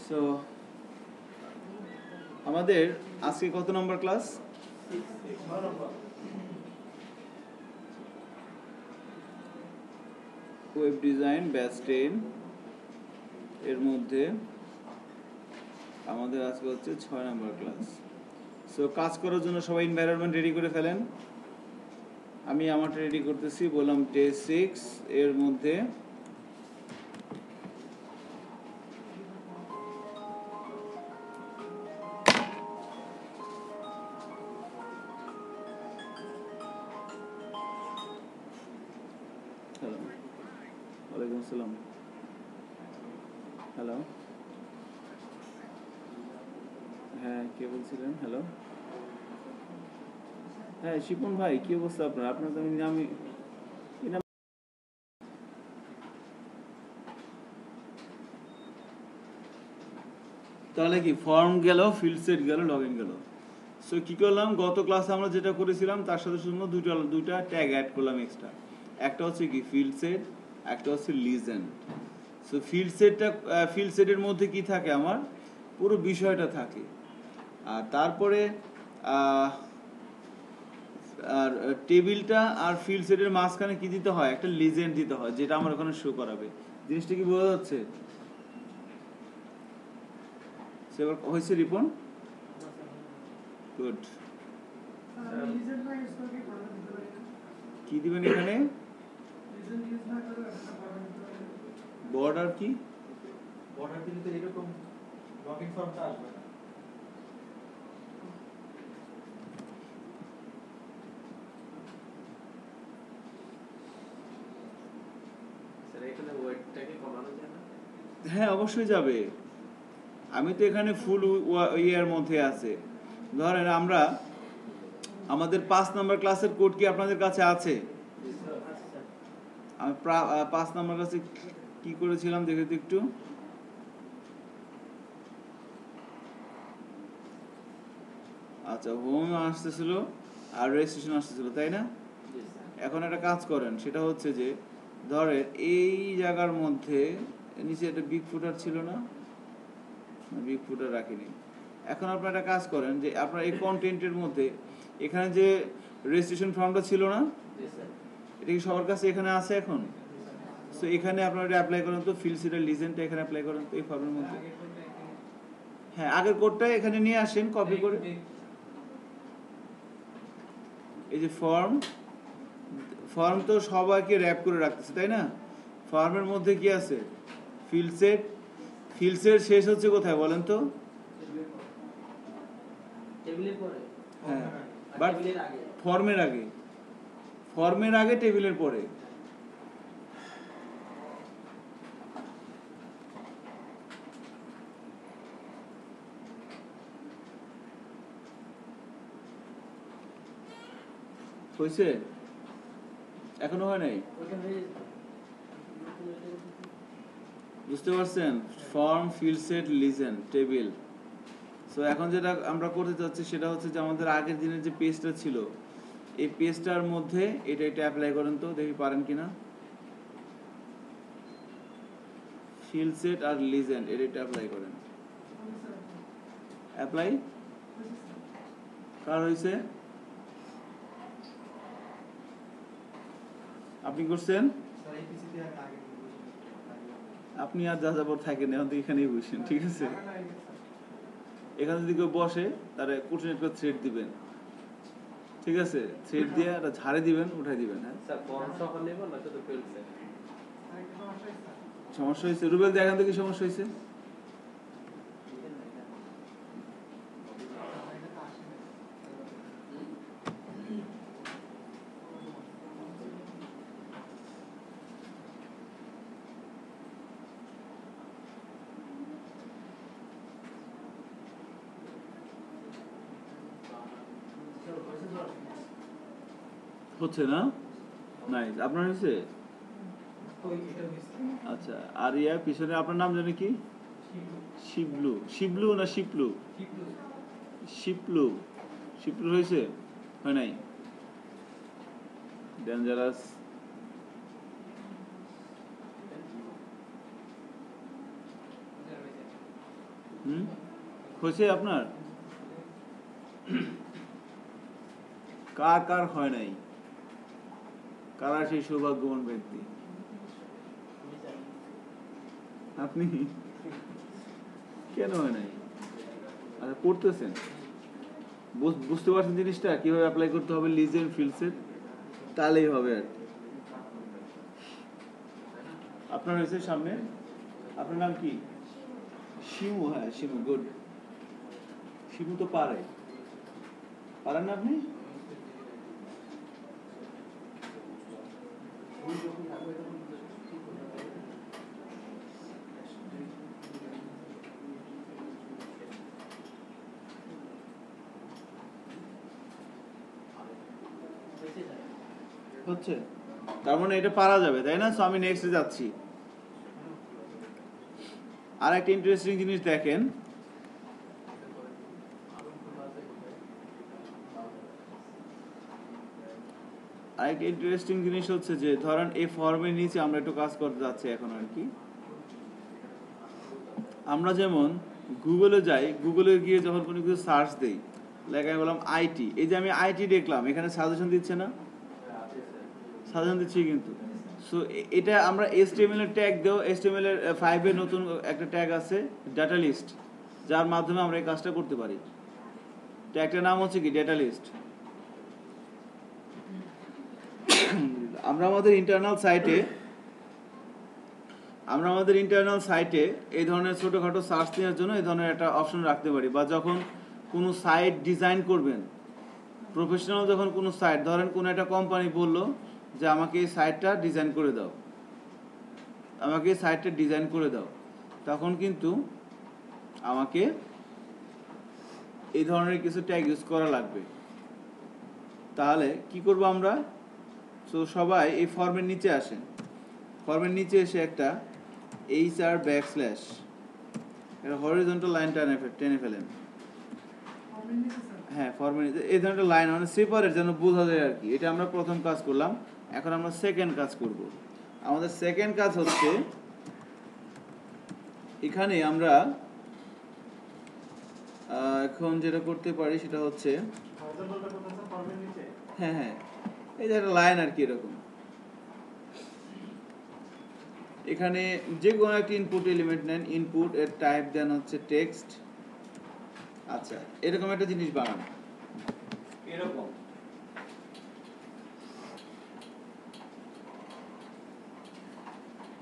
So আমাদের আজকে কত নম্বর ক্লাস? ওয়েব ডিজাইন ব্যাচ 10 এর মধ্যে আমাদের আজকে হচ্ছে 6 নম্বর ক্লাস। সো কাজ করার জন্য সবাই এনভায়রনমেন্ট রেডি করে ফেলেন। আমি আমারটা রেডি করতেছি। বললাম ডে 6 এর মধ্যে হ্যালো, ওয়ালাইকুম আসসালাম। হ্যালো, হ্যাঁ কে বলছিলেন? হ্যালো, হ্যাঁ শিপন ভাই, কি অবস্থা আপনার? আপনার তো আমি তাহলে কি ফর্ম গেল, ফিল্ড সেট গেল, লগ ইন গেল। সো কী করলাম, গত ক্লাসে আমরা যেটা করেছিলাম তার সাথে শুধু দুইটা ট্যাগ অ্যাড করলাম এক্সট্রা। একটা হচ্ছে কি ফিল্ড সেট, একটা হচ্ছে লিজেন্ড। সো ফিল্ড সেটের মধ্যে কি থাকে, আমার পুরো বিষয়টা থাকে। আর তারপরে আর টেবিলটা আর ফিল্ড সেটের মাঝখানে কি দিতে হয়, একটা লিজেন্ড দিতে হয়, যেটা আমার ওখানে শো করাবে। জিনিসটা কি বোঝা যাচ্ছে? সেবার হয়েছে রিপন? গুড। কি দিবেন এখানে? বর্ডার কি? বর্ডার দিলে তো এরকম লগইন ফর্মটা আসবে না। স্যার এখানে ওয়েটটাকে কমানো যায় না? হ্যাঁ অবশ্যই যাবে। আমি তো এখানে ফুল ইয়ার মধ্যে আছে। ধরেন আমরা আমাদের 5 নাম্বার ক্লাসের কোড কি আপনাদের কাছে আছে? আমি 5 নাম্বার ক্লাসে কি করেছিলাম দেখে তো একটু। আচ্ছা, হোম আসতেছিল আর রেজিস্ট্রেশন আসতেছিল, তাই না? এখন একটা কাজ করেন, সেটা হচ্ছে যে ধরেন এই জায়গার মধ্যে নিচে একটা বিগ ফুটার ছিল না? বিগ ফুটার রাখিনি। এখন আপনারা একটা কাজ করেন যে আপনার এই কন্টেন্টের মধ্যে এখানে যে রেজিস্ট্রেশন ফর্মটা ছিল না, এটা কি সবার কাছে এখানে আছে এখন? সো এখানে আপনারা এটা অ্যাপ্লাই করেন তো, ফিল্ড সিটের লিজেন্ডটা এখানে অ্যাপ্লাই করেন তো এই ফর্মের মধ্যে। হ্যাঁ, আগের কোডটা এখানে নিয়ে আসেন কপি করে। এই যে ফর্ম তো সবাইকে র্যাপ করে রাখতেছে, তাই না? ফর্মের মধ্যে কি আছে? ফিল্ড সেট শেষ হচ্ছে কোথায় বলেন তো? টেবিলের পরে। হ্যাঁ, বাট ফর্মের আগে টেবিলের পরে। হয়েছে? এখনো হয় নাই? বুঝতে পারছেন? Form, field set, legend, table. So এখন যেটা আমরা করতে চাচ্ছি সেটা হচ্ছে যে আমাদের আগের দিনের যে পেজটা ছিল, এই পেজটার মধ্যে এটা অ্যাপ্লাই করেন তো, দেখি পারেন কিনা। ফিল্ড সেট আর লিজেন্ড এটা অ্যাপ্লাই করেন। অ্যাপ্লাই কার হয়েছে? আপনি করছেন? স্যার এই পিসিতে আমি আগে আপনি আর যা যাবর থাকেন, এখন তো এখানেই বসেন, ঠিক আছে? এখানে যদি কেউ বসে তাহলে কোর্ডিনেট করে থ্রেড দিবেন, ঠিক আছে? থ্রেড দিয়ে একটা ঝাড়ে দিবেন, উঠাই দিবেন। হ্যাঁ স্যার ফর্ম সহ নেব না শুধু ফিল্ড সেট? সমস্যা হয়েছে? রুবেল দেখান তো কি সমস্যা হয়েছে? হচ্ছে না? নাইস। আপনার হয়েছে? আচ্ছা, আর ইয়ার পিছনে আপনার নাম জানি কি? শিবলু না শিপলু? শিপলু হয়েছে? হয় নাই? ডেঞ্জারাস। হয়েছে আপনার? কার কার হয় নাই? কারা সেই সৌভাগ্যবান ব্যক্তি? আপনি? কেন হয় নাই? আচ্ছা, করতেছেন, বুঝতে পারছেন জিনিসটা কিভাবে অ্যাপ্লাই করতে হবে লিজেন্ড ফিল্ডসের, তাহলেই হবে আর কি। আপনার হয়েছে সামনে? আপনার নাম কি? শিমু। হ্যাঁ শিমু, গুড। শিমু তো পারেন না আপনি? হচ্ছে, তার মানে এটা পারা যাবে তাই না? সো আমি নেক্সটে যাচ্ছি। আর একটা ইন্টারেস্টিং জিনিস দেখেন, আরেকটা ইন্টারেস্টিং জিনিস হচ্ছে যে ধরেন এই ফর্মের নিচে আমরা একটু কাজ করতে যাচ্ছি এখন আর কি। আমরা যেমন গুগলে যাই, গুগলে গিয়ে যখন কোনো কিছু সার্চ দেই, লাইক আমি বললাম আইটি, এই যে আমি আইটি দেখলাম, এখানে সাজেশন দিচ্ছে না? সাজেশন দিচ্ছি কিন্তু। সো এটা আমরা HTML এর ট্যাগ দেও, HTML এর 5 এর নতুন একটা ট্যাগ আছে ডাটা লিস্ট, যার মাধ্যমে আমরা এই কাজটা করতে পারি। ট্যাগটার নাম হচ্ছে কি ডাটা লিস্ট। আমরা আমাদের ইন্টারনাল সাইটে এই ধরনের ছোটোখাটো সার্চ দেওয়ার জন্য এই ধরনের একটা অপশন রাখতে পারি। বা যখন কোনো সাইট ডিজাইন করবেন, প্রফেশনাল যখন কোনো সাইট, ধরেন কোনো একটা কোম্পানি বললো যে আমাকে এই সাইটটা ডিজাইন করে দাও, তখন কিন্তু আমাকে এই ধরনের কিছু ট্যাগ ইউজ করা লাগবে। তাহলে কি করব আমরা? সো সবাই এই ফর্মের নিচে আসেন, ফর্মের নিচে এসে একটা HR ব্যাকস্ল্যাশ, এটা হরিজন্টাল লাইন টেনে ফেলেন। হ্যাঁ ফর্মের নিচে এই ধরনের লাইন, মানে সেপারেট যেন বোঝা যায় আর কি। এটা আমরা প্রথম কাজ করলাম, এখন আমরা সেকেন্ড কাজ করব। আমাদের সেকেন্ড কাজ হচ্ছে এখানে আমরা এখন যেটা করতে পারি সেটা হচ্ছে, হ্যাঁ এই যে একটা লাইন আর কি এরকম, এখানে যে কোনো একটা ইনপুট এলিমেন্ট নেন, ইনপুট এর টাইপ দেন হচ্ছে টেক্সট। আচ্ছা, এরকম একটা জিনিস বানান, এরকম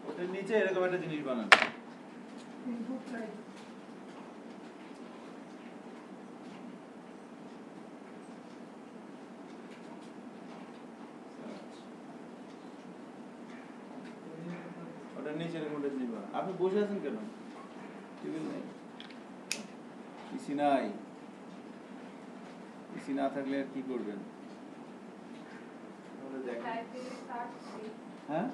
ওটার নিচে এরকম একটা জিনিস বানান। ইনপুট টাইপ, ওটার নিচে এরকম একটা জিনিস বানান। আপনি বসে আছেন কেন? টেবিল নাই, পিসি নাই, পিসি না থাকলে আর কি করবেন? হ্যাঁ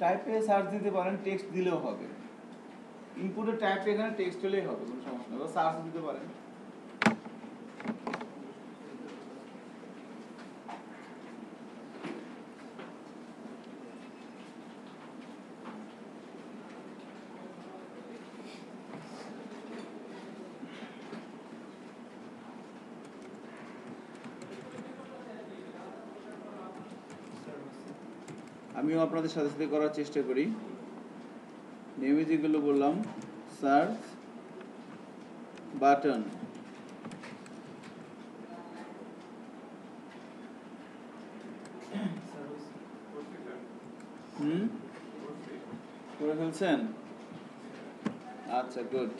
টাইপে সার্চ দিতে পারেন, টেক্সট দিলেও হবে। ইনপুটের টাইপে এখানে টেক্সট হলেই হবে, কোনো সমস্যা নেই, সার্চ দিতে পারেন। আমিও আপনাদের সাথে সাথে করার চেষ্টা করি। নেমে যেগুলো বললাম, সার্চ বাটন, করে ফেলছেন? আচ্ছা গুড।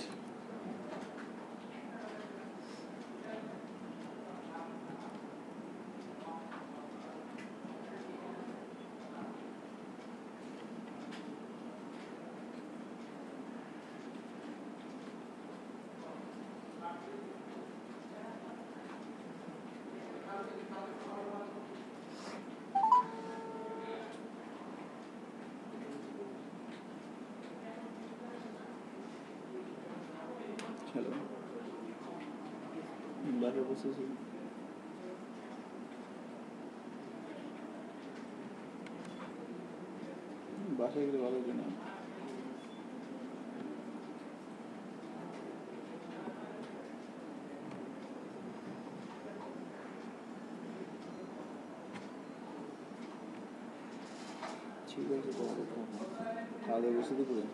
চলো বাইরে বসেছি, বাসায় গেলে ভালো কিনা। ঠিক আছে, খাওয়া দাওয়া বসে দুপুরে।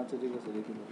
আচ্ছা ঠিক আছে, রেখে দাও।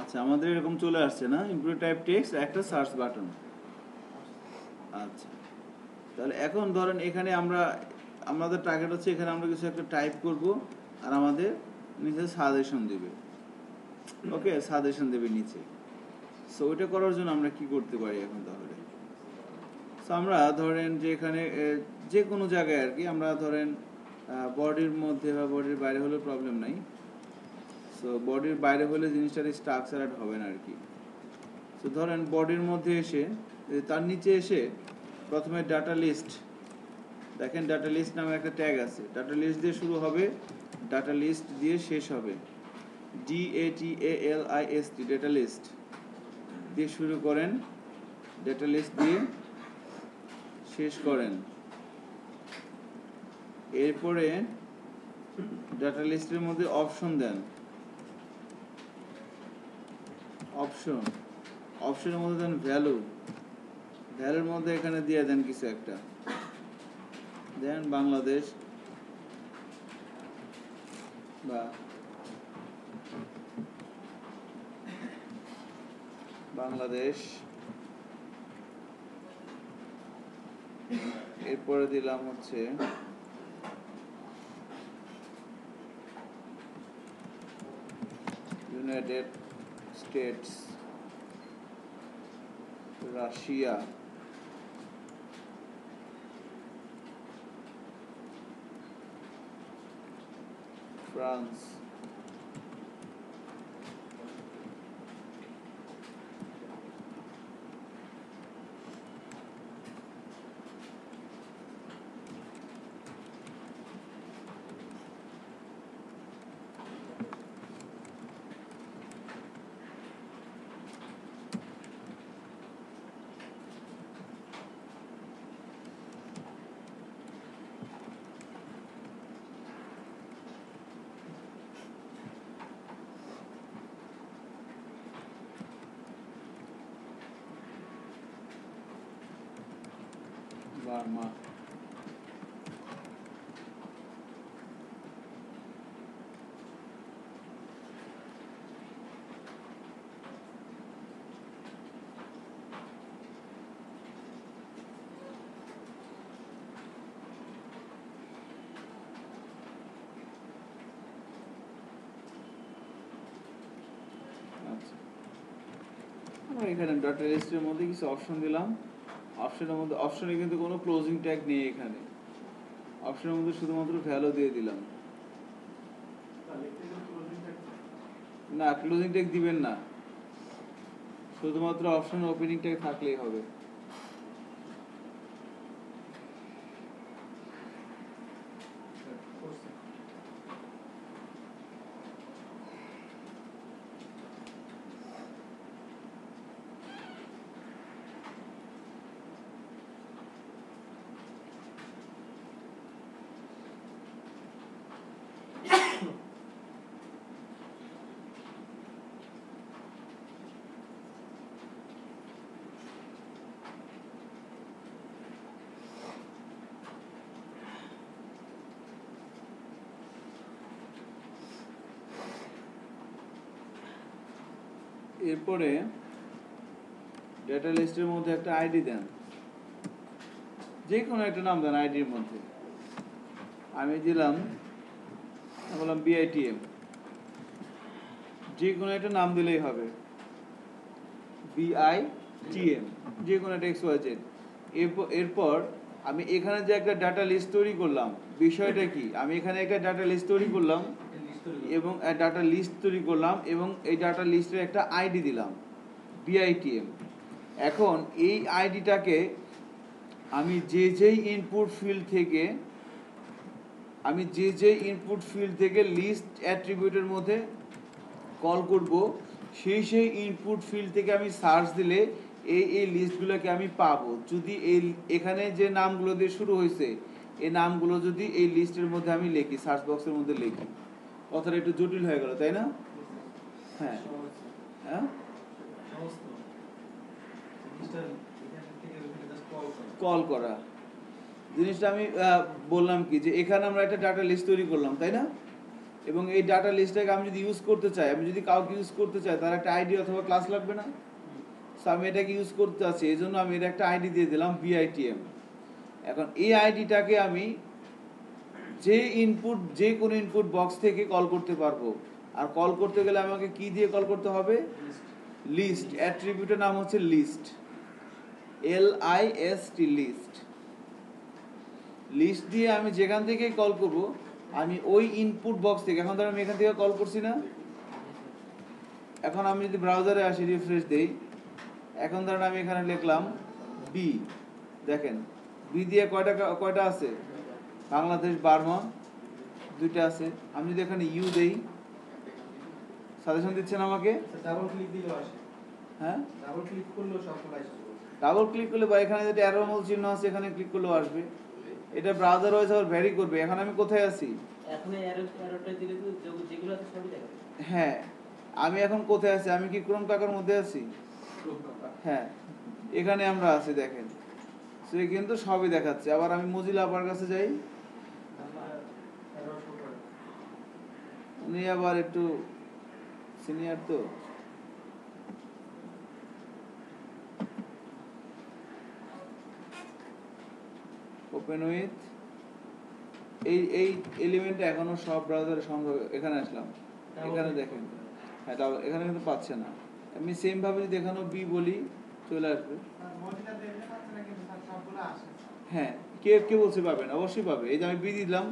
আচ্ছা, আমাদের এরকম চলে আসছে না, ইমপ্রুভ টাইপ টেক্সট, একটা সার্চ বাটন। আচ্ছা, তাহলে এখন ধরেন এখানে আমাদের টার্গেট হচ্ছে এখানে আমরা কিছু একটা টাইপ করব আর আমাদের নিচে সাজেশন দেবে। ওকে, সাজেশন দেবে নিচে। সো ওইটা করার জন্য আমরা কি করতে পারি এখন তাহলে? সো আমরা ধরেন যে এখানে যে কোনো জায়গায় আর কি, আমরা ধরেন বডির মধ্যে বা বডির বাইরে হলে প্রবলেম নাই। সো বডির বাইরে হলে জিনিসটার স্ট্রাকচার হবে না আর কি। সো ধরেন বডির মধ্যে এসে তার নিচে এসে প্রথমে ডাটা লিস্ট, দেখেন ডাটা লিস্ট নামে একটা ট্যাগ আছে। ডাটা লিস্ট দিয়ে শুরু হবে, ডাটা লিস্ট দিয়ে শেষ হবে। DATALIST, ডাটা লিস্ট দিয়ে শুরু করেন, ডাটা লিস্ট দিয়ে শেষ করেন। এরপরে ডাটা লিস্টের মধ্যে অপশন দেন, অপশনের মধ্যে দেন ভ্যালু, ভ্যালুর মধ্যে এখানে দিয়ে দেন কিছু একটা, দেন বাংলাদেশ বা বাংলাদেশ। এরপরে দিলাম হচ্ছে United states, Russia, France, Burma. আচ্ছা, আমরা এখানে ডাটা লিস্টের মধ্যে কিছু অপশন দিলাম। অপশনের মধ্যে, অপশনে কিন্তু কোনো ক্লোজিং ট্যাগ নেই এখানে, অপশনের মধ্যে শুধুমাত্র ভ্যালু দিয়ে দিলাম। না, ক্লোজিং ট্যাগ দিবেন না, শুধুমাত্র অপশন ওপেনিং ট্যাগ থাকলেই হবে। এরপরে ডেটা লিস্টের মধ্যে একটা আইডি দেন, যে কোনো একটা নাম দেন আইডির মধ্যে। আমি দিলাম, বললাম বিআইটিএম, যে কোনো একটা নাম দিলেই হবে, বিআইটিএম, যে কোনো একটা XYZ। এরপর আমি এখানে যে একটা ডাটা লিস্ট তৈরি করলাম, বিষয়টা কি, আমি এখানে একটা ডাটা লিস্ট তৈরি করলাম এবং ডাটা লিস্ট তৈরি করলাম এবং এই ডাটা লিস্টের একটা আইডি দিলাম বিআইটিএম। এখন এই আইডিটাকে আমি যেই ইনপুট ফিল্ড থেকে লিস্ট অ্যাট্রিবিউটের মধ্যে কল করব, সেই ইনপুট ফিল্ড থেকে আমি সার্চ দিলে এই লিস্টগুলোকে আমি পাবো। যদি এখানে যে নামগুলো দিয়ে শুরু হয়েছে এই নামগুলো যদি এই লিস্টের মধ্যে আমি লিখি, সার্চ বক্সের মধ্যে লিখি, কথাটা একটু জটিল হয়ে গেল তাই না? হ্যাঁ হ্যাঁ, কল করা জিনিসটা আমি বললাম কি, যে এখানে আমরা একটা ডাটা লিস্ট তৈরি করলাম তাই না, এবং এই ডাটা লিস্টটাকে আমি যদি ইউজ করতে চাই, আমি যদি কাউকে ইউজ করতে চাই, তার একটা আইডি অথবা ক্লাস লাগবে না? সো আমি এটাকে ইউজ করতে চাচ্ছি, এই জন্য আমি এর একটা আইডি দিয়ে দিলাম বিআইটিএম। এখন এই আইডিটাকে আমি যে কোনো ইনপুট বক্স থেকে কল করতে পারবো। আর কল করতে গেলে আমাকে কি দিয়ে কল করতে হবে? লিস্ট। অ্যাট্রিবিউটের নাম হচ্ছে লিস্ট, LIST, লিস্ট। লিস্ট দিয়ে আমি যেখান থেকে কল করব, আমি ওই ইনপুট বক্স থেকে, এখন ধর আমি এখান থেকে কল করছি না, এখন আমি যদি ব্রাউজারে আসি, রিফ্রেশ দেই, এখন ধরেন আমি এখানে লিখলাম বি, দেখেন বি দিয়ে কয়টা আছে? বাংলাদেশ, বার্মা, দুইটা আছে। আমি যদি এখানে ইউ দেই, সাজেশন দিচ্ছেন আমাকে, ডাবল ক্লিক দিলেও আসে। হ্যাঁ, ডাবল ক্লিক করলেও সবগুলো আসবে। ডাবল ক্লিক করলে বা এখানে যেটা অ্যারো মূল চিহ্ন আছে এখানে ক্লিক করলেও আসবে। এটা ব্রাউজার ওয়াইজ আবার ভ্যারি করবে। এখন আমি কোথায় আছি? এখন অ্যারোটা দিলে তো যেগুলো আছে সবই দেখাবে। হ্যাঁ, আমি এখন কোথায় আছি? আমি কি ক্রোম কাকার মধ্যে আছি? হ্যাঁ, এখানে আমরা আছি, দেখেন সে কিন্তু সবই দেখাচ্ছে। আবার আমি মজিলা আপার কাছে যাই, উনি আবার একটু সিনিয়র তো, ওপেন উইথ, এই এলিমেন্টটা এখনো সব ব্রাউজারে সম্ভব। এখানে আসলাম, এখানে দেখেন, হ্যাঁ এখানে কিন্তু পাচ্ছে না। আমি সেম ভাবে যদি এখানেও বি বলি চলে আসবে। হ্যাঁ, কে বলছে পাবেন? অবশ্যই পাবে। এই যে আমি বি দিলাম,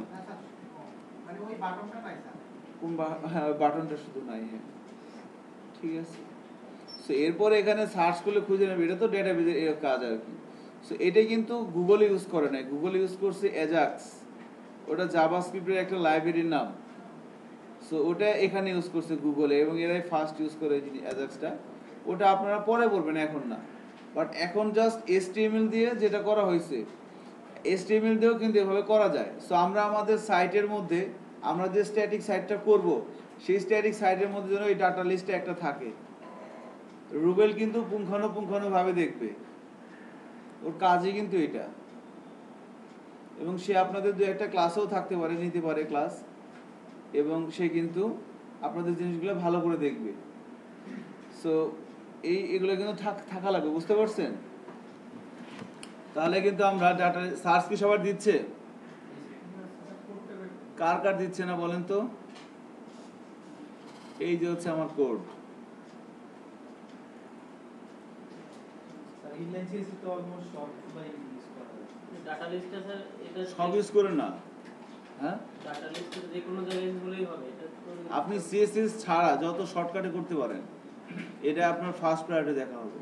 হ্যাঁ বাটনটা শুধু নাই। হ্যাঁ ঠিক আছে। সো এরপরে এখানে সার্চ করলে খুঁজে নেবে, এটা তো ডেটাবেজের কাজ আর কি। সো এটা কিন্তু গুগল ইউজ করে নাই, গুগল ইউজ করছে অ্যাজাক্স, ওটা জাভাস্ক্রিপ্টের একটা লাইব্রেরির নাম। সো ওটা এখানে ইউজ করছে গুগলে, এবং এরাই ফার্স্ট ইউজ করে অ্যাজাক্সটা। ওটা আপনারা পরে বলবেন, এখন না। বাট এখন জাস্ট HTML দিয়ে যেটা করা হয়েছে, HTML দিয়েও কিন্তু এভাবে করা যায়। সো আমরা আমাদের সাইটের মধ্যে, আমরা যে স্ট্যাটিক সাইটটা করব, সেই স্ট্যাটিক সাইটের মধ্যে যেন এই ডাটা লিস্টে একটা থাকে। রুবেল কিন্তু পুঙ্খানুপুঙ্খানুভাবে দেখবে, ওর কাজই কিন্তু এটা। এবং সে আপনাদের দু একটা ক্লাসেও থাকতে পারে, নিতে পারে ক্লাস, এবং সে কিন্তু আপনাদের জিনিসগুলো ভালো করে দেখবে। সো এগুলো কিন্তু থাকা লাগবে, বুঝতে পারছেন? তাহলে কিন্তু আমরা ডাটা সার্চ কি সবার দিচ্ছে? কার দিচ্ছে না বলেন তো? এই যে হচ্ছে আমার কোড। ইনলাইন সিএসএস তো অলমোস্ট সবগুলাই ইউজ করা যায়। ডাটা লিস্টটা স্যার এটা সব ইউজ করেন না, হ্যাঁ ডাটা লিস্টে যে কোনো জায়গায় ইউজ করলেই হবে। এটা তো আপনি CSS ছাড়া যত শর্টকাটে করতে পারেন, এটা আপনার ফার্স্ট প্রায়োরিটি দেখা হবে।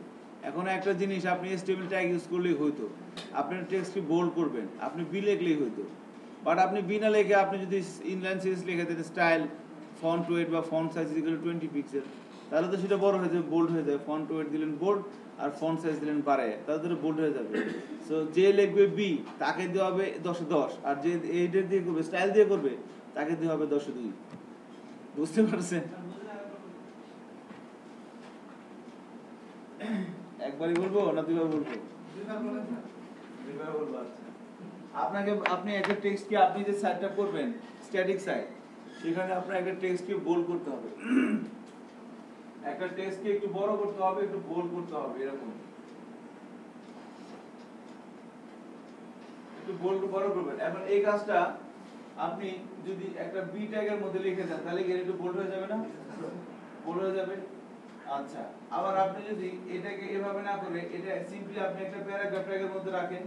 এখন একটা জিনিস, আপনি HTML ট্যাগ ইউজ করলেই হইতো, আপনি টেক্সটকে বোল্ড করবেন, আপনি বি লিখলেই হইতো। বাট আপনি বি না লিখে আপনি যদি ইনলাইন সিরিজ লিখে দেন স্টাইল ফন্ট ওয়েট বা ফন্ট সাইজ ইকুয়াল 20 পিক্সেল, তাহলে তো সেটা বড় হয়ে যাবে, বোল্ড হয়ে যাবে। ফন্ট ওয়েট দিলেন বোল্ড, আর ফন্ট সাইজ দিলেন বাড়ায়, তাহলে তো বোল্ড হয়ে যাবে। সো যে লিখবে বি তাকে দেওয়া হবে 10 এ 10, আর যে এইটা দিয়ে করবে, স্টাইল দিয়ে করবে, তাকে দেওয়া হবে 10 এ 2। বুঝতে পারছেন? একবারই বলবো না দুইবার বলবো? দুইবার বলবো। আচ্ছা, আপনি একটা টেক্সটকে, আপনি যে সাইটটা করবেন স্ট্যাটিক সাইট, সেখানে আপনার একটা টেক্সটকে বোল্ড করতে হবে। একটা টেক্সটকে একটু বড় করতে হবে, একটু বোল্ড করতে হবে, এরকম একটু বোল্ড বড় করবেন। এখন এই কাজটা আপনি যদি একটা বি ট্যাগের মধ্যে লিখে দেন তাহলে কি একটু বোল্ড হয়ে যাবে না? বোল্ড হয়ে যাবে। আচ্ছা, আবার আপনি যদি এটাকে এভাবে না করে এটা সিম্পলি আপনি একটা প্যারাগ্রাফ ট্যাগের মধ্যে রাখেন,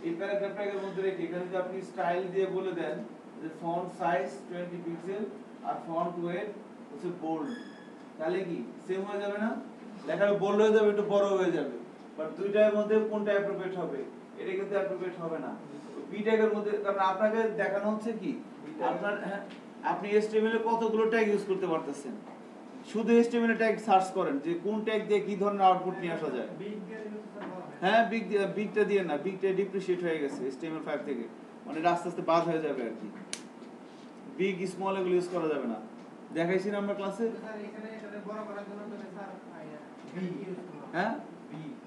এই প্যারাগ্রাফ ট্যাগের মধ্যে রেখে এখানে যদি আপনি স্টাইল দিয়ে বলে দেন যে ফন্ট সাইজ 20 পিক্সেল আর ফন্ট ওয়েট হচ্ছে বোল্ড, তাহলে কি সেম হয়ে যাবে না? লেখাটা বোল্ড হয়ে যাবে, একটু বড় হয়ে যাবে, বাট দুইটার মধ্যে কোনটা অ্যাপ্রোপ্রিয়েট হবে? এটা কিন্তু অ্যাপ্রোপ্রিয়েট হবে না বি ট্যাগের মধ্যে। কারণ আপনাকে দেখানো হচ্ছে কি আপনার, হ্যাঁ, আপনি HTML এ কতগুলো ট্যাগ ইউজ করতে পারতেছেন। শুধু HTML এ ট্যাগ সার্চ করেন যে কোন ট্যাগ দিয়ে কি ধরনের আউটপুট নিয়ে আসা যায়। হ্যাঁ, বিগটা দিয়ে না, বিগটা ডিপ্রিশিয়েট হয়ে গেছে HTML5 থেকে, মানে আস্তে আস্তে বাদ হয়ে যাবে আর কি। বিগ স্মল এগুলো ইউজ করা যাবে না, দেখাইছি না আমরা ক্লাসে। হ্যাঁ,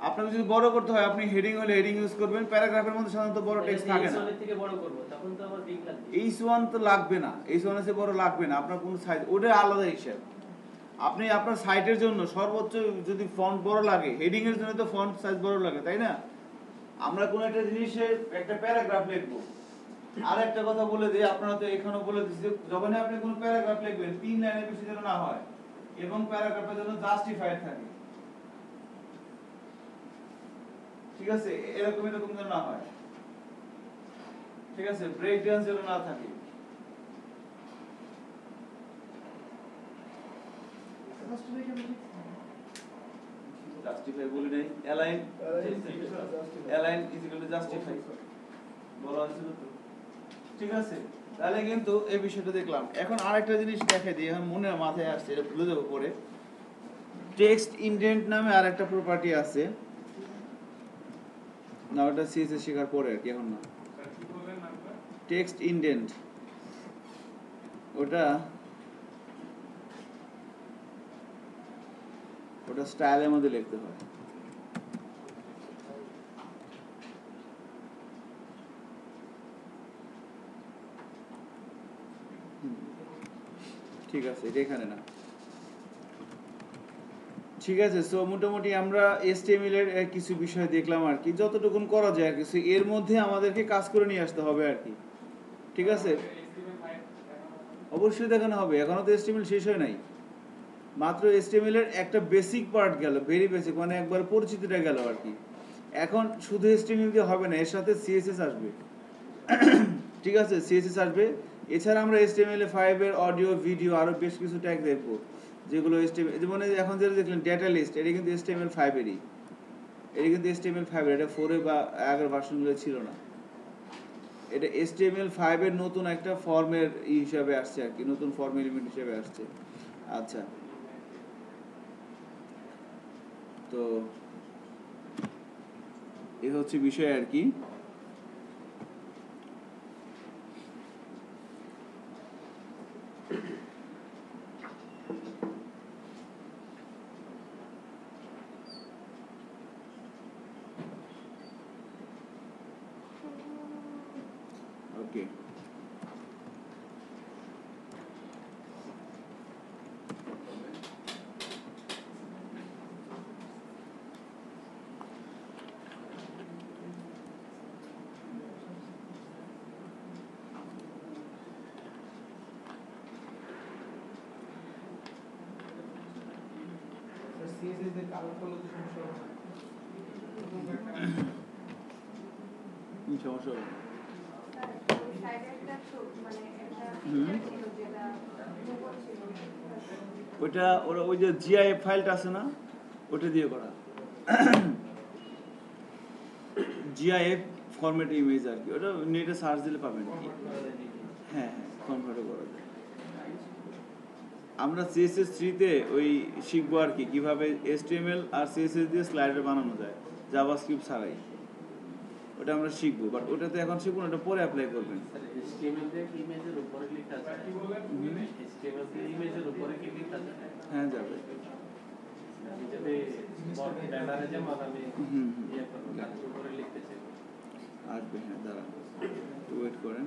আপনাকে যদি বড় করতে হয় আপনি হেডিং হলে হেডিং ইউজ করবেন, প্যারাগ্রাফের মধ্যে সাধারণত বড় টেক্সট থাকে না। H1 থেকে বড় করব তখন তো আমার বিগ লাগবে। H1 তো লাগবে না, H1 এর চেয়ে বড় লাগবে না, আপনার কোন সাইজ ওটা আলাদা হিসাব। আপনি আপনার সাইটের জন্য সর্বোচ্চ যদি ফন্ট বড় লাগে, হেডিং এর জন্য তো ফন্ট সাইজ বড় লাগে, তাই না? আমরা কোন একটা জিনিসের একটা প্যারাগ্রাফ লিখবো, আর একটা কথা বলে দিই, আপনারা তো এখানেও বলে দিচ্ছি যে যখন আপনি কোন প্যারাগ্রাফ লিখবেন 3 লাইনের বেশি যেন না হয় এবং প্যারাগ্রাফের জন্য জাস্টিফাইড থাকে, ঠিক আছে? এরকম এরকম যেন না হয়, ঠিক আছে? ব্রেক ডাউন যেন না থাকে। জাস্টিফাই বলি নাই, align is equal to justify বলা হয়েছিল তো, ঠিক আছে? তাহলে কিন্তু এই বিষয়টা দেখলাম। এখন আরেকটা জিনিস দেখাই দিই, এখন মনে মাথায় আসছে, এটা ভুলে যাবো পরে। টেক্সট ইনডেন্ট নামে আরেকটা প্রপার্টি আছে না, ওটা সিএসএস শেখার পরে আর কি, এখন না। টেক্সট ইনডেন্ট ওটা স্টাইলের মধ্যে লিখতে হয়। ঠিক আছে, এটা এখানে না, ঠিক আছে? সো মোটামুটি আমরা HTML এর কিছু বিষয় দেখলাম আর কি, যতটুকুন করা যায় আর কি। এর মধ্যে আমাদেরকে কাজ করে নিয়ে আসতে হবে আর কি, ঠিক আছে? অবশ্যই দেখানো হবে, এখনো তো HTML শেষ হয় নাই, মাত্র HTML এর একটা বেসিক পার্ট গেল, ভেরি বেসিক, মানে একবার পরিচিতিটা গেল আর কি। এখন শুধু HTML দিয়ে হবে না, এর সাথে CSS আসবে, ঠিক আছে? CSS আসবে। এছাড়া আমরা HTML5 এর অডিও ভিডিও আরো বেশ কিছু ট্যাগ দেখবো, যেগুলো HTML, যেমন এখন যেটা দেখলেন ডেটা লিস্ট, এটা কিন্তু HTML5 এরই, এটা কিন্তু HTML5 এর, এটা 4 এ বা আগের ভার্সনগুলো ছিল না। এটা HTML5 এর নতুন একটা ফর্মের হিসাবে আসছে আর কি, নতুন ফর্ম এলিমেন্ট হিসাবে আসছে। আচ্ছা, তো এই হচ্ছে বিষয় আর কি। ওকে, কি সমস্যা হবে? ওইটা ওরা ওই যে জিআইএফ ফাইলটা আছে না, ওটা দিয়ে করা, জিআইএফ ফরম্যাট ইমেজ আর কি, ওটা নেটে সার্চ দিলে পাবেন। হ্যাঁ, কনভার্ট করা যায়। আমরা CSS3 তে ওই শিখবো আর কি, কিভাবে HTML আর CSS দিয়ে স্লাইডার বানানো যায় জাভাস্ক্রিপ্ট ছাড়াই, ওটা আমরা শিখবো। বাট ওটাতে এখন শিখবো না, ওটা পরে অ্যাপ্লাই করবেন। HTML দিয়ে ইমেজের উপরে লেখা আছে, HTML দিয়ে ইমেজের উপরে কি লেখা আছে? হ্যাঁ, যাবে। যদি ব্যানারে যেমন আমি ইয়ে করব, তার উপরে লিখতে চাই, আসবে। হ্যাঁ, দাঁড়ান, ওয়েট করেন।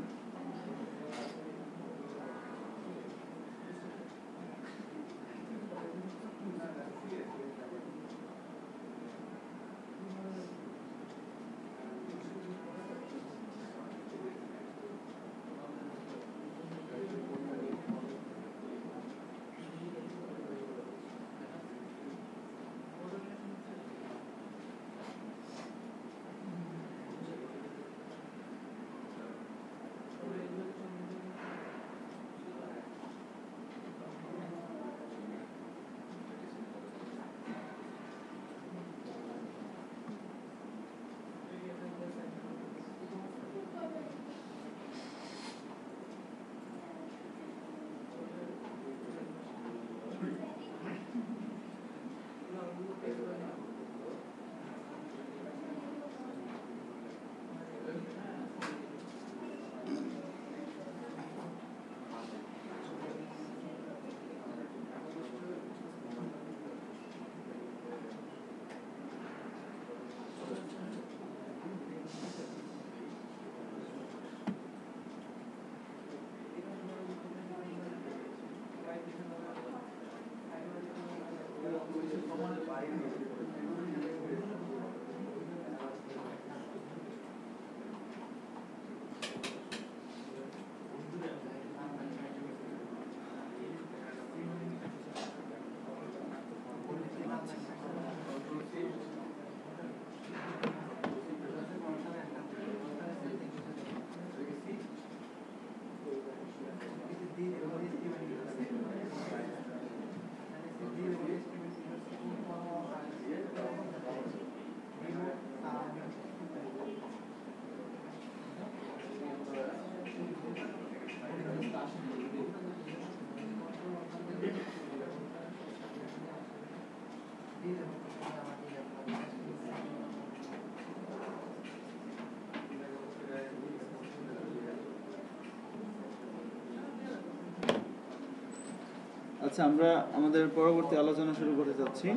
আচ্ছা, আমরা আমাদের পরবর্তী আলোচনা শুরু করতে যাচ্ছি।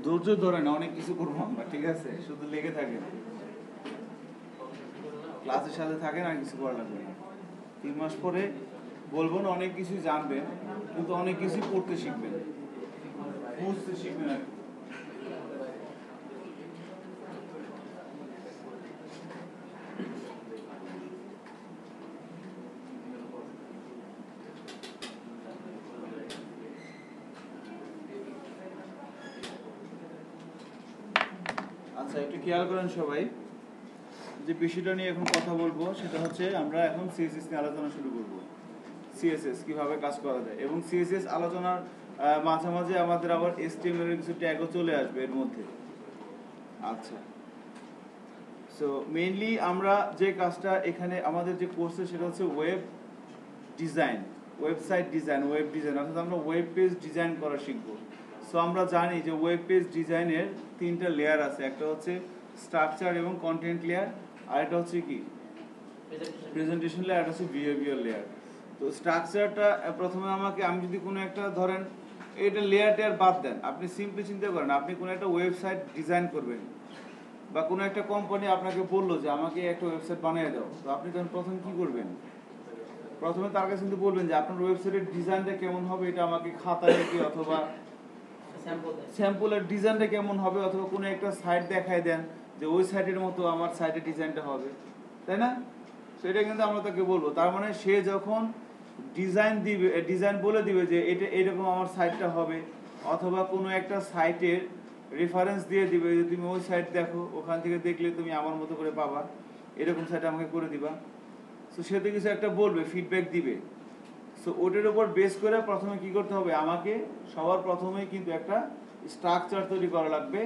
ধৈর্য ধরে না, অনেক কিছু করবো আমরা, ঠিক আছে? শুধু লেগে থাকে, ক্লাসের সাথে থাকেন, আর কিছু করা লাগবে না। 3 মাস পরে বলবো না অনেক কিছু জানবেন, কিন্তু অনেক কিছু পড়তে শিখবেন, বুঝতে শিখবেন আর কি। আচ্ছা, একটু খেয়াল করেন সবাই, যে বিষয়টা নিয়ে এখন কথা বলবো সেটা হচ্ছে আমরা এখন সিএসএস নিয়ে আলোচনা শুরু করব। সিএসএস কিভাবে কাজ করা যায়, এবং সিএসএস আলোচনার মাঝে মাঝে আমাদের আবার এসটিএমএল এর কিছু ট্যাগও চলে আসবে এর মধ্যে। আচ্ছা, সো মেইনলি আমরা যে কাজটা এখানে আমাদের যে কোর্সে সেটা হচ্ছে web design, website design, web design, অর্থাৎ আমরা ওয়েব পেজ ডিজাইন করা শিখবো। সো আমরা জানি যে ওয়েব পেজ ডিজাইনের 3টা লেয়ার আছে, একটা হচ্ছে স্ট্রাকচার এবং কন্টেন্ট লেয়ার, আর একটা হচ্ছে কি প্রেজেন্টেশন লেয়ার, আর হচ্ছে বিহেভিয়ার লেয়ার। তো স্ট্রাকচারটা প্রথমে আমি যদি কোনো একটা ধরেন এটা লেয়ার টেয়ার বাদ দেন, আপনি সিম্পলি চিন্তা করেন আপনি কোনো একটা ওয়েবসাইট ডিজাইন করবেন, বা কোনো একটা কোম্পানি আপনাকে বললো যে আমাকে একটা ওয়েবসাইট বানিয়ে দাও, তো আপনি তখন প্রথম কি করবেন? প্রথমে তার কাছে কিন্তু বলবেন যে আপনার ওয়েবসাইটের ডিজাইনটা কেমন হবে, এটা আমাকে খাতায় রেখে অথবা স্যাম্পলের ডিজাইনটা কেমন হবে, অথবা কোনো একটা সাইট দেখায় দেন যে ওই সাইটের মতো আমার সাইটের ডিজাইনটা হবে, তাই না? সেটা কিন্তু আমরা তাকে বলবো। তার মানে সে যখন ডিজাইন বলে দিবে যে এটা এরকম আমার সাইটটা হবে, অথবা কোনো একটা সাইটের রেফারেন্স দিয়ে দিবে যে তুমি ওই সাইট দেখো, ওখান থেকে দেখলে তুমি আমার মতো করে পাবা, এরকম সাইট আমাকে করে দিবা। সো সে তো কিছু একটা বলবে, ফিডব্যাক দিবে। সো ওটার উপর বেস করে প্রথমে কি করতে হবে, আমাকে সবার প্রথমেই কিন্তু একটা স্ট্রাকচার তৈরি করা লাগবে।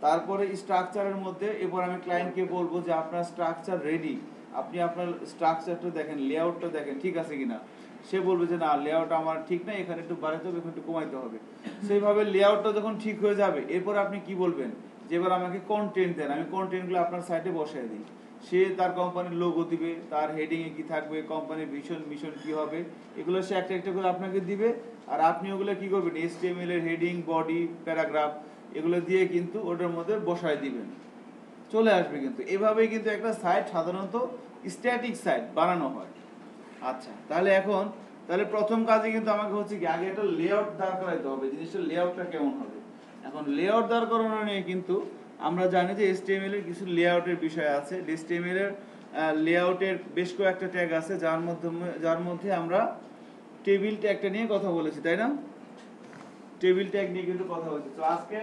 তারপরে স্ট্রাকচারের মধ্যে এবার আমি ক্লায়েন্টকে বলবো যে আপনার স্ট্রাকচার রেডি, আপনি আপনার স্ট্রাকচারটা দেখেন, লেআউটটা দেখেন ঠিক আছে কিনা। সে বলবে যে না, লেআউট আমার ঠিক না, এখানে একটু বাড়াতে হবে, এখানে একটু কমাইতে হবে। সেইভাবে লেআউটটা যখন ঠিক হয়ে যাবে, এরপর আপনি কি বলবেন যে এবার আমাকে কন্টেন্ট দেন, আমি কন্টেন্টগুলো আপনার সাইটে বসায় দিই। সে তার কোম্পানির লোগো দিবে, তার হেডিংয়ে কি থাকবে, কোম্পানির মিশন কি হবে, এগুলো সে একটা একটা করে আপনাকে দিবে। আর আপনি ওগুলো কি করবেন, এইচটিএমএল এর হেডিং, বডি, প্যারাগ্রাফ এগুলো দিয়ে কিন্তু ওটার মধ্যে বসায় দিবেন, চলে আসবে। কিন্তু এভাবেই কিন্তু একটা সাইট সাধারণত স্ট্যাটিক সাইট বানানো হয়। আচ্ছা, তাহলে প্রথম কাজে কিন্তু আমাকে হচ্ছে কি আগে একটা লেআউট দাঁড় করাইতে হবে, জিনিসটা লেআউটটা কেমন হবে। এখন লেআউট দাঁড় করানো নিয়ে কিন্তু আমরা জানি যে এইচটিএমএল এর কিছু লেআউটের বিষয় আছে। এইচটিএমএল এর লেআউটের বেশ কয়েকটা ট্যাগ আছে, যার মধ্যে আমরা টেবিল ট্যাগটা নিয়ে কথা বলেছি, তাই না? টেবিল ট্যাগ নিয়ে কিন্তু কথা বলেছি। তো আজকে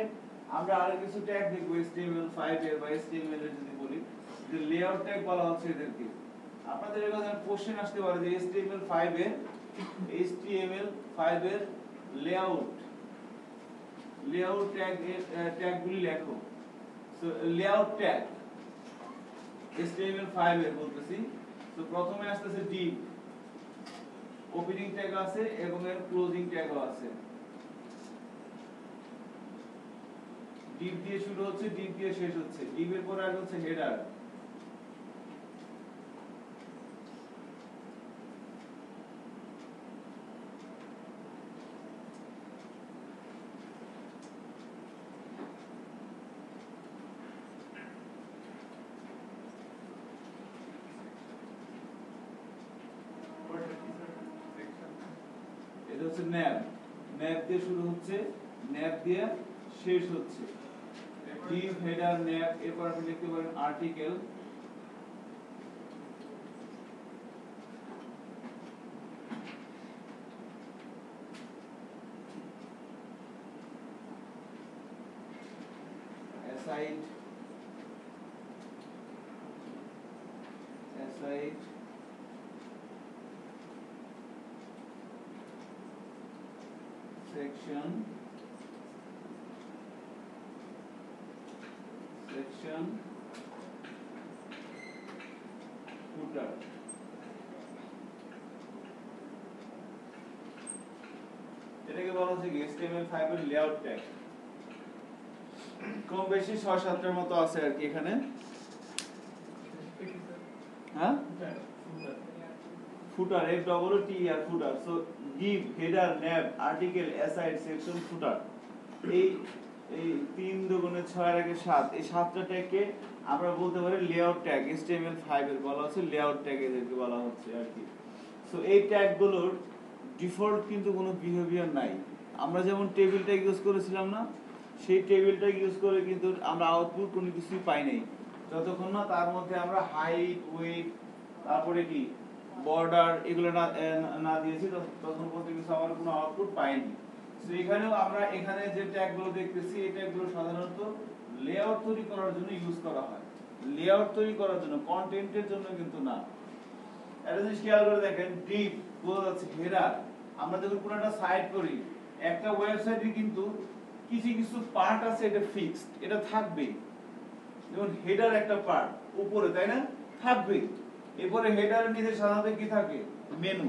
আমরা আরো কিছু ট্যাগ দেখব HTML5 এর বা HTML এর, যদি বলি যে লেআউট ট্যাগ বলা হচ্ছে এদেরকে। আপনাদের এখানে কোশ্চেন আসতে পারে যে HTML5 এর লেআউট ট্যাগগুলি লেখো। সো লেআউট ট্যাগ HTML5 এর বলতেছি। তো প্রথমে আসতেছে div, ওপেনিং ট্যাগ আছে এবং এর ক্লোজিং ট্যাগও আছে। div দিয়ে শুরু হচ্ছে, div দিয়ে শেষ হচ্ছে, div এর পরে আসবে হচ্ছে হেডার। হচ্ছে ন্যাব, ন্যাব দিয়ে শুরু হচ্ছে, ন্যাব দিয়ে শেষ হচ্ছে। ডিভ হেডার ন্যাব, এরপর আপনি লিখতে পারেন আর্টিকেল, aside, section, footer। এটাকে বলা হচ্ছে কি HTML5 এর লেআউট ট্যাগ। কম বেশি 6-7টার মতো আছে আর কি এখানে। হ্যাঁ, footer, FOOTER, footer. So div, header, nav, article, aside, section, footer, এই 3 দুগুণে 6 এর আগে 7, এই 7টা ট্যাগকে আমরা বলতে পারি লেআউট ট্যাগ। HTML5 এর বলা হচ্ছে লেআউট ট্যাগ, এদেরকে বলা হচ্ছে আর কি। সো এই ট্যাগগুলোর ডিফল্ট কিন্তু কোনো বিহেভিয়ার নাই। আমরা যেমন টেবিল ট্যাগ ইউজ করেছিলাম না, সেই টেবিল ট্যাগ ইউজ করে কিন্তু আমরা আউটপুট কোনো কিছুই পাই নাই, যতক্ষণ না তার মধ্যে আমরা হাইট, ওয়েট, তারপরে কি বর্ডার এগুলো না দিয়েছি, তখন পর্যন্ত কিছু আমরা কোনো আউটপুট পাইনি। তো এখানেও আমরা এখানে যে ট্যাগগুলো দেখতেছি, এই ট্যাগগুলো সাধারণত লেআউট তৈরি করার জন্য ইউজ করা হয়, লেআউট তৈরি করার জন্য, কন্টেন্টের জন্য কিন্তু না। এটা যদি খেয়াল করে দেখেন, ডিপ বোঝা যাচ্ছে হেডার। আমরা যখন কোনো একটা সাইট করি, একটা ওয়েবসাইটে কিন্তু কিছু কিছু পার্ট আছে, এটা ফিক্সড, এটা থাকবে। যেমন হেডার একটা পার্ট উপরে, তাই না, থাকবে। এরপরে হেডারের নিচে সাধারণত কি থাকে, মেনু।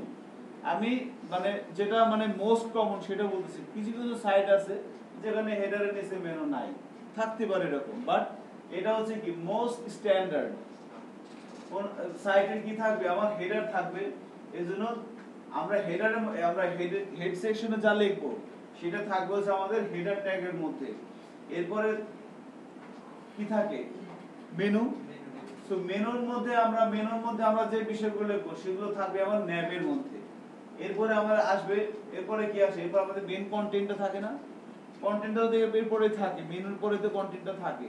আমি মানে যেটা মানে মোস্ট কমন সেটা বলতেছি, কিছু কিছু সাইট আছে যেখানে হেডারের নিচে মেনু নাই, থাকতে পারে এরকম, বাট এটা হচ্ছে কি মোস্ট স্ট্যান্ডার্ড। কোন সাইটের কি থাকবে, আমার হেডার থাকবে। এজন্য আমরা হেডারে, আমরা হেড সেকশনে যা লিখবো সেটা থাকবে হচ্ছে আমাদের হেডার ট্যাগের মধ্যে। এরপরে কি থাকে, মেনু। সো মেনুর মধ্যে আমরা যে বিষয়গুলো লিখবো সেগুলো থাকবে আমার ন্যাবের মধ্যে। এরপরে আমরা আসবে, এরপরে কি আসে, এরপর আমাদের মেইন কন্টেন্টটা থাকে না, কন্টেন্টটাও থেকে এরপরে থাকে, মেনুর পরে তো কন্টেন্টটা থাকে।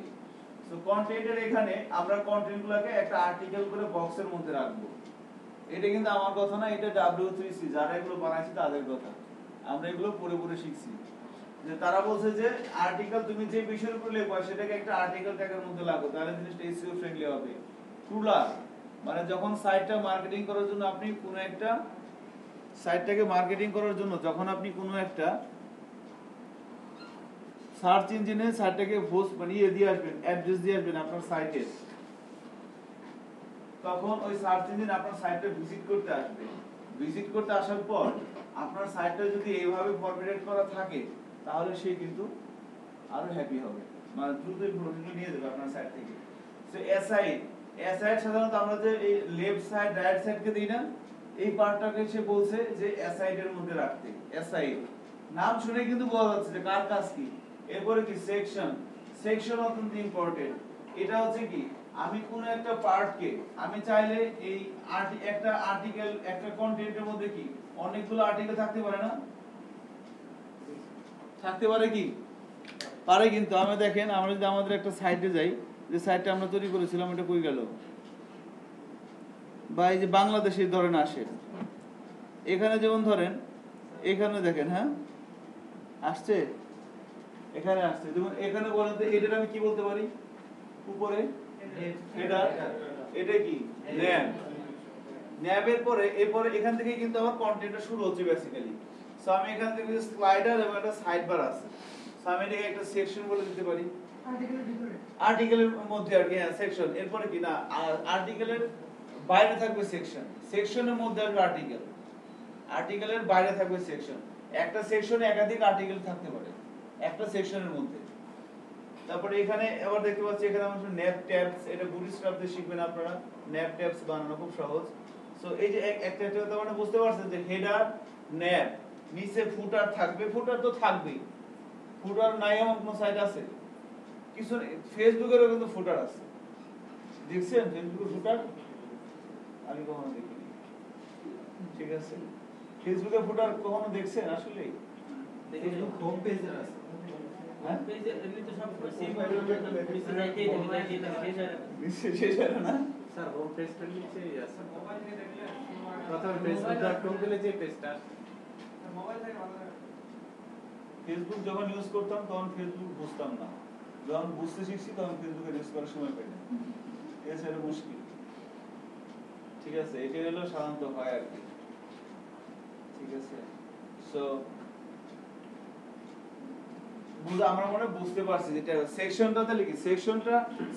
সো কন্টেন্টের এখানে আমরা কন্টেন্টগুলোকে একটা আর্টিকেল করে বক্সের মধ্যে রাখবো। এটা কিন্তু আমার কথা না, এটা W3C যারা এগুলো বানাইছে তাদের কথা। আমরা এগুলো পড়ে পড়ে শিখছি যে তারা বলছে যে আর্টিকেল তুমি যে বিষয়ের উপর লিখবা সেটাকে একটা আর্টিকেল ট্যাগের মধ্যে লাগো, তাহলে জিনিসটা SEO ফ্রেন্ডলি হবে। ক্রুলার মানে যখন সাইটটা মার্কেটিং করার জন্য আপনি কোনো একটা সাইটটাকে মার্কেটিং করার জন্য যখন আপনি কোনো একটা সার্চ ইঞ্জিনে সাইটটাকে হোস্ট বানিয়ে দিয়ে আসবেন, অ্যাড্রেস দিয়ে আসবেন আপনার সাইটের, তখন ওই সার্চ ইঞ্জিন আপনার সাইটটা ভিজিট করতে আসবে। ভিজিট করতে আসার পর আপনার সাইটটা যদি এইভাবে ফরম্যাটেড করা থাকে, তাহলে সে কিন্তু আরো হ্যাপি হবে, মানে দ্রুত ইনফরমেশন নিয়ে যাবে আপনার সাইট থেকে। সো অ্যাসাইড সাধারণত আমরা যে এই লেফট সাইড রাইট সাইডকে দিই না, এই পার্টটাকে সে বলছে যে অ্যাসাইড এর মধ্যে রাখতে। অ্যাসাইড নাম শুনে কিন্তু বোঝা যাচ্ছে যে কার কাজ কি। এরপরে কি সেকশন অত্যন্ত ইম্পর্টেন্ট। এটা হচ্ছে কি আমি কোন একটা পার্টকে আমি চাইলে এই একটা আর্টিকেল, একটা কন্টেন্টের মধ্যে কি অনেকগুলো আর্টিকেল থাকতে পারে না, থাকতে পারে কি পারে। কিন্তু আমরা দেখেন, আমরা যদি আমাদের একটা সাইটে যাই, যে সাইটটা আমরা তৈরি করেছিলাম এটা কই গেল, বা এই যে বাংলাদেশে ধরেন আসে, এখানে যেমন ধরেন এখানে দেখেন, হ্যাঁ আসছে, এখানে আসছে, যেমন এখানে বলেন তো এটা আমি কি বলতে পারি, উপরে হেডার, এটা কি ন্যাব, ন্যাবের পরে এরপরে এখান থেকে কিন্তু আমার কন্টেন্টটা শুরু হচ্ছে বেসিক্যালি। সো আমি এখান থেকে স্লাইডার এবং একটা সাইড বার আছে, সো আমি এটাকে একটা সেকশন বলে দিতে পারি, আর্টিকেলের মধ্যে আর কি, হ্যাঁ সেকশন। এরপরে কি না আর্টিকেলের বাইরে থাকবে সেকশন, সেকশনের মধ্যে আসবে আর্টিকেল, আর্টিকেলের বাইরে থাকবে সেকশন। একটা সেকশনে একাধিক আর্টিকেল থাকতে পারে একটা সেকশনের মধ্যে। তারপরে এখানে আবার দেখতে পাচ্ছি এখানে আমরা ন্যাব ট্যাবস, এটা বুটস্ট্র্যাপ দিয়ে শিখবেন আপনারা, ন্যাব ট্যাবস বানানো খুব সহজ। সো এই যে একটা একটা কথা মানে বুঝতে পারছেন যে হেডার, ন্যাব, নিচে ফুটার থাকবে, ফুটার তো থাকবেই, ফুটার নাই এমন কোন সাইট আছে কিছু? ফেসবুকেরও কিন্তু ফুটার আছে, দেখছেন ফেসবুকের ফুটার? আমি কখনো দেখিনি, ঠিক আছে। ফেসবুকে ফুটার কখনো দেখছেন আসলে? ফেসবুক হোম পেজে আছে। হ্যাঁ? পেজে এমনি তো সব সেভ হয়ে যাবে, নিচে যাইতেই থাকে, নিশ্চয়ই শেষ হয় না? স্যার হোম পেজটার নিচেই আছে। প্রথমে facebook.com দিলে যে পেজটা ফেসবুক যখন ইউজ করতাম তখন ফেসবুক বুঝতাম না, যখন বুঝতে শিখছি তখন ফেসবুকে ইউজ করার সময় পাই না, এছাড়া মুশকিল। ঠিক আছে, এটা হলো সাধারণত হয় আর কি। ঠিক আছে, সো আমরা মনে হয় বুঝতে পারছি যেটা সেকশনটাতে লিখি,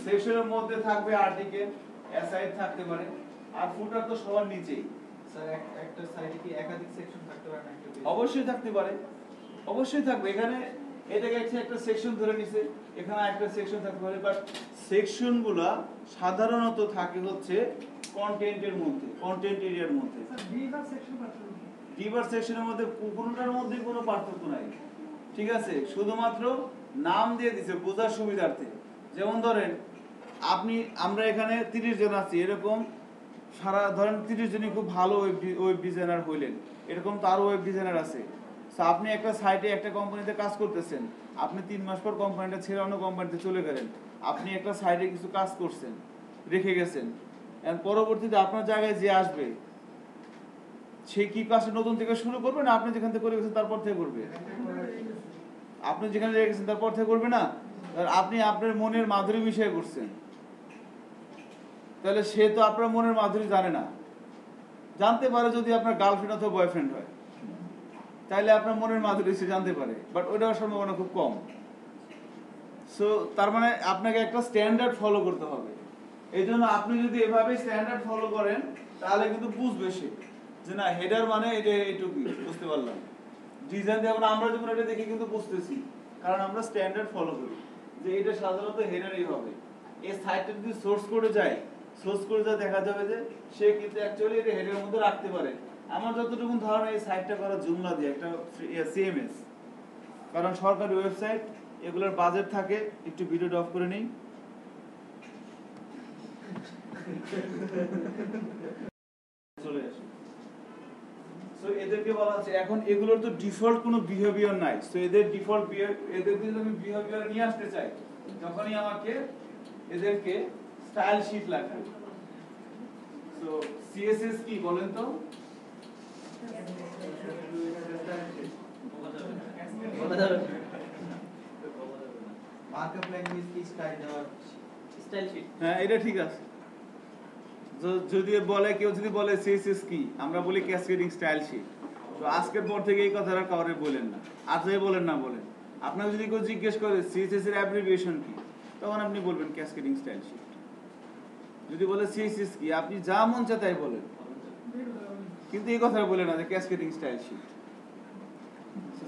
সেকশনের মধ্যে থাকবে আর্টিকেল, অ্যাসাইড থাকতে পারে, আর ফুটার তো সবার নিচেই। স্যার একটা সাইডে কি একাধিক সেকশন থাকতে পারে না একটা পেজে? অবশ্যই থাকতে পারে, অবশ্যই থাকবে। এখানে এটাকে একটা সেকশন ধরে নিছে, এখানে একটা সেকশন থাকতে পারে, বাট সেকশনগুলো সাধারণত থাকে হচ্ছে কন্টেন্টের মধ্যে, কন্টেন্ট এরিয়ার মধ্যে। ডিভার সেকশনের মধ্যে কোনোটার মধ্যে কোনো পার্থক্য নাই। ঠিক আছে, শুধুমাত্র নাম দিয়ে দিছে বোঝার সুবিধার্থে। যেমন ধরেন আমরা এখানে 30 জন আছি, এরকম সারা ধরেন 30 জনই খুব ভালো ওয়েব ডিজাইনার হইলেন, এরকম তো আরো ওয়েব ডিজাইনার আছে। সো আপনি একটা সাইটে একটা কোম্পানিতে কাজ করতেছেন, আপনি 3 মাস পর কোম্পানিটা ছেড়ে অন্য কোম্পানিতে চলে গেলেন, আপনি একটা সাইটে কিছু কাজ করছেন, রেখে গেছেন, এন্ড পরবর্তীতে আপনার জায়গায় যে আসবে সে কি কাজটা নতুন থেকে শুরু করবে, না আপনি যেখান থেকে করে গেছেন তারপর থেকে করবে? আপনি যেখানে রেখে গেছেন তারপর থেকে করবে না। আপনি আপনার মনের মাধুরী বিষয়ে করছেন, তাহলে সে তো আপনার মনের মাধুরী জানে না। জানতে পারে যদি আপনার গার্লফ্রেন্ড অথবা বয়ফ্রেন্ড হয়, তাহলে আপনার মনের মাধুরী সে জানতে পারে, বাট ওইটার সম্ভাবনা খুব কম। সো তার মানে আপনাকে একটা স্ট্যান্ডার্ড ফলো করতে হবে। এই জন্য আপনি যদি এভাবে স্ট্যান্ডার্ড ফলো করেন তাহলে কিন্তু বুঝবে সে যে না হেডার মানে এটা এইটুকুই, বুঝতে পারলাম। ডিজাইন দিয়ে আমরা যখন এটা দেখি কিন্তু বুঝতেছি, কারণ আমরা স্ট্যান্ডার্ড ফলো করি যে এটা সাধারণত হেডারই হবে। এই সাইটটা যদি সোর্স কোডে যায়, সোর্স কোডে যা দেখা যাবে যে সে কিন্তু অ্যাকচুয়ালি এটা হেডারের মধ্যে রাখতে পারে। আমার যতটুকু ধারণা এই সাইটটা করা জুমলা দিয়ে একটা সিএমএস, কারণ সরকারি ওয়েবসাইট এগুলোর বাজেট থাকে। একটু ভিডিওটা অফ করে নেই। চলে আসে। সো এদেরকে বলা হচ্ছে, এখন এগুলোর তো ডিফল্ট কোনো বিহেভিয়ার নাই। সো এদের ডিফল্ট এদের যদি আমি বিহেভিয়ার নিয়ে আসতে চাই, তখনই আমাকে এদেরকে স্টাইল শীট লাগবে। সো সিএসএস কি বলেন তো? মার্কআপ ল্যাঙ্গুয়েজ কি স্টাইল দেওয়ার স্টাইল শিট। হ্যাঁ, এটা ঠিক আছে। যদি বলে কেউ যদি বলে সিএসএস কি, আমরা বলি ক্যাসকেডিং স্টাইল শীট। তো আজকের পর থেকে এই কথাটা কাউরে বলেন না, আর যাই বলেন না বলেন। আপনাকে যদি কেউ জিজ্ঞেস করে সিএসএস এর অ্যাব্রিভিয়েশন কি, তখন আপনি বলবেন ক্যাসকেডিং স্টাইল শীট। যদি বলে সিএসএস কি, আপনি যা মন চায় তাই বলেন, কিন্তু এই কথা বলে না যে ক্যাসকেডিং স্টাইল শীট।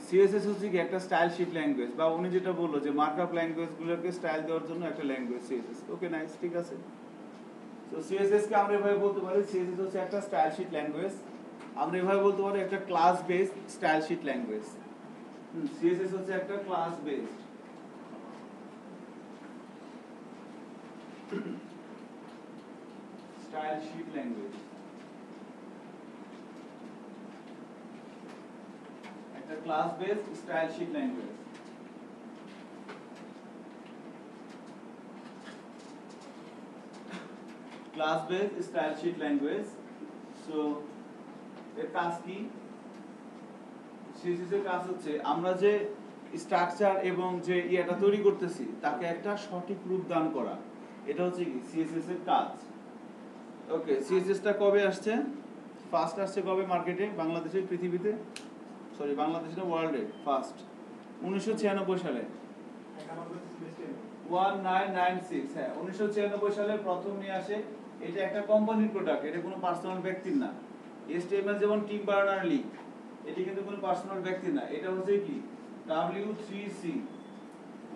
সিএসএস হচ্ছে কি একটা স্টাইল শীট ল্যাঙ্গুয়েজ, বা উনি যেটা বললো যে মার্কআপ ল্যাঙ্গুয়েজগুলোকে স্টাইল দেওয়ার জন্য একটা ল্যাঙ্গুয়েজ সিএসএস। ওকে, নাইস, ঠিক আছে। তো সিএসএস কে আমরা এভাবে বলতে পারি, সিএসএস হচ্ছে একটা স্টাইল শীট ল্যাঙ্গুয়েজ। আমরা এভাবে বলতে পারি একটা class based style sheet language. CSS হচ্ছে একটা class based style sheet language, একটা class based style sheet language. Class based style sheet language. So এর কাজ কি? সিএসএস এর কাজ হচ্ছে আমরা যে স্ট্রাকচার এবং যে ইয়েটা তৈরি করতেছি তাকে একটা সঠিক রূপ দান করা। এটা হচ্ছে কি সিএসএস এর কাজ। ওকে, সিএসএস টা কবে আসছে? ফার্স্ট আসছে কবে মার্কেটে, বাংলাদেশে, পৃথিবীতে, সরি বাংলাদেশে না, ওয়ার্ল্ডে ফার্স্ট 1996 সালে, 1996। হ্যাঁ, 1996 সালে প্রথম নিয়ে আসে। এটা একটা কোম্পানির প্রোডাক্ট, এটা কোনো পার্সোনাল ব্যক্তির না। HTML যেমন টিম বার্নার-লি, এটি কিন্তু কোনো পার্সোনাল ব্যক্তি না। এটা হচ্ছে কি W3C,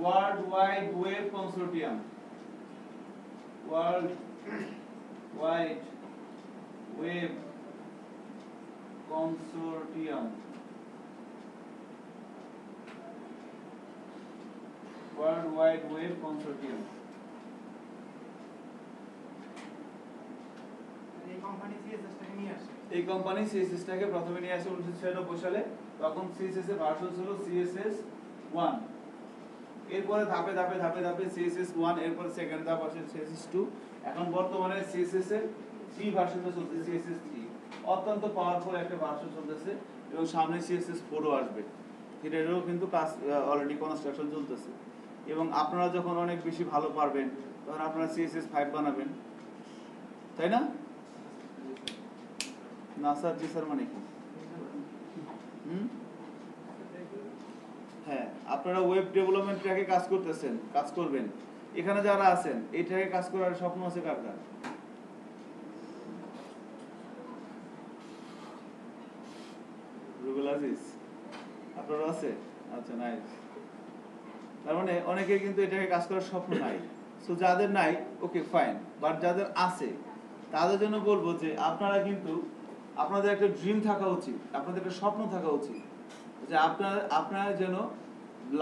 world wide web consortium, world wide web consortium, world wide web consortium. এই কোম্পানি সিএসএসটাকে প্রথমে নিয়ে আসে 1996 সালে, তখন সিএসএস এর ভার্সন ছিল সিএসএস 1। এরপরে ধাপে ধাপে ধাপে ধাপে সিএসএস 1, এরপরে সেকেন্ড ধাপ আসে সিএসএস 2। এখন বর্তমানে সিএসএস এর 3 ভার্সনটা চলছে, সিএসএস 3 অত্যন্ত পাওয়ারফুল একটা ভার্সন চলতেছে, এবং সামনে সিএসএস 4 ও আসবে। এটারও কিন্তু কাজ অলরেডি কনস্ট্রাকশন চলতেছে, এবং আপনারা যখন অনেক বেশি ভালো পারবেন তখন আপনারা সিএসএস 5 বানাবেন, তাই না? না স্যার, জি স্যার মানে কি? হ্যাঁ, আপনারা ওয়েব ডেভেলপমেন্ট ট্র্যাকে কাজ করতেছেন, কাজ করবেন। এখানে যারা আছেন এই ট্র্যাকে কাজ করার স্বপ্ন আছে কার কার? রুবেল আজিজ, আপনারও আছে? আচ্ছা, নাইস। তার মানে অনেকের কিন্তু এটাকে কাজ করার স্বপ্ন নাই। সো যাদের নাই, ওকে ফাইন, বাট যাদের আছে তাদের জন্য বলবো যে আপনারা কিন্তু আপনাদের একটা ড্রিম থাকা উচিত, আপনাদের একটা স্বপ্ন থাকা উচিত, যে আপনারা যেন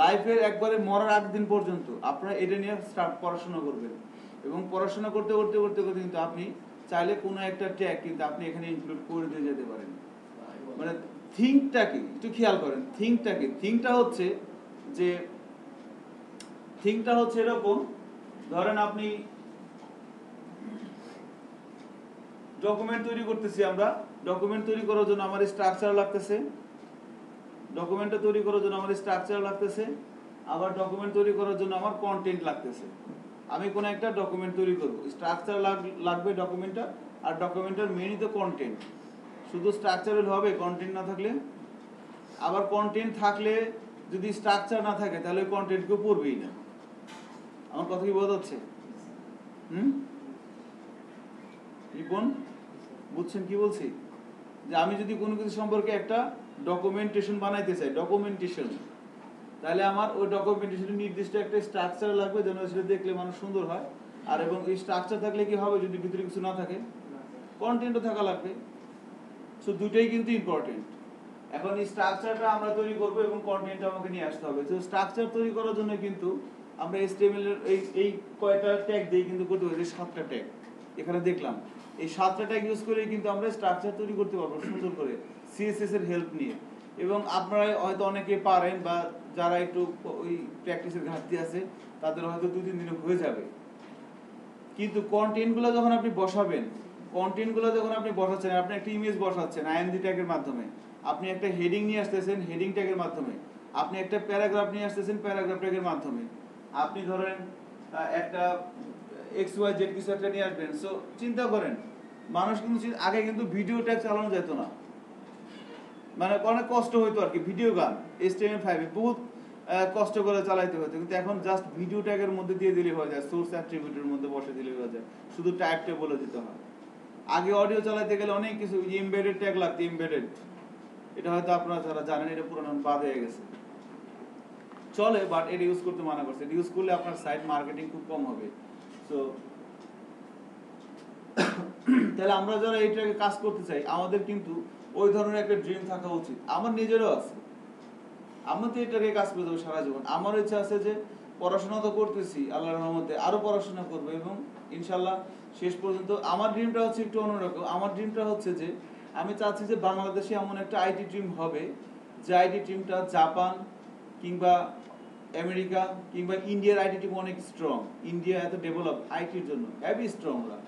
লাইফের একবারে মরার আগ দিন পর্যন্ত আপনারা এটা নিয়ে পড়াশোনা করবেন, এবং পড়াশোনা করতে করতে করতে করতে কিন্তু আপনি চাইলে কোনো একটা ট্যাগ কিন্তু আপনি এখানে ইনক্লুড করে দিয়ে যেতে পারেন। মানে থিঙ্কটাকে একটু খেয়াল করেন, থিঙ্কটা হচ্ছে এরকম, ধরেন আপনি ডকুমেন্ট তৈরি করতেছি, আমরা ডকুমেন্ট তৈরি করার জন্য আমার স্ট্রাকচার লাগতেছে, ডকুমেন্টটা তৈরি করার জন্য আমার স্ট্রাকচার লাগতেছে, আবার ডকুমেন্ট তৈরি করার জন্য আমার কন্টেন্ট লাগতেছে। আমি কোনো একটা ডকুমেন্ট তৈরি করব, স্ট্রাকচার লাগবে ডকুমেন্টটা, আর ডকুমেন্টের মেইনই তো কন্টেন্ট। শুধু স্ট্রাকচারের হবে কন্টেন্ট না থাকলে? আবার কন্টেন্ট থাকলে যদি স্ট্রাকচার না থাকে তাহলে কন্টেন্ট কেউ পড়বেই না। আমার কথা কি বোঝা যাচ্ছে? রিপন, বুঝছেন কি বলছি? যে আমি যদি কোনো কিছু সম্পর্কে একটা ডকুমেন্টেশন বানাইতে চাই, ডকুমেন্টেশন, তাহলে আমার ওই ডকুমেন্টেশনের নির্দিষ্ট একটা স্ট্রাকচার লাগবে যেন সেটা দেখলে মানুষ সুন্দর হয়। আর এবং এই স্ট্রাকচার থাকলে কি হবে যদি ভিতরে কিছু না থাকে? কন্টেন্টও থাকা লাগবে। সো দুটোই কিন্তু ইম্পর্টেন্ট। এখন এই স্ট্রাকচারটা আমরা তৈরি করব এবং কন্টেন্টটা আমাকে নিয়ে আসতে হবে। তো স্ট্রাকচার তৈরি করার জন্য কিন্তু আমরা HTML এর এই কয়টা ট্যাগ দিয়ে কিন্তু করতে পারি, 7টা ট্যাগ এখানে দেখলাম। এই 7টা ট্যাগ ইউজ করে কিন্তু আমরা স্ট্রাকচার তৈরি করতে পারবো সুন্দর করে সিএসএস এর হেল্প নিয়ে। এবং আপনারা হয়তো অনেকে পারেন, বা যারা একটু ওই প্র্যাকটিসের ঘাটতি আছে তাদের হয়তো 2-3 দিনে হয়ে যাবে। কিন্তু কন্টেন্টগুলো যখন আপনি বসাবেন, কন্টেন্টগুলো যখন আপনি বসাচ্ছেন, আপনি একটা ইমেজ বসাচ্ছেন আইএমজি ট্যাগের মাধ্যমে, আপনি একটা হেডিং নিয়ে আসতেছেন হেডিং ট্যাগের মাধ্যমে, আপনি একটা প্যারাগ্রাফ নিয়ে আসতেছেন প্যারাগ্রাফ ট্যাগের মাধ্যমে, আপনি ধরেন একটা XYZ কিছু একটা নিয়ে আসবেন। সো চিন্তা করেন, মানুষ কিন্তু আগে কিন্তু ভিডিও ট্যাগ চালানো যেত না, মানে অনেক কষ্ট হইতো আর কি। ভিডিও গান HTML5 বহুত কষ্ট করে চালাইতে হতো, কিন্তু এখন জাস্ট ভিডিও ট্যাগের মধ্যে দিয়ে দিলে হয়ে যায়, সোর্স অ্যাট্রিবিউটের মধ্যে বসে দিলে হয়ে যায়, শুধু টাইপটা বলে দিতে হয়। আগে অডিও চালাতে গেলে অনেক কিছু এমবেডেড ট্যাগ লাগতো, এমবেডেড, এটা হয়তো আপনারা যারা জানেন এটা পুরো বাদ হয়ে গেছে, চলে, বাট এটা ইউজ করতে মানা করছে। এটা ইউজ করলে আপনার সাইট মার্কেটিং খুব কম হবে। সো তাহলে আমরা যারা এইটাকে কাজ করতে চাই, আমাদের কিন্তু ওই ধরনের একটা ড্রিম থাকা উচিত। আমার নিজেরও আছে, আমি তো এটাকে কাজ করে দেবো সারা জীবন। আমার ইচ্ছা আছে যে পড়াশোনা তো করতেছি, আল্লাহর রহমতে আরো পড়াশোনা করবো, এবং ইনশাল্লাহ শেষ পর্যন্ত আমার ড্রিমটা হচ্ছে একটু অন্যরকম। আমার ড্রিমটা হচ্ছে যে আমি চাচ্ছি যে বাংলাদেশে এমন একটা আইটি টিম হবে, যে আইটি টিমটা জাপান কিংবা আমেরিকা কিংবা ইন্ডিয়ার আইটি টিম অনেক স্ট্রং। ইন্ডিয়া এত ডেভেলপ আইটির জন্য, হেভি স্ট্রং। ওরা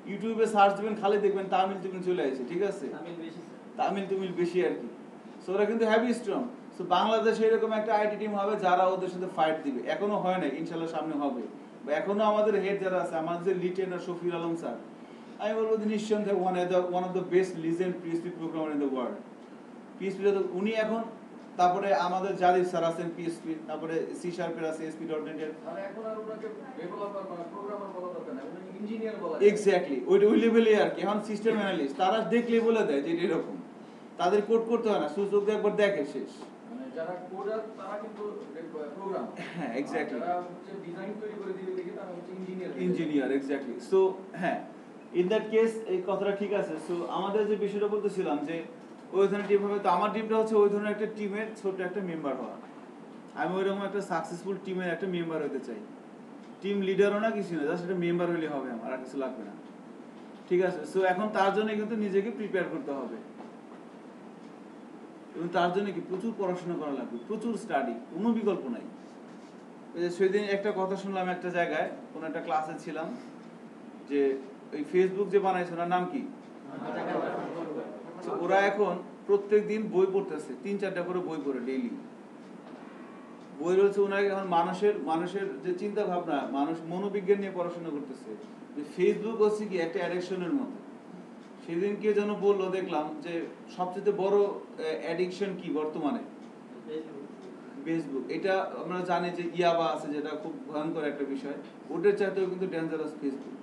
ইউটিউবে সার্চ দিবেন, খালি দেখবেন তামিল চলে আসে, ঠিক আছে, তামিল বেশি আর কি। সো ওরা কিন্তু হেভি স্ট্রং। সো বাংলাদেশে এরকম একটা আইটি টিম হবে যারা ওদের সাথে ফাইট দিবে। এখনো হয় নাই, ইনশাল্লাহ সামনে হবে। বা এখনো আমাদের হেড যারা আছে, আমাদের লিড ট্রেনার শফির আলম স্যার, আমি বলবো নিঃসন্দেহে one of the best legend PSP programmer in the world. PSP উনি এখন, তারপরে আমাদের জারিফ স্যার আছেন পিএসপি, তারপরে সি শার্পের আছে SP.NET এর। মানে এখন আর ওনাকে ডেভেলপার বা প্রোগ্রামার বলা দরকার না, উনি ইঞ্জিনিয়ার বলা। এক্স্যাক্টলি ওই লেভেলে আর কি। এখন সিস্টেম অ্যানালিস্ট, তারা দেখলে বলে দেয় যে এরকম, তাদের কোড করতে হয় না, সুযোগ একবার দেখে শেষ। মানে যারা কোডার তারা কিন্তু প্রোগ্রাম, হ্যাঁ এক্স্যাক্টলি, যারা হচ্ছে ডিজাইন তৈরি করে দিবে দেখি তারা হচ্ছে ইঞ্জিনিয়ার এক্স্যাক্টলি। সো হ্যাঁ, ইন দ্যাট কেস এই কথাটা ঠিক আছে। সো আমাদের যে বিষয়টা বলতেছিলাম যে ওই ধরনের টিম হবে, তো আমার টিমটা হচ্ছে ওই ধরনের একটা টিমের ছোট একটা মেম্বার হওয়া। আমি ওইরকম একটা সাকসেসফুল টিমের একটা মেম্বার হতে চাই। টিম লিডারও না, কিছু না, জাস্ট একটা মেম্বার হলে হবে, আমার আর কিছু লাগবে না। ঠিক আছে, সো এখন তার জন্য কিন্তু নিজেকে প্রিপেয়ার করতে হবে এবং তার জন্য কি প্রচুর পড়াশোনা করা লাগবে, প্রচুর স্টাডি, কোনো বিকল্প নাই। সেদিন একটা কথা শুনলাম একটা জায়গায়, কোন একটা ক্লাসে ছিলাম, যে ওই ফেসবুক যে বানাইছে ওনার নাম কি, ওরা এখন প্রত্যেক দিন বই পড়তেছে, 3-4টা করে বই পড়ে ডেইলি। বই রয়েছে ওনার এখন মানুষের যে চিন্তা ভাবনা, মানুষ মনোবিজ্ঞান নিয়ে পড়াশোনা করতেছে, যে ফেসবুক হচ্ছে কি একটা অ্যাডিকশনের মতো। সেদিন কে যেন বললো, দেখলাম যে সবচেয়ে বড় অ্যাডিকশন কি বর্তমানে, ফেসবুক। এটা আমরা জানি যে ইয়াবা আছে, যেটা খুব ভয়ঙ্কর একটা বিষয়, ওটার চাইতেও কিন্তু ডেঞ্জারাস ফেসবুক।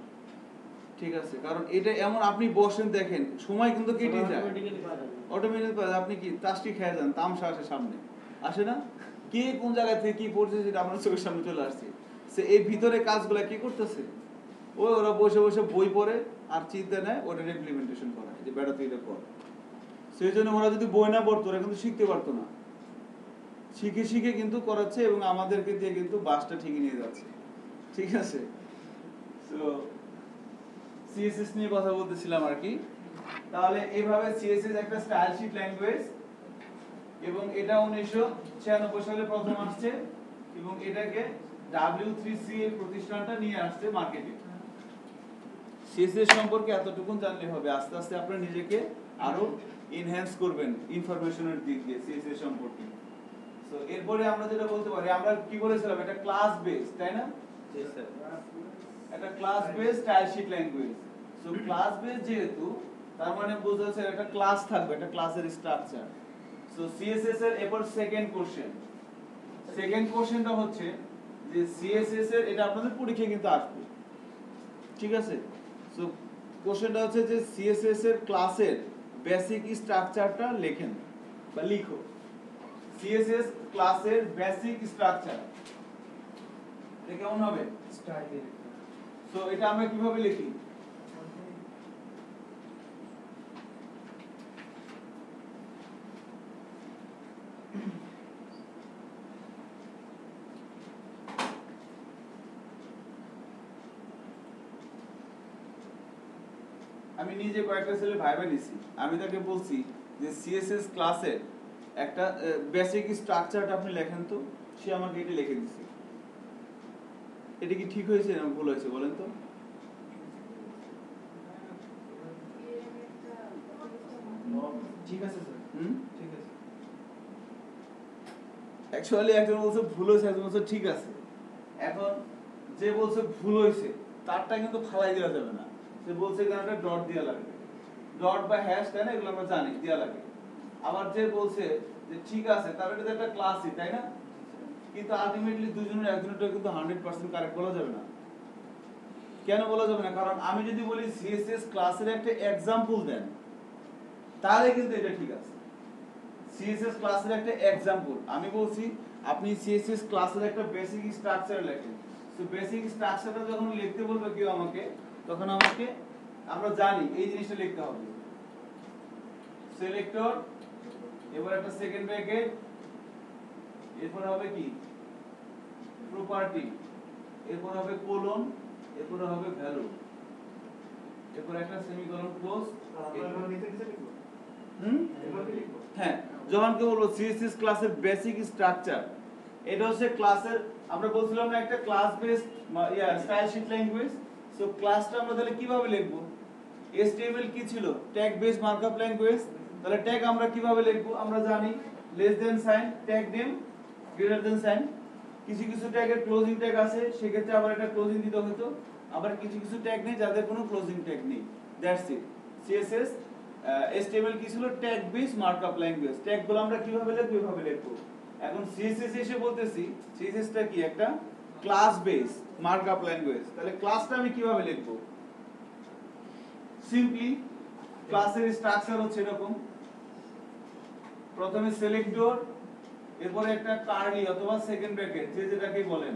ঠিক আছে, কারণ এটা এমন, আপনি বসেন দেখেন সময় কিন্তু কেটে যায় অটোমেটিক। আপনি কি তাসটি খেয়ে যান, তামসা আসে সামনে, আসে না? কে কোন জায়গা থেকে কি পড়ছে সেটা আপনার চোখের সামনে চলে আসছে। সে এই ভিতরে কাজগুলা কি করতেছে, ওরা বসে বসে বই পড়ে আর চিন্তা নেয়, ওটার ইমপ্লিমেন্টেশন করা, যে বেড়া তুই এটা কর। সেই জন্য ওরা যদি বই না পড়তো ওরা কিন্তু শিখতে পারতো না, শিখে শিখে কিন্তু করাচ্ছে এবং আমাদেরকে দিয়ে কিন্তু বাসটা ঠিকই নিয়ে যাচ্ছে। ঠিক আছে, তো সিএসএস নিয়ে কথা বলতেছিলাম আর কি। তাহলে এইভাবে সিএসএস একটা স্টাইল শিট ল্যাঙ্গুয়েজ, এবং এটা 1996 সালে প্রথম আসছে, এবং এটাকে W3C এর প্রতিষ্ঠানটা নিয়ে আসছে মার্কেটে। সিএসএস সম্পর্কে এতটুকু জানলে হবে, আস্তে আস্তে আপনারা নিজেকে আরো এনহ্যান্স করবেন ইনফরমেশনের দিক দিয়ে সিএসএস সম্পর্কে। সো এরপরে আমরা যেটা বলতে পারি, আমরা কি বলেছিলাম, এটা ক্লাস বেস, তাই না? জি স্যার। একটা class base style sheet language. So class base যেহেতু, তার মানে বোঝা যাচ্ছে একটা ক্লাস থাকবে, একটা ক্লাসের স্ট্রাকচার। সো সিএসএস এর এরপর সেকেন্ড কোশ্চেনটা হচ্ছে যে সিএসএস এর, এটা আপনাদের পরীক্ষায় কিন্তু আসবে, ঠিক আছে? সো কোশ্চেনটা হচ্ছে যে সিএসএস এর ক্লাসের বেসিক স্ট্রাকচারটা লেখেন বা লিখো। সিএসএস ক্লাসের বেসিক স্ট্রাকচার, এটা কেমন হবে? সো এটা আমরা কিভাবে লিখি? আমি নিজে কয়েকটা ছেলে ভাইবা নিছি, আমি তাকে বলছি যে সিএসএস ক্লাসের একটা বেসিক স্ট্রাকচারটা আপনি লেখেন তো, সে আমাকে এটা লিখে দিছে। এটা কি ঠিক হয়েছে না ভুল হয়েছে বলেন তো? ঠিক আছে স্যার, ঠিক আছে। অ্যাকচুয়ালি একজন বলছে ভুল হয়েছে, একজন বলছে ঠিক আছে। এখন যে বলছে ভুল হয়েছে তারটা কিন্তু ফালাই দেওয়া যাবে না, সে বলছে এখানে একটা ডট দেওয়া লাগবে, ডট বা হ্যাশ, তাই না? এগুলো আমরা জানি দেওয়া লাগে। আবার যে বলছে যে ঠিক আছে, তার এটা একটা ক্লাসই, তাই না? কিন্তু আলটিমেটলি দুজনের একজনেরটা কিন্তু 100% কারেক্ট বলা যাবে না। কেন বলা যাবে না? কারণ আমি যদি বলি সিএসএস ক্লাসের একটা এক্সাম্পল দেন, তাহলে কিন্তু এটা ঠিক আছে। সিএসএস ক্লাসের একটা এক্সাম্পল আমি বলছি, আপনি সিএসএস ক্লাসের একটা বেসিক স্ট্রাকচার লেখেন। সো বেসিক স্ট্রাকচারটা যখন লিখতে বলবে কেউ আমাকে, তখন আমাকে, আমরা জানি এই জিনিসটা লিখতে হবে, সিলেক্টর, এবার একটা সেকেন্ড ব্র্যাকেট, এরপর হবে কি প্রপার্টি, এরপর হবে কোলন, এরপর হবে ভ্যালু, এরপর একটা সেমিকোলন ক্লোজ। হ্যাঁ, যখন কি বলবো সিএসএস ক্লাসের বেসিক স্ট্রাকচার, এটা হচ্ছে ক্লাসের, আমরা বলছিলাম না একটা class based style sheet language. So ক্লাসটা আমরা তাহলে কিভাবে লিখবো? HTML কি ছিল? Tag based markup language. তাহলে ট্যাগ আমরা কিভাবে লিখবো? আমরা জানি less than sign, tag name, greater than sign. কিছু কিছু ট্যাগের ক্লোজিং ট্যাগ আছে, সেক্ষেত্রে আবার একটা ক্লোজিং দিতে হতো। আবার কিছু কিছু ট্যাগ নেই যাদের কোনো ক্লোজিং ট্যাগ নেই। That's it. সিএসএস HTML কি ছিল? Tag based markup language. ট্যাগগুলো আমরা কিভাবে লিখবো? এভাবে লিখবো। এখন সিএসএস এসে বলতেছি সিএসএসটা কি? একটা ক্লাস বেসড মার্কআপ ল্যাঙ্গুয়েজ। তাহলে ক্লাসটা আমি কিভাবে লিখবো? সিম্পলি ক্লাসের স্ট্রাকচার হচ্ছে এরকম, প্রথমে সিলেক্টর, এরপর একটা কার্লি অথবা সেকেন্ড ব্র্যাকেট, যে যেটাকে বলেন,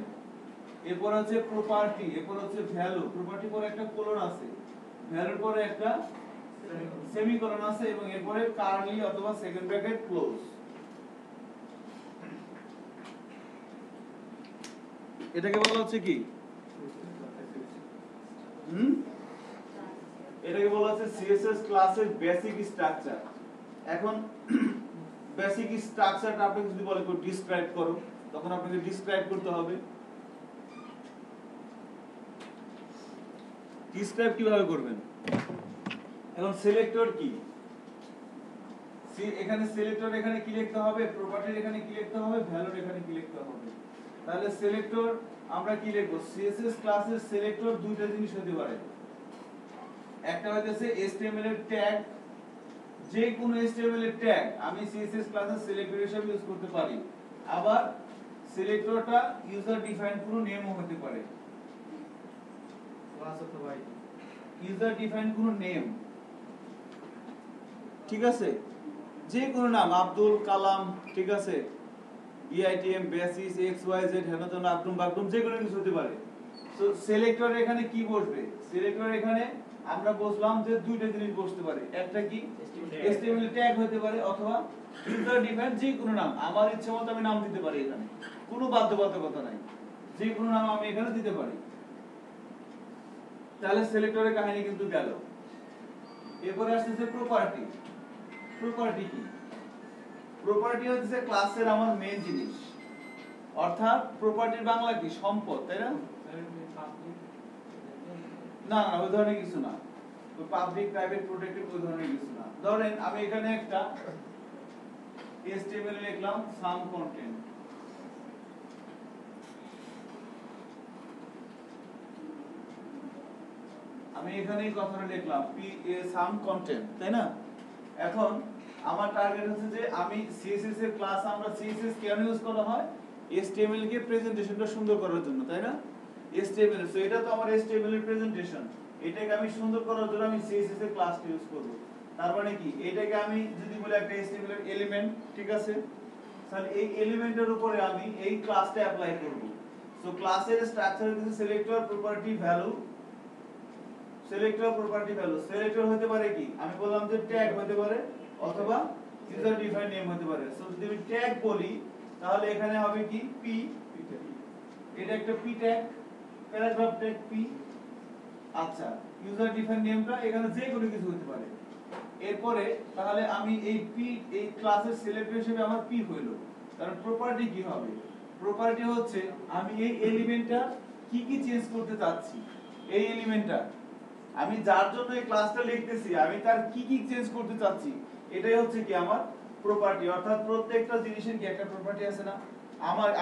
এরপর হচ্ছে প্রপার্টি, এরপর হচ্ছে ভ্যালু, প্রপার্টি পরে একটা কোলন আছে, ভ্যালুর পরে একটা সেমিকোলন আছে, এবং এরপরে কার্লি অথবা সেকেন্ড ব্র্যাকেট ক্লোজ। এটাকে বলা হচ্ছে কি? এটাকে বলা হচ্ছে সিএসএস ক্লাসের বেসিক স্ট্রাকচার। এখন বেসিক স্ট্রাকচারটা আপনাকে যদি বলে ডিসক্রাইব করো, তখন আপনাকে ডিসক্রাইব করতে হবে। ডিসক্রাইব কিভাবে করবেন? এখন সিলেক্টর কি, এখানে সিলেক্টর এখানে কি লিখতে হবে, প্রপার্টির এখানে কি লিখতে হবে, ভ্যালুর এখানে কি লিখতে হবে। তাহলে সিলেক্টর আমরা কি লিখব? সিএসএস ক্লাসের সিলেক্টর দুইটা জিনিস হতে পারে। একটা হইতেছে HTML এর ট্যাগ, যে কোনো HTML এর ট্যাগ আমি সিএসএস ক্লাসের সিলেক্টর হিসেবে ইউজ করতে পারি। আবার সিলেক্টরটা ইউজার ডিফাইন্ড কোনো নেমও হতে পারে, ক্লাস অথবা আইডি। ইউজার ডিফাইন্ড কোনো নেম, ঠিক আছে, যে কোনো নাম, আব্দুল কালাম, ঠিক আছে, বিআইটিএম, বেসিস, XYZ, হেনতন, আব্দুম, বাগদুম, যে কোনো কিছু হতে পারে। সো সিলেক্টর এখানে কি বসবে? সিলেক্টর এখানে আমরা বসলাম যে দুইটা জিনিস বসতে পারে, একটা কি HTML ট্যাগ হতে পারে অথবা ইউজার ডিফাইন্ড যে কোনো নাম। আমার ইচ্ছে মতো আমি নাম দিতে পারি, এখানে কোনো বাধ্যবাধকতা নাই, যে কোনো নাম আমি এখানে দিতে পারি। তাহলে সিলেক্টরের কাহিনী কিন্তু গেল। এরপরে আসছে প্রপার্টি। প্রপার্টি কি? প্রপার্টি হচ্ছে ক্লাসের আমার মেইন জিনিস, অর্থাৎ প্রপার্টির বাংলা কি? সম্পদ, তাই না? না না, ওই ধরনের কিছু না, পাবলিক প্রাইভেট প্রোটেক্টেড ওই ধরনের কিছু না। ধরেন আমি এখানে একটা HTML লিখলাম সাম কন্টেন্ট, আমি এখানে এই কথাটা লিখলাম সাম কন্টেন্ট, তাই না? এখন আমার টার্গেট হচ্ছে যে আমি সিএসএস এর ক্লাস, আমরা সিএসএস কেন ইউজ করা হয়? HTML কে প্রেজেন্টেশনটা সুন্দর করার জন্য, তাই না? HTML, সো এটা তো আমার HTML এর প্রেজেন্টেশন, এটাকে আমি সুন্দর করার জন্য আমি সিএসএস এর ক্লাসটা ইউজ করব। তার মানে কি, এটাকে আমি যদি বলি একটা HTML এর এলিমেন্ট, ঠিক আছে, তাহলে এই এলিমেন্টের উপরে আমি এই ক্লাসটা অ্যাপ্লাই করব। সো ক্লাসের স্ট্রাকচার হচ্ছে selector, property, value. Selector, property, value. Selector হতে পারে কি, আমি বললাম যে ট্যাগ হতে পারে অথবা ইউজার ডিফাইন্ড নেম হতে পারে। সো যদি আমি ট্যাগ বলি তাহলে এখানে হবে কি পি, এটা একটা P tag, paragraph tag P. আচ্ছা, ইউজার ডিফাইন্ড নেমটা এখানে যে কোনো কিছু হতে পারে। এরপরে তাহলে আমি এই পি, এই ক্লাসের সিলেক্টর হিসেবে আমার পি হইলো। কারণ প্রপার্টি কি হবে? প্রপার্টি হচ্ছে আমি এই এলিমেন্টটা কি কি চেঞ্জ করতে চাচ্ছি, এই এলিমেন্টটা আমি যার জন্য এই ক্লাসটা লিখতেছি আমি তার কি কি চেঞ্জ করতে চাচ্ছি, এটাই হচ্ছে কি আমার প্রপার্টি। অর্থাৎ প্রত্যেকটা জিনিসের কি একটা প্রপার্টি আছে না?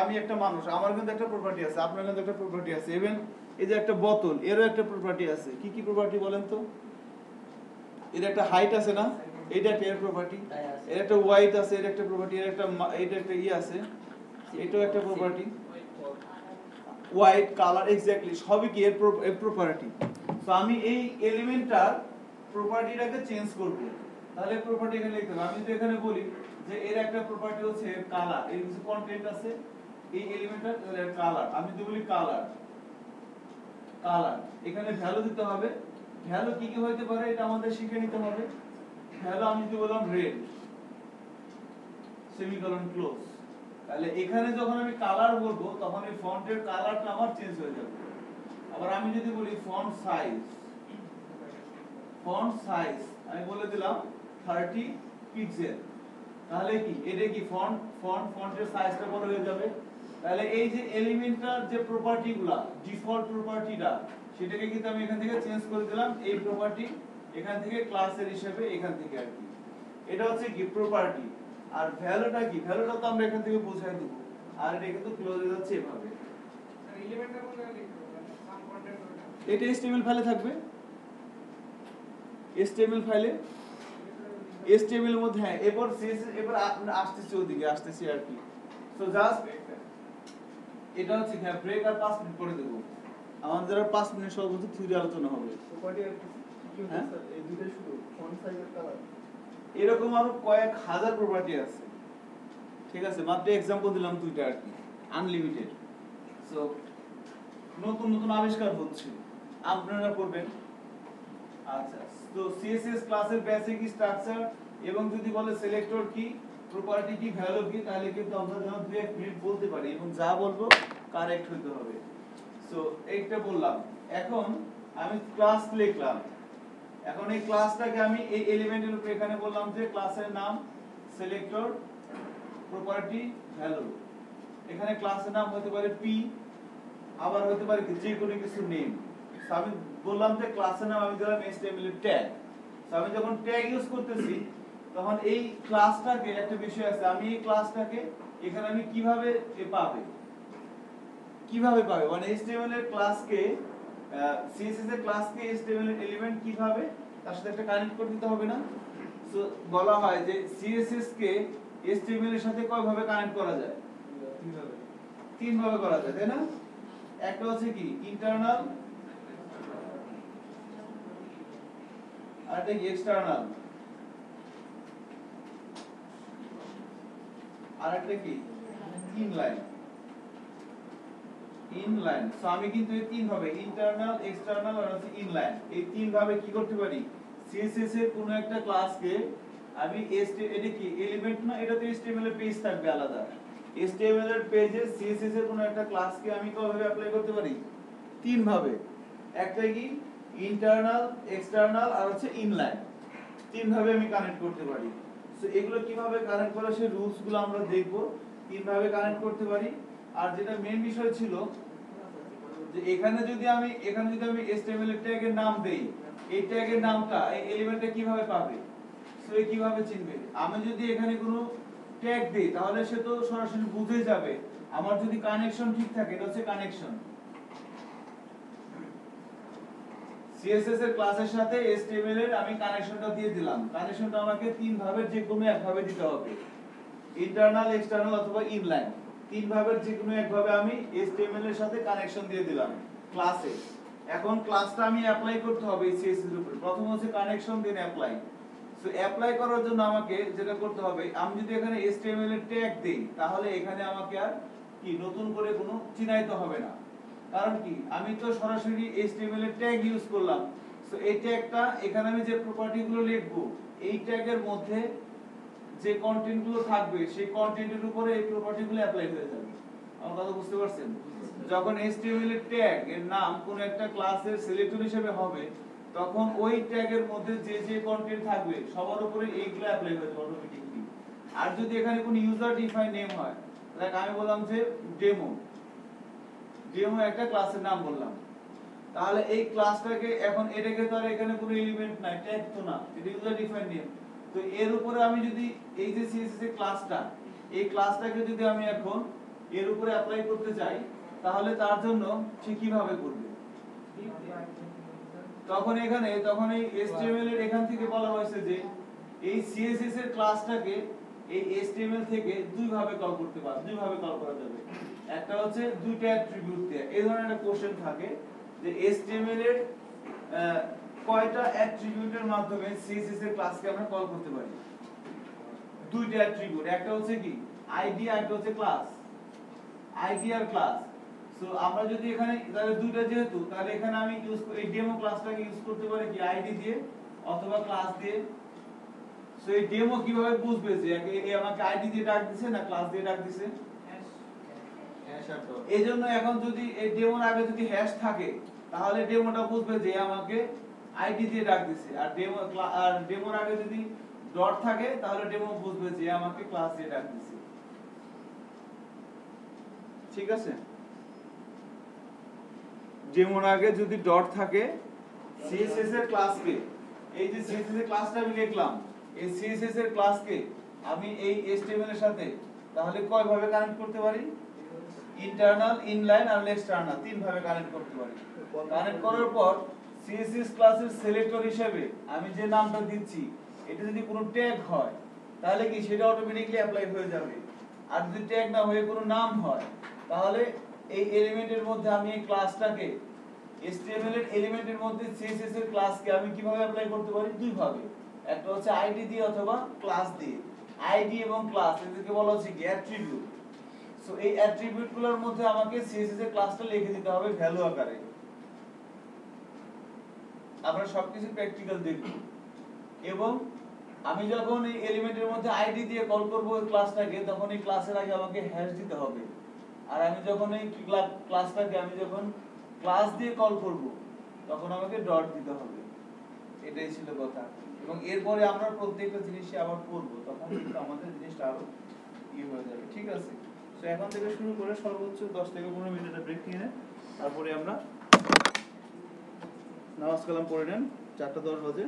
আমি একটা মানুষ, আমার কিন্তু একটা প্রপার্টি আছে, আপনার কিন্তু একটা প্রপার্টি আছে। ইভেন এই যে একটা বোতল, এরও একটা প্রপার্টি আছে। কি কি প্রপার্টি বলেন তো? এর একটা হাইট আছে না, এটা একটা এর প্রপার্টি, এর একটা ওয়াইড আছে, এর একটা প্রপার্টি, এর একটা এটা একটা আছে, এটাও একটা প্রপার্টি, ওয়াইড, কালার, এক্স্যাক্টলি সবই কি এর প্রপার্টি। তো আমি এই এলিমেন্টটার প্রপার্টিটাকে চেঞ্জ করব, তাহলে প্রপার্টি এখানে লিখতে হবে। আমি যদি এখানে বলি যে এর একটা প্রপার্টি হচ্ছে কালার, এর কিছু কন্টেন্ট আছে, এই এলিমেন্টটার কালার, আমি যদি বলি কালার, কালার এখানে ভ্যালু দিতে হবে। ভ্যালু কি কি হতে পারে এটা আমাদের শিখে নিতে হবে। ভ্যালু আমি যদি বললাম রেড, সেমিকোলন ক্লোজ, তাহলে এখানে যখন আমি কালার বলবো তখন এই ফন্টের কালারটা আমার চেঞ্জ হয়ে যাবে। আবার আমি যদি বলি ফন্ট সাইজ, ফন্ট সাইজ আমি বলে দিলাম 30 পিক্সেল, তাহলে কি এটা কি ফন্টের সাইজটা বড় হয়ে যাবে। তাহলে এই যে এলিমেন্টটার যে প্রপার্টিগুলা, ডিফল্ট প্রপার্টিটা, সেটাকে কিন্তু আমি এখান থেকে চেঞ্জ করে দিলাম, এই প্রপার্টি এখান থেকে ক্লাসের হিসেবে এখান থেকে আর কি। এটা হচ্ছে কি প্রপার্টি। আর ভ্যালুটা কি? ভ্যালুটা তো আমরা এখান থেকে বোঝাই দেব, আর এটা কিন্তু ক্লোজ হয়ে যাচ্ছে এভাবে। এলিমেন্টটা কোথায় লিখব? সাম কন্টেন্ট ওটা এটা HTML ফাইলে থাকবে, HTML ফাইলে, HTML এর মধ্যে। হ্যাঁ, এরপর এবার আসতেছি ওদিকে, আসতেছি আর কি। সো জাস্ট এটা হচ্ছে কি ব্রেক আর 5 মিনিট করে দেব। আমাদের আর 5 মিনিট সর্বোচ্চ থিওরি আলোচনা হবে। প্রপার্টি আর কি হ্যাঁ? হচ্ছে এই দুইটা শুধু ফন্ট সাইজ আর কালার। এরকম আরো কয়েক হাজার প্রপার্টি আছে, ঠিক আছে, মাত্র एग्जांपल দিলাম দুইটা আর কি, আনলিমিটেড। সো নতুন নতুন আবিষ্কার হচ্ছে, আপনারা করবেন। আচ্ছা, তো সিএসএস ক্লাসের বেসিক স্ট্রাকচার এবং যদি বলে সিলেক্টর কি, প্রপার্টি কি, ভ্যালু কি, তাহলে কিন্তু আমরা যেন 2-1 মিনিট বলতে পারি এবং যা বলবো কারেক্ট হতে হবে। সো এইটা বললাম। এখন আমি ক্লাস লিখলাম, এখন এই ক্লাসটাকে আমি এই এলিমেন্টের উপরে এখানে বললাম যে ক্লাসের নাম সিলেক্টর প্রপার্টি ভ্যালু, এখানে ক্লাসের নাম হতে পারে পি, আবার হতে পারে যে কোনো কিছু নেম। আমি বললাম যে ক্লাসের নাম আমি দিলাম HTML এর ট্যাগ। আমি যখন ট্যাগ ইউজ করতেছি তখন এই ক্লাসটাকে একটা বিষয় আছে, আমি এই ক্লাসটাকে এখানে আমি কিভাবে পাবে মানে HTML এর ক্লাসকে CSS এর ক্লাসকে HTML এর এলিমেন্ট কিভাবে তার সাথে একটা কানেক্ট করে দিতে হবে না। সো বলা হয় যে CSS কে HTML এর সাথে কয়ভাবে কানেক্ট করা যায়? তিন ভাবে করা যায়, তাই না? একটা হচ্ছে কি ইন্টারনাল, আর একটা কি এক্সটারনাল, আর একটা কি ইনলাইন। সো আমি কিন্তু এই তিন ভাবে ইন্টারনাল, এক্সটারনাল আর হচ্ছে ইনলাইন, এই তিন ভাবে কি করতে পারি? CSS এর কোন একটা ক্লাসকে আমি এটা কি এলিমেন্ট না, এটা তো HTML এর পেজ থাকবে আলাদা। HTML এর পেজে CSS এর কোন একটা ক্লাসকে আমি কিভাবে অ্যাপ্লাই করতে পারি? তিন ভাবে। একটা কি ইন্টারনাল, এক্সটারনাল আর হচ্ছে ইনলাইন, তিন ভাবে আমি কানেক্ট করতে পারি। সো এগুলো কিভাবে কানেক্ট করা সেই রুলস গুলো আমরা দেখব, তিন ভাবে কানেক্ট করতে পারি। আর যেটা মেইন বিষয় ছিল যে এখানে যদি আমি HTML এর ট্যাগের নাম দেই, এই ট্যাগের নামটা এই এলিমেন্টটা কিভাবে পাবে? সো এই কিভাবে চিনবে? আমি যদি এখানে কোনো ট্যাগ দেই তাহলে সে তো সরাসরি বুঝে যাবে। আমার যদি কানেকশন ঠিক থাকে, এটা হচ্ছে কানেকশন। CSS এর ক্লাসের সাথে HTML এর আমি কানেকশনটা দিয়ে দিলাম। কানেকশনটা আমাকে তিন ভাবে যে কোনো এক ভাবে দিতে হবে, ইন্টারনাল, এক্সটারনাল অথবা ইনলাইন। তিন ভাবের যে কোনো এক ভাবে আমি HTML এর সাথে কানেকশন দিয়ে দিলাম ক্লাসে। এখন ক্লাসটা আমি অ্যাপ্লাই করতে হবে CSS এর উপরে। প্রথম হচ্ছে connection, then apply. So apply করার জন্য আমাকে যেটা করতে হবে, আমি যদি এখানে HTML এর ট্যাগ দেই তাহলে এখানে আমাকে আর কি নতুন করে কোনো চিহ্নিত হবে না। কারণ কি আমি তো সরাসরি HTML এর ট্যাগ ইউজ করলাম। সো এই ট্যাগটা এখানে আমি যে প্রপার্টি গুলো লিখবো, এই ট্যাগের মধ্যে যে কন্টেন্ট গুলো থাকবে সেই কন্টেন্টের উপরে এই প্রপার্টি গুলো অ্যাপ্লাই হয়ে যাবে। আমার কথা বুঝতে পারছেন? যখন HTML এর ট্যাগ এর নাম কোন একটা ক্লাসের সিলেক্টর হিসেবে হবে, তখন ওই ট্যাগের মধ্যে যে যে কন্টেন্ট থাকবে সবার উপরে এইগুলো অ্যাপ্লাই হয়ে যাবে অটোমেটিক্যালি। আর যদি এখানে কোনো ইউজার ডিফাইন নেম হয়, লাইক আমি বললাম যে ডেমো একটা ক্লাসের নাম বললাম, তাহলে এই ক্লাসটাকে এখন এটাকে তো আর এখানে কোনো এলিমেন্ট নাই, ট্যাগ তো না, এটা ইউজার ডিফাইন নেম। তো এর উপরে আমি যদি এই যে CSS এর ক্লাসটা, এই ক্লাসটাকে যদি আমি এখন এর উপরে অ্যাপ্লাই করতে চাই, তাহলে তার জন্য সে কিভাবে করবে? তখন এই HTML এর এখান থেকে বলা হয়েছে যে এই CSS এর ক্লাসটাকে এই HTML থেকে দুই ভাবে কল করা যাবে। একটা হচ্ছে দুইটা অ্যাট্রিবিউট দিয়ে। এই ধরনের একটা কোশ্চেন থাকে যে HTML এর কয়টা অ্যাট্রিবিউটের মাধ্যমে CSS এর ক্লাসকে আমরা কল করতে পারি? দুইটা অ্যাট্রিবিউট, একটা হচ্ছে কি আইডি আর একটা হচ্ছে ক্লাস, আইডি আর ক্লাস। সো আমরা যদি এখানে তাহলে দুইটা যেহেতু, তাহলে এখানে আমি এই ডেমো ক্লাসটাকে ইউজ করতে পারি কি আইডি দিয়ে অথবা ক্লাস দিয়ে। সো এই ডেমো কিভাবে বুঝবে যে এ আমাকে আইডি দিয়ে ডাক দিছে না ক্লাস দিয়ে ডাক দিছে? এইজন্য এখন যদি এই ডেমোর আগে যদি হ্যাশ থাকে তাহলে ডেমোটা বুঝবে যে আমাকে আইডি দিয়ে ডাক দিছে, আর ডেমোর আগে যদি ডট থাকে তাহলে ডেমো বুঝবে যে আমাকে ক্লাস দিয়ে ডাক দিছে। ঠিক আছে? ডেমোর আগে যদি ডট থাকে, CSS এর ক্লাসকে, এই যে CSS এর ক্লাসটা আমি লিখলাম, এই CSS এর ক্লাসকে আমি এই HTML এর সাথে তাহলে কয় ভাবে কানেক্ট করতে পারি? ইন্টারনাল, ইনলাইন আর এক্সটারনাল, তিন ভাবে কানেক্ট করতে পারি। কানেক্ট করার পর CSS ক্লাসের সিলেক্টর হিসেবে আমি যে নামটা দিচ্ছি, এটা যদি কোনো ট্যাগ হয় তাহলে কি সেটা অটোমেটিক্যালি অ্যাপ্লাই হয়ে যাবে। আর যদি ট্যাগ না হয়ে কোনো নাম হয় তাহলে এই এলিমেন্টের মধ্যে আমি এই ক্লাসটাকে HTML এর এলিমেন্টের মধ্যে CSS এর ক্লাসকে আমি কিভাবে অ্যাপ্লাই করতে পারি? দুই ভাবে, একটা হচ্ছে আইডি দিয়ে অথবা ক্লাস দিয়ে। আইডি এবং ক্লাস এদেরকে বলা হচ্ছে অ্যাট্রিবিউট। সো এই অ্যাট্রিবিউটগুলোর মধ্যে আমাকে CSS এর ক্লাসটা লিখে দিতে হবে ভ্যালু আকারে। আমরা সবকিছু প্র্যাকটিক্যাল দেখব। এবং আমি যখন এই এলিমেন্টের মধ্যে আইডি দিয়ে কল করব এই ক্লাসটাকে, তখন এই ক্লাসের আগে আমাকে হ্যাশ দিতে হবে। আর আমি যখন এই ক্লাসটাকে ক্লাস দিয়ে কল করব, তখন আমাকে ডট দিতে হবে। এটাই ছিল কথা। এবং এরপরে আমরা প্রত্যেকটা জিনিসই আবার পড়বো, তখন কিন্তু আমাদের জিনিসটা আরো হয়ে যাবে। ঠিক আছে, তো এখন থেকে শুরু করে সর্বোচ্চ 10 থেকে 15 মিনিটের ব্রেক নিয়ে নেন, তারপরে আমরা নামাজ কালাম পড়ে নেন 4:10 বাজে,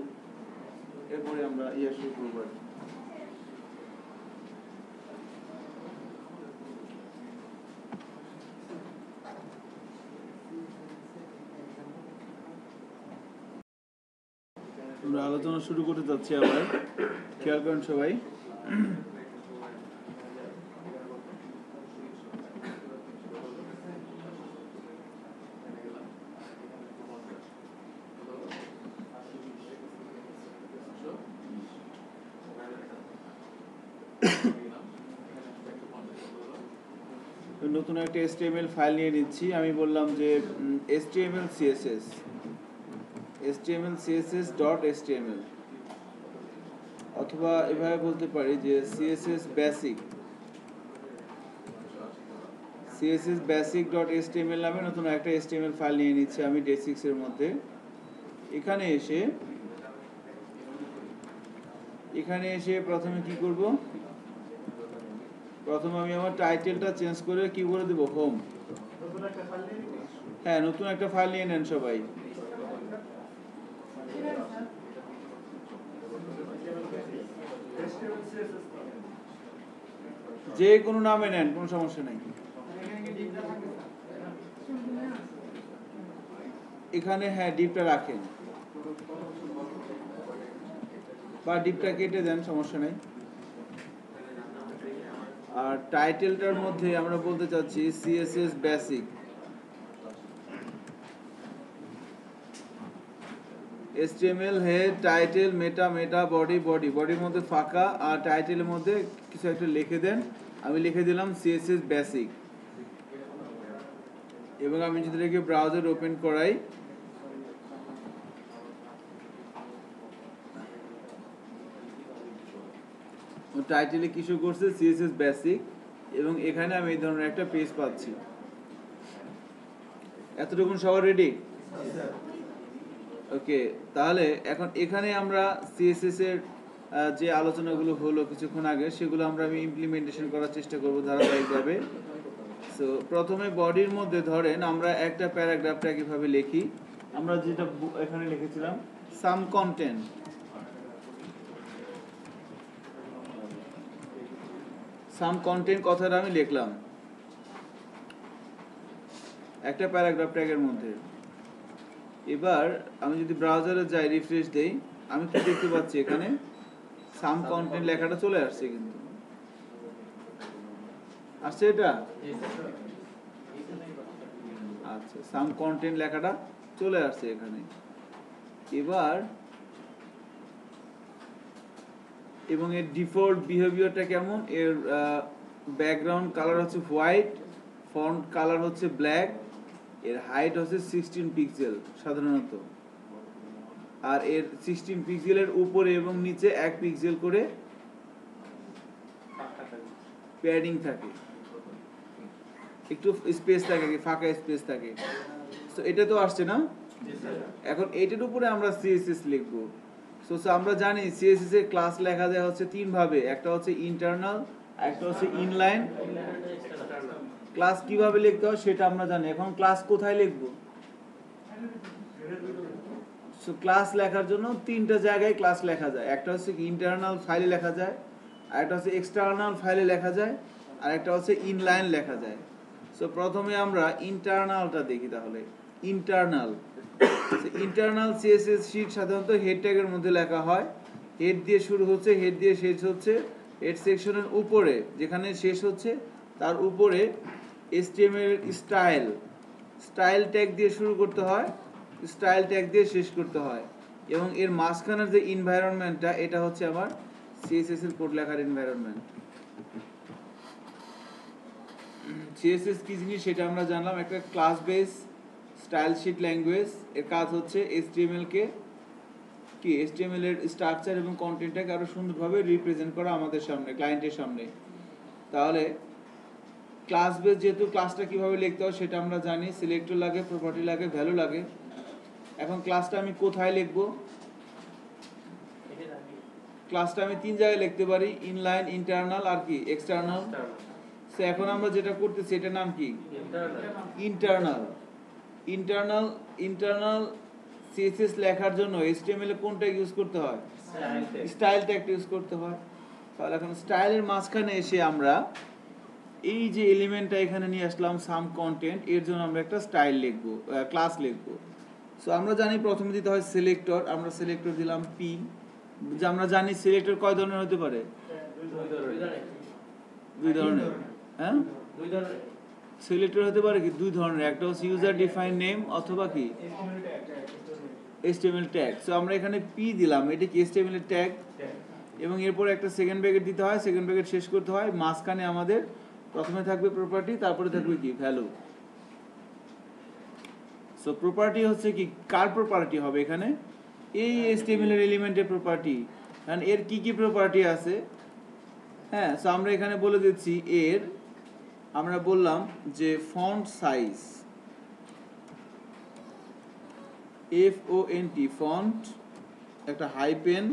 এরপরে আমরা শুরু করবো। আমরা আলোচনা শুরু করতে যাচ্ছি আবার, খেয়াল করেন সবাই। নতুন একটা HTML ফাইল নিয়ে নিচ্ছি। আমি বললাম যে HTML CSS.html, অথবা এভাবে বলতে পারি যে CSS নামে নতুন একটা HTML ফাইল নিয়ে নিচ্ছি আমি day6 এর মধ্যে। এখানে এসে প্রথমে কি করব, প্রথমে আমি আমার টাইটেলটা চেঞ্জ করে কি করে দেব, হোম। হ্যাঁ, নতুন একটা ফাইল নিয়ে নেন সবাই। যে কোনো নামে নেন, কোনো সমস্যা নাই। এখানে হ্যাঁ ডিপটা রাখেন, বা ডিপটা কেটে দেন, সমস্যা নাই। আর টাইটেলটার মধ্যে আমরা বলতে চাচ্ছি CSS basic. HTML head, title, meta, বডির মধ্যে ফাঁকা, আর টাইটেলের মধ্যে কিছু একটা লিখে দেন। আমি লিখে দিলাম CSS বেসিক। এবং আমি যদি লিখে ব্রাউজার ওপেন করাই, টাইটেলে কিছু করছে CSS বেসিক, এবং এখানে আমি এই ধরনের একটা পেজ পাচ্ছি। এতটুকু সবার রেডি? ওকে, তাহলে এখন এখানে আমরা CSS এর যে আলোচনাগুলো হলো কিছুক্ষণ আগে, সেগুলো আমি ইমপ্লিমেন্টেশন করার চেষ্টা করব ধারাবাহিকভাবে। সো প্রথমে বডির মধ্যে ধরেন আমরা একটা প্যারাগ্রাফটা কিভাবে লিখি, আমরা যেটা এখানে লিখেছিলাম সাম কন্টেন্ট। কথাটা আমি লিখলাম একটা প্যারাগ্রাফ ট্যাগের মধ্যে। এবার আমি যদি ব্রাউজারে যাই, রিফ্রেশ দেই, আমি কি দেখতে পাচ্ছি, এখানে সাম কন্টেন্ট লেখাটা চলে আসছে। কিন্তু আসছে এটা, আচ্ছা, সাম কন্টেন্ট লেখাটা চলে আসছে এখানে। এবার এবং এর ডিফল্ট বিহেভিয়ারটা কেমন, এর ব্যাকগ্রাউন্ড কালার হচ্ছে হোয়াইট, ফন্ট কালার হচ্ছে ব্ল্যাক, এর হাইট হচ্ছে 16 পিক্সেল সাধারণত, আর এর 16 পিক্সেলের উপরে এবং নিচে 1 পিক্সেল করে প্যাডিং থাকে, একটু স্পেস থাকে, ফাঁকা স্পেস থাকে। তো এটা তো আসছে না, এখন এইটার উপরে আমরা CSS লিখবো। সো আমরা জানি CSS এর ক্লাস লেখা যায় হচ্ছে তিন ভাবে, একটা হচ্ছে ইন্টারনাল, একটা হচ্ছে ইনলাইন। ক্লাস কিভাবে লিখতে হয় সেটা আমরা জানি। এখন ক্লাস কোথায় লিখবো? সো ক্লাস লেখার জন্য তিনটা জায়গায় ক্লাস লেখা যায়। একটা হচ্ছে ইন্টারনাল ফাইলে লেখা যায়, আর একটা হচ্ছে এক্সটার্নাল ফাইলে লেখা যায়, আর একটা হচ্ছে ইনলাইন লেখা যায়। সো প্রথমে আমরা ইন্টারনালটা দেখি। তাহলে ইন্টারনাল CSS শীট সাধারণত হেড ট্যাগের মধ্যে লেখা হয়। হেড দিয়ে শুরু হচ্ছে, হেড দিয়ে শেষ হচ্ছে। হেড সেকশনের উপরে যেখানে শেষ হচ্ছে তার উপরে HTML এর স্টাইল ট্যাগ দিয়ে শুরু করতে হয়, স্টাইল ট্যাগ দিয়ে শেষ করতে হয়। এবং এর মাঝখানের যে এনভায়রনমেন্টটা, এটা হচ্ছে আমার CSS এর কোড লেখার এনভায়রনমেন্ট। CSS কি জিনিস সেটা আমরা জানলাম, একটা class base style sheet language. এর কাজ হচ্ছে HTML এর স্ট্রাকচার এবং কন্টেন্টটাকে আরো সুন্দরভাবে রিপ্রেজেন্ট করা আমাদের সামনে, ক্লায়েন্টের সামনে। তাহলে ক্লাস বেস, যেহেতু ক্লাসটা কিভাবে লিখতে হয় সেটা আমরা জানি, সিলেক্টর লাগে, প্রপার্টি লাগে, ভ্যালু লাগে। এখন ক্লাসটা আমি কোথায় লিখবো? ক্লাসটা আমি তিন জায়গায় লিখতে পারি, ইনলাইন, ইন্টারনাল আর কি এক্সটার্নাল। সো এখন আমরা যেটা করতেছি এটার নাম কি? ইন্টারনাল। ইন্টারনাল ইন্টারনাল সিএসএস লেখার জন্য এইচটিএমএল এ কোন ট্যাগ ইউজ করতে হয়? স্টাইল ট্যাগটা ইউজ করতে হয়। তাহলে এখন স্টাইলের মাঝখানে এসে আমরা এই যে এলিমেন্টটা এখানে নিয়ে আসলাম সাম কন্টেন্ট, এর জন্য আমরা একটা স্টাইল লিখবো, ক্লাস লিখবো। সো আমরা জানি প্রথমে দিতে হয় সিলেক্টর, আমরা সিলেক্টর দিলাম পি। যে আমরা জানি সিলেক্টর কয় ধরনের হতে পারে? দুই ধরনের। হ্যাঁ, সিলেক্টর হতে পারে কি দুই ধরনের, একটা হচ্ছে ইউজার ডিফাইন নেম অথবা কি HTML ট্যাগ। সো আমরা এখানে পি দিলাম, এটা কি HTML এর ট্যাগ, এবং এরপর একটা সেকেন্ড ব্র্যাকেট দিতে হয়, সেকেন্ড ব্র্যাকেট শেষ করতে হয়, মাঝখানে আমাদের প্রথমে থাকবে প্রপার্টি, তারপরে থাকবে কি ভ্যালু। সো প্রপার্টি হচ্ছে কি কার প্রপার্টি হবে এখানে? এই HTML এর এলিমেন্টের প্রপার্টি। কারণ এর কি কি প্রপার্টি আছে, হ্যাঁ, সো আমরা এখানে বলে দিচ্ছি এর, আমরা বললাম যে ফন্ট সাইজ, FONT ফন্ট, একটা hyphen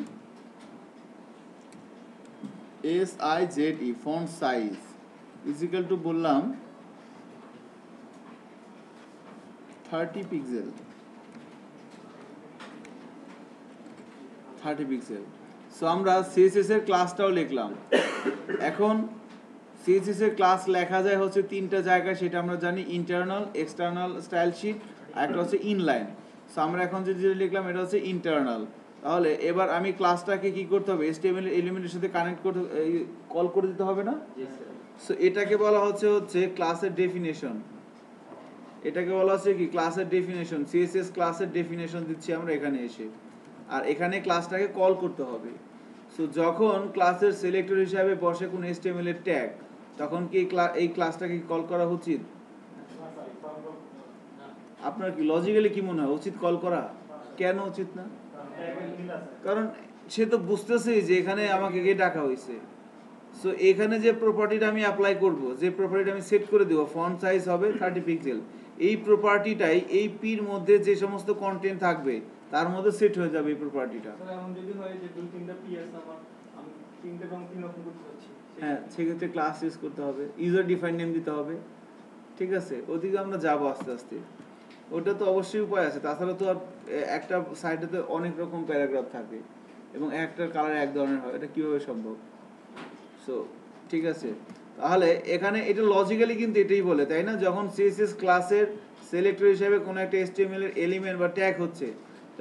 SIZE font size is equal to বললাম 30 পিক্সেল, 30 পিক্সেল। সো আমরা সিএসএস এর ক্লাসটাও লিখলাম। এখন সিএসএস এর ক্লাস লেখা যায় হচ্ছে তিনটা জায়গায়, সেটা আমরা জানি, ইন্টারনাল, এক্সটার্নাল স্টাইল শিট, আর একটা হচ্ছে ইনলাইন। সো আমরা এখন যেটা লিখলাম এটা হচ্ছে ইন্টারনাল। তাহলে এবার আমি ক্লাসটাকে কি করতে হবে? HTML এলিমেন্টের সাথে কানেক্ট করতে, কল করে দিতে হবে না? সো এটাকে বলা হচ্ছে ক্লাসের ডেফিনেশন। এটাকে বলা হচ্ছে কি ক্লাসের ডেফিনেশন। সিএসএস ক্লাসের ডেফিনেশন দিচ্ছি আমরা এখানে এসে, আর এখানে ক্লাসটাকে কল করতে হবে। সো যখন ক্লাসের সিলেক্টর হিসাবে বসে কোন HTML এর ট্যাগ, তখন কি এই ক্লাসটাকে কল করা উচিত? আপনার কি লজিক্যালি কি মনে হয় উচিত কল করা? কেন উচিত না? কারণ সে তো বুঝতেছেই যে এখানে আমাকে কে ডাকা হয়েছে। সো এখানে যে প্রপার্টিটা আমি অ্যাপ্লাই করব, যে প্রপার্টিটা আমি সেট করে দেব, ফন্ট সাইজ হবে 30 পিক্সেল, এই প্রপার্টিটাই এই পির মধ্যে যে সমস্ত কন্টেন্ট থাকবে তার মধ্যে সেট হয়ে যাবে এই প্রপার্টিটা। এমন যদি হয় যে দুই তিনটা পি আছে আমার, আমি তিনটে এবং তিন রকম করতে চাচ্ছি, হ্যাঁ, সেক্ষেত্রে ক্লাস ইউজ করতে হবে, ইউজার ডিফাইন নেম দিতে হবে। ঠিক আছে, ওদিকে আমরা যাবো আস্তে আস্তে, ওটা তো অবশ্যই উপায় আছে। তাছাড়া তো আর একটা সাইটে তো অনেক রকম প্যারাগ্রাফ থাকে এবং একটার কালার এক ধরনের হয়, এটা কিভাবে সম্ভব? সো ঠিক আছে, তাহলে এখানে এটা লজিক্যালি কিন্তু এটাই বলে, তাই না? যখন সিএসএস ক্লাসের সিলেক্টর হিসেবে কোনো একটা HTML এর এলিমেন্ট বা ট্যাগ হচ্ছে,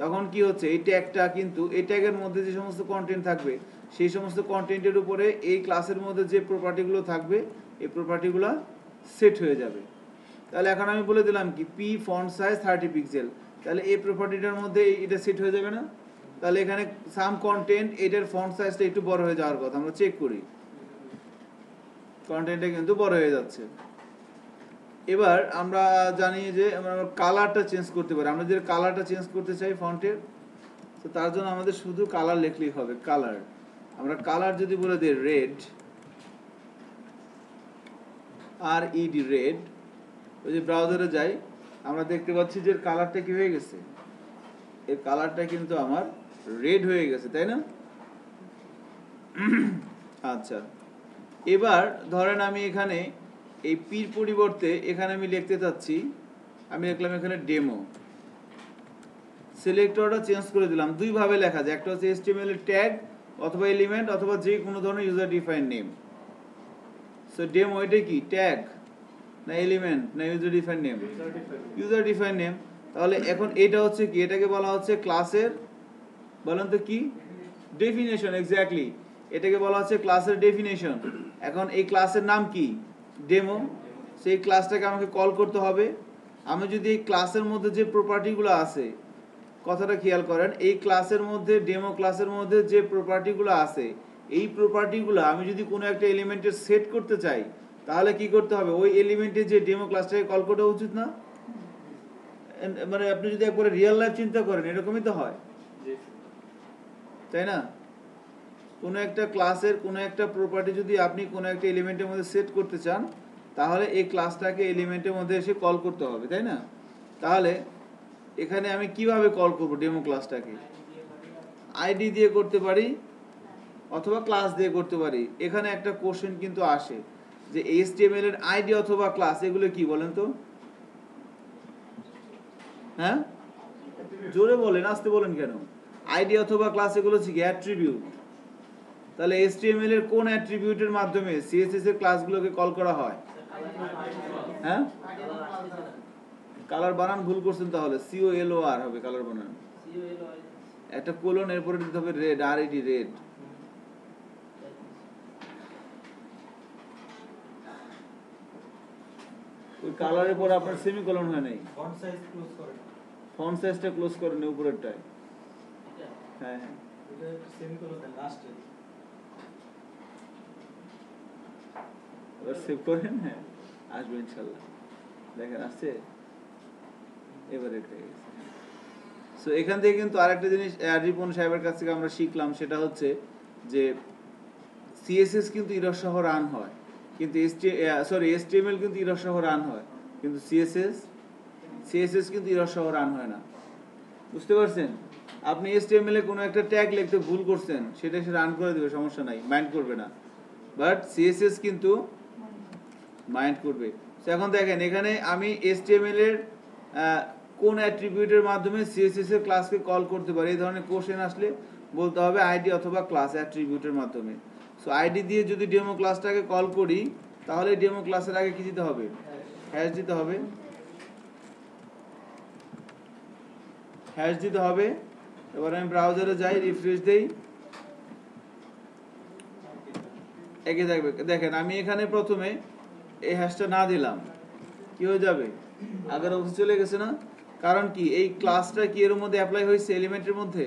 তখন কি হচ্ছে এই ট্যাগটা কিন্তু এই ট্যাগের মধ্যে যে সমস্ত কন্টেন্ট থাকবে সেই সমস্ত কন্টেন্টের উপরে এই ক্লাসের মধ্যে যে প্রপার্টিগুলো থাকবে এই প্রপার্টিগুলো সেট হয়ে যাবে। তাহলে এখন আমি বলে দিলাম কি পি ফন্ট সাইজ 30 পিক্সেল, তাহলে এই প্রপার্টিটার মধ্যে এটা সেট হয়ে যাবে না? তাহলে এখানে সাম কন্টেন্ট, এটার ফন্ট সাইজটা একটু বড় হয়ে যাওয়ার কথা, আমরা চেক করি, কন্টেন্টটা কিন্তু বড় হয়ে যাচ্ছে। এবার আমরা জানি যে আমরা কালারটা চেঞ্জ করতে পারি, আমরা যে কালারটা চেঞ্জ করতে চাই ফন্টের, তো তার জন্য আমাদের শুধু কালার লিখলেই হবে। কালার, আমরা কালার যদি বলে দিই রেড, RED রেড, ওই যে ব্রাউজারে যাই আমরা দেখতে পাচ্ছি যে কালারটা কি হয়ে গেছে, এর কালারটা কিন্তু আমার রেড হয়ে গেছে, তাই না? আচ্ছা, এবার ধরেন আমি এখানে এই পির পরিবর্তে এখানে আমি লিখতে চাচ্ছি, আমি লিখলাম এখানে ডেমো। সিলেক্টরটা চেঞ্জ করে দিলাম, দুই ভাবে লেখা যায়, একটা হচ্ছে HTML এর ট্যাগ অথবা এলিমেন্ট অথবা যে কোনো ধরনের user define name. So demo এটা কি ট্যাগ না এলিমেন্ট না user define name? User define name. তাহলে এখন এটা হচ্ছে কি, এটাকে বলা হচ্ছে ক্লাসের, বলেন তো কি? ডেফিনেশন। এক্স্যাক্টলি, এটাকে বলা হচ্ছে ক্লাসের ডেফিনেশন। এখন এই ক্লাসের নাম কি? ডেমো। সেই ক্লাসটাকে আমাকে কল করতে হবে। আমি যদি এই ক্লাসের মধ্যে যে প্রপার্টিগুলো আছে, কথাটা খেয়াল করেন, এই ক্লাসের মধ্যে ডেমো ক্লাসের মধ্যে যে প্রপার্টিগুলো আছে, এই প্রপার্টিগুলো আমি যদি কোনো একটা এলিমেন্টের সেট করতে চাই, তাহলে কি করতে হবে? ওই এলিমেন্টের যে ডেমো ক্লাসটাকে কল করা উচিত না? মানে আপনি যদি একবারে রিয়েল লাইফ চিন্তা করেন এরকমই তো হয়, তাই না? কোনো একটা ক্লাসের কোনো একটা প্রপার্টি যদি আপনি কোনো একটা এলিমেন্টের মধ্যে সেট করতে চান, তাহলে এই ক্লাসটাকে এলিমেন্টের মধ্যে এসে কল করতে হবে, তাই না? তাহলে এখানে আমি কিভাবে কল করব ডেমো ক্লাসটাকে? আইডি দিয়ে করতে পারি, অথবা ক্লাস দিয়ে করতে পারি। এখানে একটা কোশ্চেন কিন্তু আসে যে HTML এর আইডি অথবা ক্লাস এগুলো কি বলেন তো? হ্যাঁ, জোরে বলেন, আস্তে বলেন কেন? আইডি অথবা ক্লাস এগুলো হচ্ছে কি অ্যাট্রিবিউট। তাহলে HTML এর কোন অ্যাট্রিবিউটের মাধ্যমে CSS এর ক্লাসগুলোকে কল করা হয়? হ্যাঁ, কালার বানান ভুল করছেন, তাহলে COLOR হবে কালার বানান, একটা কোলন এরপরে দিতে হবে রেড, RED রেড। ওই কালারের পর আপনার সেমিকোলন হয় নাই, ফন্ট সাইজ ক্লোজ করেন, ফন্ট সাইজটা ক্লোজ করেন উপরেরটায়। হ্যাঁ হ্যাঁ, এটা সেমিকোলন দেন লাস্টে। এবার সেভ করেন, হ্যাঁ আসবে ইনশাল্লাহ। দেখেন আসছে, এবার এটা গেছে। সো এখান থেকে কিন্তু আরেকটা জিনিস রিপন সাহেবের কাছ থেকে আমরা শিখলাম, সেটা হচ্ছে যে CSS কিন্তু ইরর সহ রান হয়, কিন্তু HTML কিন্তু ইরর সহ রান হয়, কিন্তু CSS কিন্তু ইরর সহ রান হয় না। বুঝতে পারছেন? আপনি HTML এ কোনো একটা ট্যাগ লিখতে ভুল করছেন, সেটা সে রান করে দেবে, সমস্যা নাই, মাইন্ড করবে না। বাট CSS কিন্তু মাইন্ড করবে। তো এখন দেখেন এখানে আমি HTML এর কোন অ্যাট্রিবিউটের মাধ্যমে CSS এর ক্লাসকে কল করতে পারি, এই ধরনের কোশ্চেন আসলে বলতে হবে আইডি অথবা ক্লাস অ্যাট্রিবিউটের মাধ্যমে। সো আইডি দিয়ে যদি ডেমো ক্লাসটাকে কল করি, তাহলে ডেমো ক্লাসের আগে কি দিতে হবে? হ্যাশ দিতে হবে, হ্যাশ দিতে হবে। এবার আমি ব্রাউজারে যাই, রিফ্রেশ দেই, একে দেখবে। দেখেন আমি এখানে প্রথমে এই হ্যাশটা না দিলাম, কি হয়ে যাবে? আগের অবস্থা চলে গেছে না? কারণ কি, এই ক্লাসটা কি এর মধ্যে অ্যাপ্লাই হয়েছে? এলিমেন্টের মধ্যে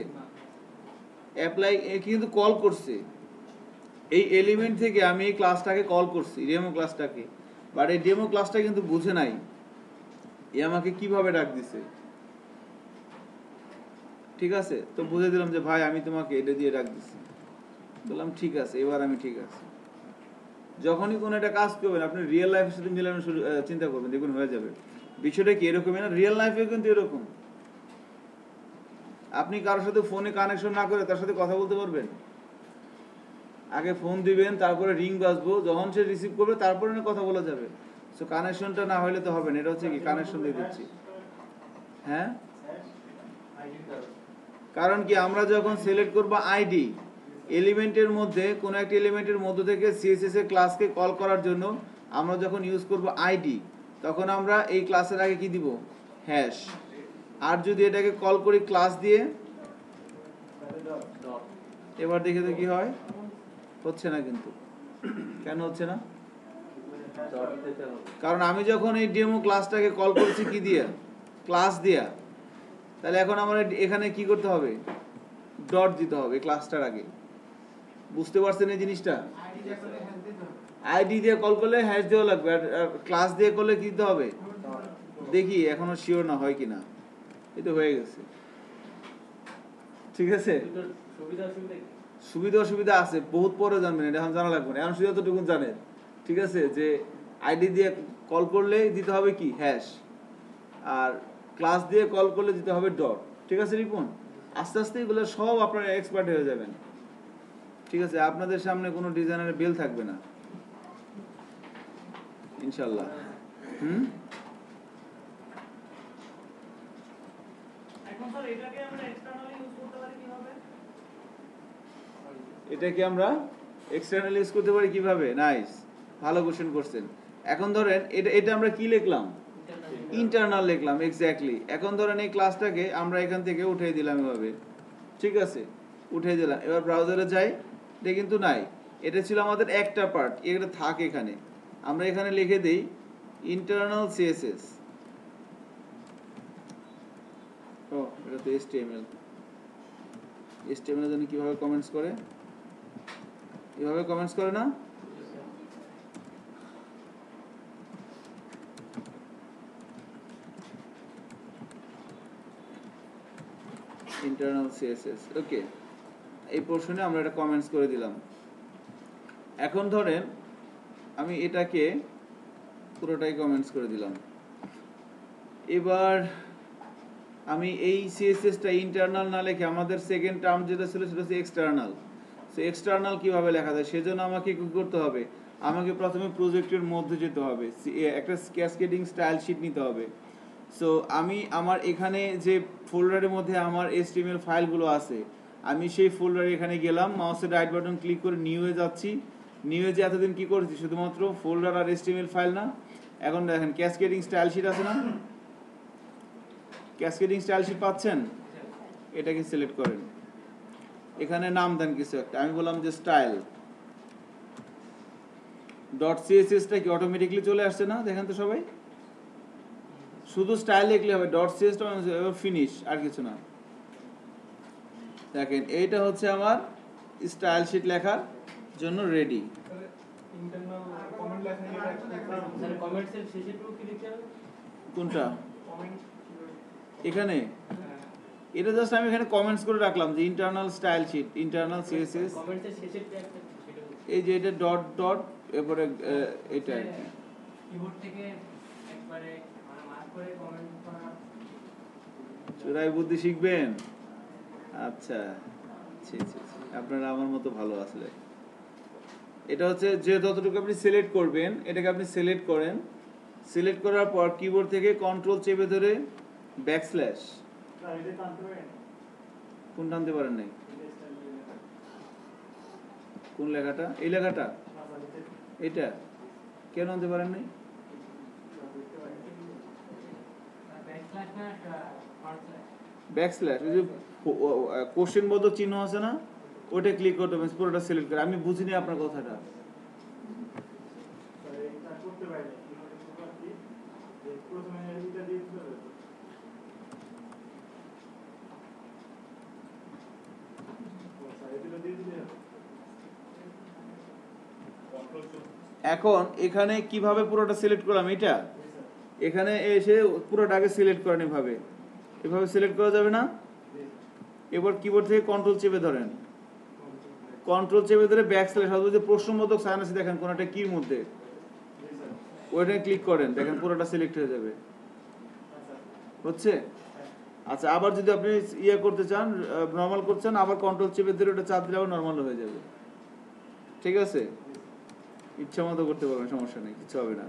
অ্যাপ্লাই কিন্তু কল করছে, এই এলিমেন্ট থেকে আমি এই ক্লাসটাকে কল করছি, ডেমো ক্লাসটাকে। বাট এই ডেমো ক্লাসটা কিন্তু বুঝে নাই এ আমাকে কিভাবে ডাক দিছে। ঠিক আছে, তো বুঝে দিলাম যে ভাই আমি তোমাকে এটা দিয়ে ডাক দিছি, বললাম ঠিক আছে, এবার আমি ঠিক আছে। যখনই কোনো একটা কাজ করবেন আপনি রিয়েল লাইফের সাথে মিলানো চিন্তা করবেন, দেখুন হয়ে যাবে। বিষয়টা কি এরকমই না? রিয়েল লাইফেও কিন্তু এরকম। আপনি কারোর সাথে ফোনে কানেকশন না করে তার সাথে কথা বলতে পারবেন? আগে ফোন দিবেন, তারপরে রিং বাজবো, যখন সে রিসিভ করবে তারপরে না কথা বলা যাবে। সো কানেকশনটা না হলে তো হবে না। এটা হচ্ছে কি কানেকশন দিয়ে দিচ্ছি। হ্যাঁ, কারণ কি আমরা যখন সিলেক্ট করব আইডি, এলিমেন্টের মধ্যে কোনো একটা এলিমেন্টের মধ্য থেকে CSS এর ক্লাসকে কল করার জন্য আমরা যখন ইউজ করব আইডি, তখন আমরা এই ক্লাসের আগে কি দিব? হ্যাশ। আর যদি এটাকে কল করি ক্লাস দিয়ে, এবার দেখে তো কি হয়? হচ্ছে না কিন্তু। কেন হচ্ছে না? কারণ আমি যখন এই ডেমো ক্লাসটাকে কল করছি কি দিয়ে? ক্লাস দিয়া। তাহলে এখন আমার এখানে কি করতে হবে? ডট দিতে হবে ক্লাসটার আগে। বুঝতে পারছেন এই জিনিসটা? আইডি দিয়ে কল করলে হ্যাশ দেওয়া লাগবে, আর ক্লাস দিয়ে করলে কি দিতে হবে? দেখি এখনো শিওর না হয় কিনা। এই তো হয়ে গেছে। ঠিক আছে, সুবিধা অসুবিধা আছে, বহুত পরে জানবেন, এটা এখন জানা লাগবে না, এখন শুধু এতটুকু জানেন। ঠিক আছে, যে আইডি দিয়ে কল করলে দিতে হবে কি? হ্যাশ। আর ক্লাস দিয়ে কল করলে দিতে হবে ডট। ঠিক আছে রিপন, আস্তে আস্তে এগুলো সব আপনারা এক্সপার্ট হয়ে যাবেন। ঠিক আছে, আপনাদের সামনে কোনো ডিজাইনের বেল থাকবে না ইনশাল্লাহ। এখন স্যার এটাকে আমরা এক্সটারনালি ইউজ করতে পারি কিভাবে? এটাকে আমরা এক্সটার্নালি ইউজ করতে পারি কিভাবে? নাইস, ভালো কোশ্চেন করছেন। এখন ধরেন এটা আমরা কি লিখলাম? ইন্টারনাল লিখলাম, এক্স্যাক্টলি। এখন ধরেন এই ক্লাসটাকে আমরা এখান থেকে উঠিয়ে দিলাম এভাবে। ঠিক আছে, উঠিয়ে দিলাম। এবার ব্রাউজারে যাই, এটা কিন্তু নাই, এটা ছিল আমাদের একটা পার্ট, এটা থাক এখানে। আমরা এখানে লিখে দেই ইন্টারনাল CSS। ও, এটা তো HTML। HTML এর জন্য কিভাবে কমেন্টস করে? এভাবে কমেন্টস করে না? ইন্টারনাল CSS, ওকে। এই পোর্শনে আমরা এটা কমেন্টস করে দিলাম। এখন ধরেন আমি এটাকে পুরোটাই কমেন্টস করে দিলাম। এবার আমি এই CSS টা ইন্টারনাল না লিখে আমাদের সেকেন্ড টার্ম যেটা ছিল সেটা হচ্ছে এক্সটার্নাল। এক্সটার্নাল কিভাবে লেখা যায় সেজন্য আমাকে কি করতে হবে, আমাকে প্রথমে প্রজেক্টের মধ্যে যেতে হবে, একটা ক্যাসকেডিং স্টাইল শিট নিতে হবে। সো আমি আমার এখানে যে ফোল্ডারের মধ্যে আমার HTML ফাইলগুলো আছে, আমি সেই ফোল্ডারে এখানে গেলাম, মাউসের রাইট বাটন ক্লিক করে নিউয়ে যাচ্ছি। নিউয়ে যে এতদিন কি করেছি, শুধুমাত্র ফোল্ডার আর HTML ফাইল না, এখন দেখেন ক্যাসকেডিং স্টাইল শিট আছে না, ক্যাসকেডিং স্টাইল শিট পাচ্ছেন, এটাকে সিলেক্ট করেন, এখানে নাম দেন কিছু একটা, আমি বললাম যে স্টাইল ডট সিএসএসটা কি অটোমেটিকলি চলে আসছে না, দেখেন তো সবাই, শুধু স্টাইল লিখলে হবে, ডট সিএসটা ফিনিশ, আর কিছু না। দেখেন এইটা হচ্ছে আমার স্টাইল শিট লেখার জন্য রেডি। ইন্টারনাল কমেন্ট লেখা স্যার কমেন্টসের শেষে টু কি লিখতে হবে? কোনটা কমেন্ট এখানে, এটা জাস্ট আমি এখানে কমেন্টস করে রাখলাম যে internal style sheet, internal CSS, কমেন্টসের শেষে ট্যাগটা সেটা বলুন। এই যে এটা ডট ডট, এরপরে এটা আর কি। কিবোর্ড থেকে একবারে মানে মার্ক করে কমেন্ট করা। চোরাই বুদ্ধি শিখবেন, আচ্ছা ছি ছি ছি, আপনারা আমার মতো ভালো আসলে। এটা হচ্ছে যে যতটুকু আপনি সিলেক্ট করবেন, এটাকে আপনি সিলেক্ট করেন, সিলেক্ট করার পর কিবোর্ড থেকে কন্ট্রোল চেপে ধরে ব্যাকস্ল্যাশ, এটা টানতে পারেন কোন টানতে পারেন নাই, কোন লেখাটা, এই লেখাটা, এটা কেন আনতে পারেন নাই, ব্যাকস্ল্যাশ না ফরওয়ার্ড স্ল্যাশ। ব্যাকস্ল্যাশ, ওই যে কোশ্চেন বোধক চিহ্ন আছে না, ওটা ক্লিক করতে হবে, পুরোটা সিলেক্ট করে। আমি বুঝিনি আপনার কথাটা, এটা করতে পারেন কি যে প্রথমে এটা দিয়ে দিতে হবে এটা দিয়ে দিতে হবে এখন এখানে কিভাবে পুরোটা সিলেক্ট করলাম, এটা এখানে এসে পুরোটাকে সিলেক্ট করেন, এভাবে এভাবে সিলেক্ট করা যাবে না। এবার কিবোর্ড থেকে কন্ট্রোল চেপে ধরেন, কন্ট্রোল চেপে ধরে ব্যাকস্ল্যাশ, অথবা যে প্রশ্নবোধক সাইন আছে দেখেন কোনটা কির মধ্যে, ওইটা ক্লিক করেন, দেখেন পুরোটা সিলেক্ট হয়ে যাবে, হচ্ছে। আচ্ছা, আবার যদি আপনি ইয়ে করতে চান, নর্মাল করতে চান, আবার কন্ট্রোল চেপে ধরে ওটা চাপ দিলে আবার নর্মাল হয়ে যাবে, ঠিক আছে, ইচ্ছা মতো করতে পারবেন, সমস্যা নেই, কিছু হবে না।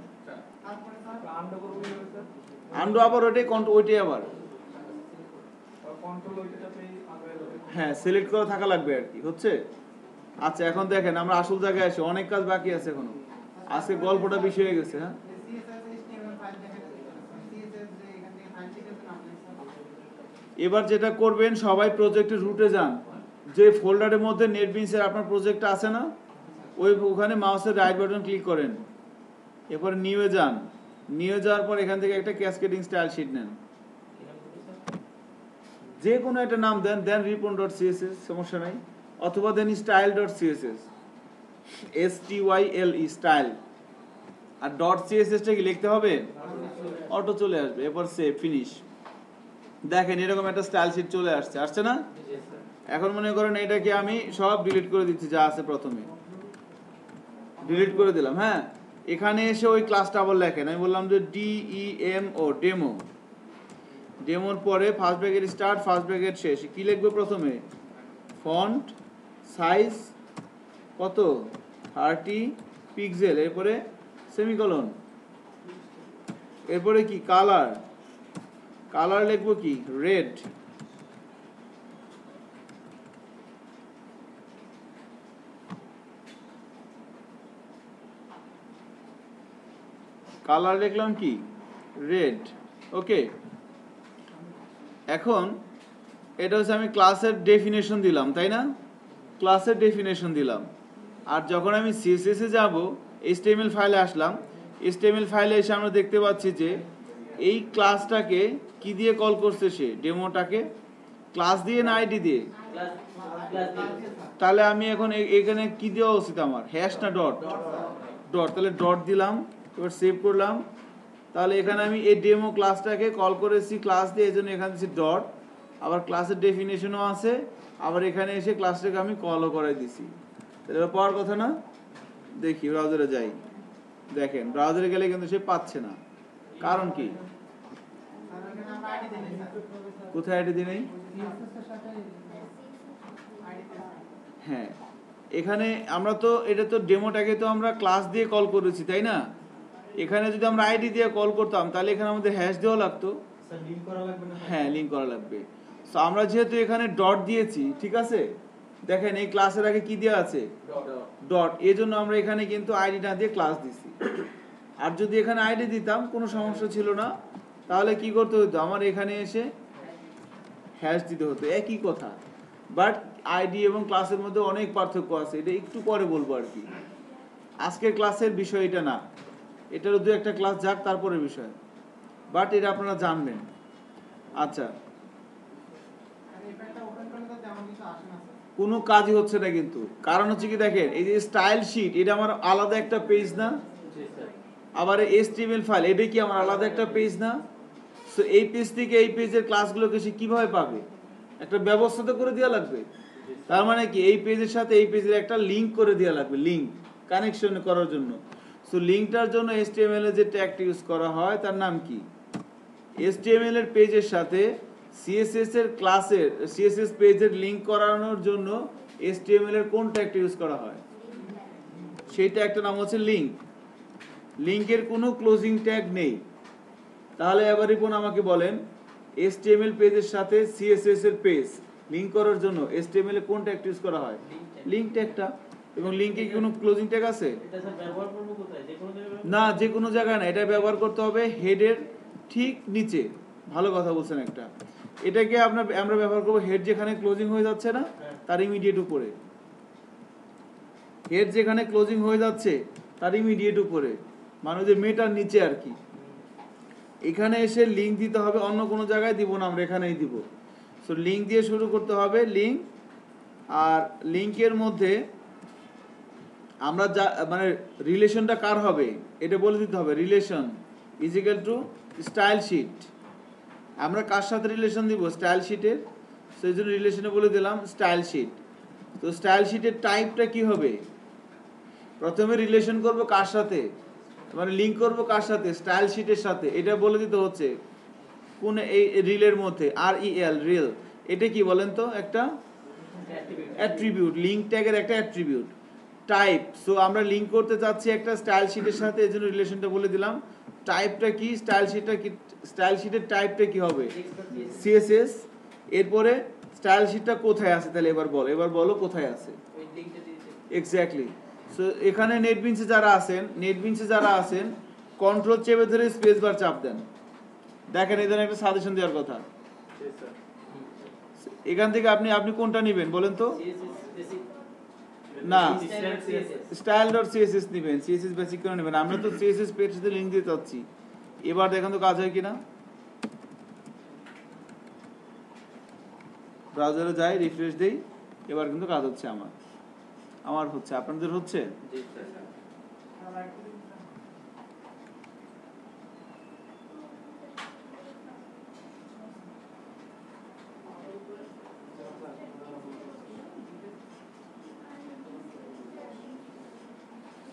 তারপরে স্যার আন্ডু করব কি হবে স্যার আন্ডু আবার ওইটাই ওইটাই আবার, কন্ট্রোল ওইটাতেই আগে যাবে হ্যাঁ সিলেক্ট করা থাকা লাগবে আর কি, হচ্ছে। আচ্ছা, এখন দেখেন আমরা আসল জায়গায় আসি, অনেক কাজ বাকি আছে এখনো, আজকে গল্পটা বেশি হয়ে গেছে। হ্যাঁ, সিএসএস HTML ফাইল দেখেন, সিএসএস যে এখান থেকে ফাইল লিখেছেন আপনি স্যার, এবার যেটা করবেন, সবাই প্রজেক্টের রুটে যান, যে ফোল্ডারের মধ্যে নেটবিনসের আপনার প্রজেক্টটা আছে না, ওখানে মাউসের রাইট বাটন ক্লিক করেন, এরপর নিউয়ে যান, নিউয়ে যাওয়ার পর এখান থেকে একটা ক্যাসকেডিং স্টাইল শিট নেন, যে কোনো একটা নাম দেন, দেন রিপন ডট সিএসএস, সমস্যা নাই, অথবা দেন style dot CSS, STYLE style, আর ডট সিএসএসটা কি লিখতে হবে, অটো চলে আসবে, এরপর সেভ, ফিনিশ। দেখেন এরকম একটা স্টাইল শিট চলে আসছে না। এখন মনে করেন এটাকে আমি সব ডিলিট করে দিচ্ছি, যা আছে প্রথমে ডিলিট করে দিলাম। হ্যাঁ, এখানে এসে ওই ক্লাসটা আবার লেখেন, আমি বললাম যে DEMO, ডেমো, ডেমোর পরে first bracket start, first bracket শেষ, কি লিখবো প্রথমে, ফন্ট সাইজ কত, 30 পিক্সেল, এরপরে সেমিকোলন, এরপরে কি কালার, কালার লিখবো কি রেড, কালার লিখলাম কি রেড, ওকে। এখন এটা হচ্ছে আমি ক্লাসের ডেফিনেশন দিলাম, তাই না, ক্লাসের ডেফিনেশন দিলাম। আর যখন আমি CSS এ যাব, HTML ফাইলে আসলাম, HTML ফাইলে এসে আমরা দেখতে পাচ্ছি যে এই ক্লাসটাকে কি দিয়ে কল করছে, সে ডেমোটাকে ক্লাস দিয়ে না আইডি দিয়ে, তাহলে আমি এখন এখানে কি দেওয়া উচিত আমার, হ্যাশ না ডট, ডট, তাহলে ডট দিলাম, এবার সেভ করলাম। তাহলে এখানে আমি এই ডেমো ক্লাসটাকে কল করেছি ক্লাস দিয়ে, এই জন্য এখানে দিচ্ছি ডট, আবার ক্লাসের ডেফিনেশনও আছে, আবার এখানে এসে ক্লাসটাকে আমি কলও করে দিছি, তাহলে পাওয়ার কথা না। দেখি ব্রাউজারে যাই, দেখেন ব্রাউজারে গেলে কিন্তু সে পাচ্ছে না, কারণ কি, স্যার এখানে আমরা আইডি দিই কোথায় আইডি দিই নাই, সিএসএস এর সাথে আইডি দেন, হ্যাঁ এখানে আমরা তো এটা তো ডেমোটাকে তো আমরা ক্লাস দিয়ে কল করেছি তাই না? এখানে যদি আমরা আইডি দিয়ে কল করতাম তাহলে এখানে আমাদের হ্যাশ দেওয়া লাগতো। স্যার লিংক করা লাগবে না? হ্যাঁ, লিংক করা লাগবে। সো আমরা যেহেতু এখানে ডট দিয়েছি, ঠিক আছে, দেখেন এই ক্লাসের আগে কি দেওয়া আছে, ডট, এই জন্য আমরা এখানে কিন্তু আইডি না দিয়ে ক্লাস দিছি। আর যদি এখানে আইডি দিতাম কোনো সমস্যা ছিল না, তাহলে কি করতে হতো, আমার এখানে এসে হ্যাশ দিতে হতো, একই কথা। বাট আইডি এবং ক্লাসের মধ্যে অনেক পার্থক্য আছে, এটা একটু পরে বলবো আর কি। আজকের ক্লাসের বিষয় এটা না, এটারও দু একটা ক্লাস যাক তারপরে বিষয়, বাট এটা আপনারা জানবেন। আচ্ছা, আর এই ফাইলটা ওপেন করলে তো তেমন কিছু আসে না স্যার। কোনো কাজই হচ্ছে না কিন্তু, কারণ হচ্ছে কি দেখেন, এই যে স্টাইল শিট এটা আমার আলাদা একটা পেজ না, জি স্যার। আবার HTML ফাইল এটা কি আমার আলাদা একটা পেজ না। সো এই পেজ থেকে এই পেজের ক্লাসগুলোকে সে কিভাবে পাবে, একটা ব্যবস্থা তো করে দেওয়া লাগবে। তার মানে কি এই পেজের সাথে এই পেজের একটা লিংক করে দেওয়া লাগবে, লিংক কানেকশন করার জন্য। সো লিংকটার জন্য HTML এর যে ট্যাগটা ইউজ করা হয় তার নাম কি, HTML এর পেজের সাথে CSS এর ক্লাসের CSS পেজের লিংক করানোর জন্য HTML এর কোন ট্যাগটা ইউজ করা হয়, সেই ট্যাগটার নাম হচ্ছে লিংক। লিংকের কোনো ক্লোজিং ট্যাগ নেই। তাহলে এবার রিপন আমাকে বলেন, HTML পেজের সাথে CSS এর পেজ লিংক করার জন্য HTML এ কোন ট্যাগটা ইউজ করা হয়, লিংক ট্যাগটা। এবং লিংকে কি কোনো ক্লোজিং ট্যাগ আছে? এটা স্যার ব্যবহার করব কোথায়, যে কোনো জায়গায়? না, যে কোনো জায়গায় না, এটা ব্যবহার করতে হবে হেডের ঠিক নিচে। ভালো কথা বলছেন একটা, এটাকে আমরা ব্যবহার করবো হেড যেখানে ক্লোজিং হয়ে যাচ্ছে না তার ইমিডিয়েট উপরে, হেড যেখানে ক্লোজিং হয়ে যাচ্ছে তার ইমিডিয়েট উপরে, মানে যে মেটার নিচে আর কি। এখানে এসে লিংক দিতে হবে, অন্য কোনো জায়গায় দিব না, আমরা এখানেই দিব। সো লিংক দিয়ে শুরু করতে হবে, লিংক। আর লিংকের মধ্যে আমরা যা মানে রিলেশনটা কার হবে এটা বলে দিতে হবে, relation is equal to style sheet. আমরা কার সাথে রিলেশন দিব, স্টাইল শিটের। সেই জন্য রিলেশনে বলে দিলাম স্টাইল শিট। তো স্টাইল শিটের টাইপটা কি হবে, প্রথমে রিলেশন করব কার সাথে, মানে লিংক করব কার সাথে, স্টাইল শিটের সাথে, এটা বলে দিতে হচ্ছে কোন এই রিলের মধ্যে, REL রিল, এটা কি বলেন তো, একটা অ্যাট্রিবিউট, লিংক ট্যাগের একটা অ্যাট্রিবিউট। টাইপ, সো আমরা লিংক করতে চাচ্ছি একটা স্টাইল শিটের সাথে, এজন্য রিলেশনটা বলে দিলাম। টাইপটা কি, স্টাইল শিটটা কি, স্টাইল শিটের টাইপটা কি হবে, CSS। এরপরে স্টাইল শিটটা কোথায় আছে, তাহলে এবার বলো কোথায় আছে, ওই লিংকটা দিয়েছে। এক্স্যাক্টলি। সো এখানে নেটবিনসে যারা আছেন কন্ট্রোল চেপে ধরে স্পেস বার চাপ দেন। দেখেন এখানে একটা সাজেশন দেওয়ার কথা, জি স্যার। এখান থেকে আপনি কোনটা নেবেন বলেন তো, CSS বেসিক না CSS style.css নেবেন, CSS বেসিক করে নেবেন। আমরা তো CSS পেজ সাথে লিংক দিতে চাচ্ছি। এবার দেখেন তো কাজ হয় কিনা, ব্রাউজারে যাই, রিফ্রেশ দেই, এবার কিন্তু কাজ হচ্ছে, আমার হচ্ছে, আপনাদের হচ্ছে। জি স্যার। আর একটু দিন স্যার।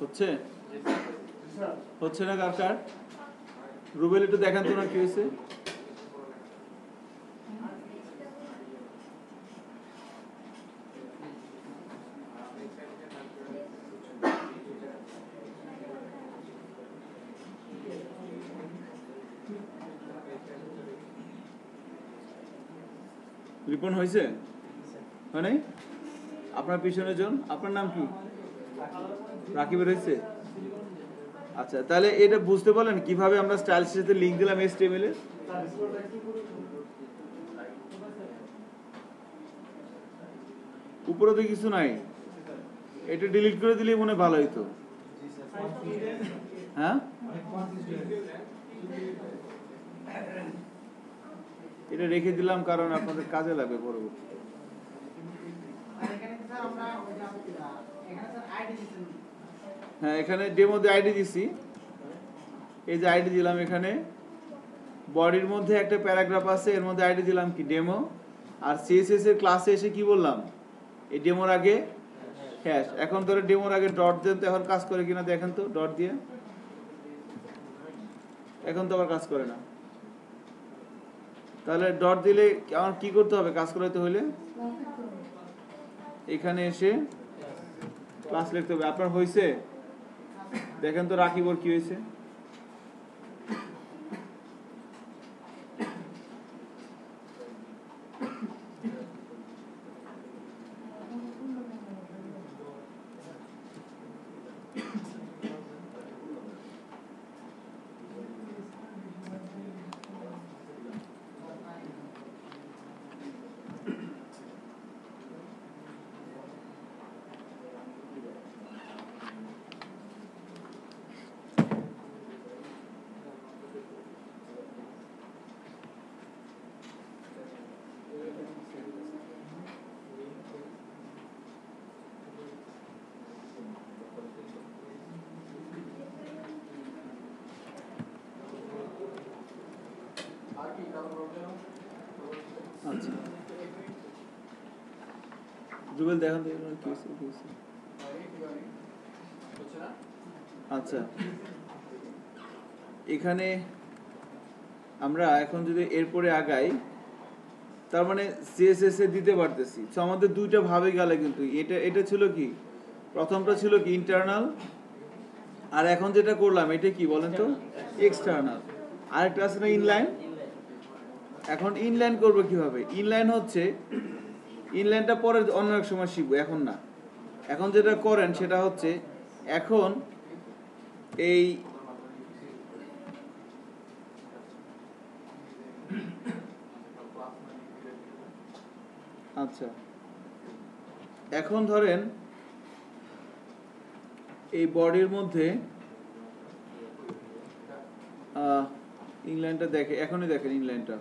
হচ্ছে হচ্ছে না কার রুবেল, একটু দেখান তো না কি হয়েছে। রিপন হয়েছে, হয় নাই? আপনার পিছনের জন, আপনার নাম কি, রাকিবের হয়েছে? আচ্ছা, তাহলে এটা বুঝতে পারলেন কিভাবে আমরা স্টাইল সাথে লিংক দিলাম HTML এর। উপরে তো কিছু নাই, এটা ডিলিট করে দিলেই মনে হয় ভালো হইতো। হ্যাঁ, এটা রেখে দিলাম কারণ আপনাদের কাজে লাগবে পরবর্তী। আর এখানে স্যার আমরা ওই যে এখানে স্যার আইডি দিচ্ছেন। হ্যাঁ, এখানে ডেমোতে আইডি দিছি, এই যে আইডি দিলাম, এখানে বডির মধ্যে একটা প্যারাগ্রাফ আছে, এর মধ্যে আইডি দিলাম কি ডেমো। আর CSS এর ক্লাসে এসে কি বললাম, এই ডেমোর আগে হ্যাশ। এখন ধরে ডেমোর আগে ডট দেন তো এখন কাজ করে কিনা দেখেন তো, ডট দিয়ে এখন তো আবার কাজ করে না। তাহলে ডট দিলে আমার কি করতে হবে, কাজ করাইতে হইলে এখানে এসে ক্লাস লিখতে হবে। আপনার হয়েছে? দেখেন তো রাকিবর কি হয়েছে। আচ্ছা জুবেল দেখেন তো এবার কি হয়েছে, কি হয়েছে। আচ্ছা এখানে আমরা এখন যদি এরপরে আগাই, তার মানে সিএসএস এ দিতে পারতেছি। তো আমাদের দুইটা ভাবে গেলে, কিন্তু এটা ছিল কি, প্রথমটা ছিল কি ইন্টারনাল, আর এখন যেটা করলাম এটা কি বলেন তো, এক্সটার্নাল। আরেকটা আছে না ইনলাইন। এখন ইনলাইন করবো কিভাবে? ইনলাইন হচ্ছে, ইনলাইনটা পরে অন্য এক সময় শিখবো, এখন না। এখন যেটা করেন সেটা হচ্ছে, এখন এই আচ্ছা এখন ধরেন এই বডির মধ্যে ইংল্যান্ডটা দেখে, এখনই দেখেন ইংল্যান্ডটা।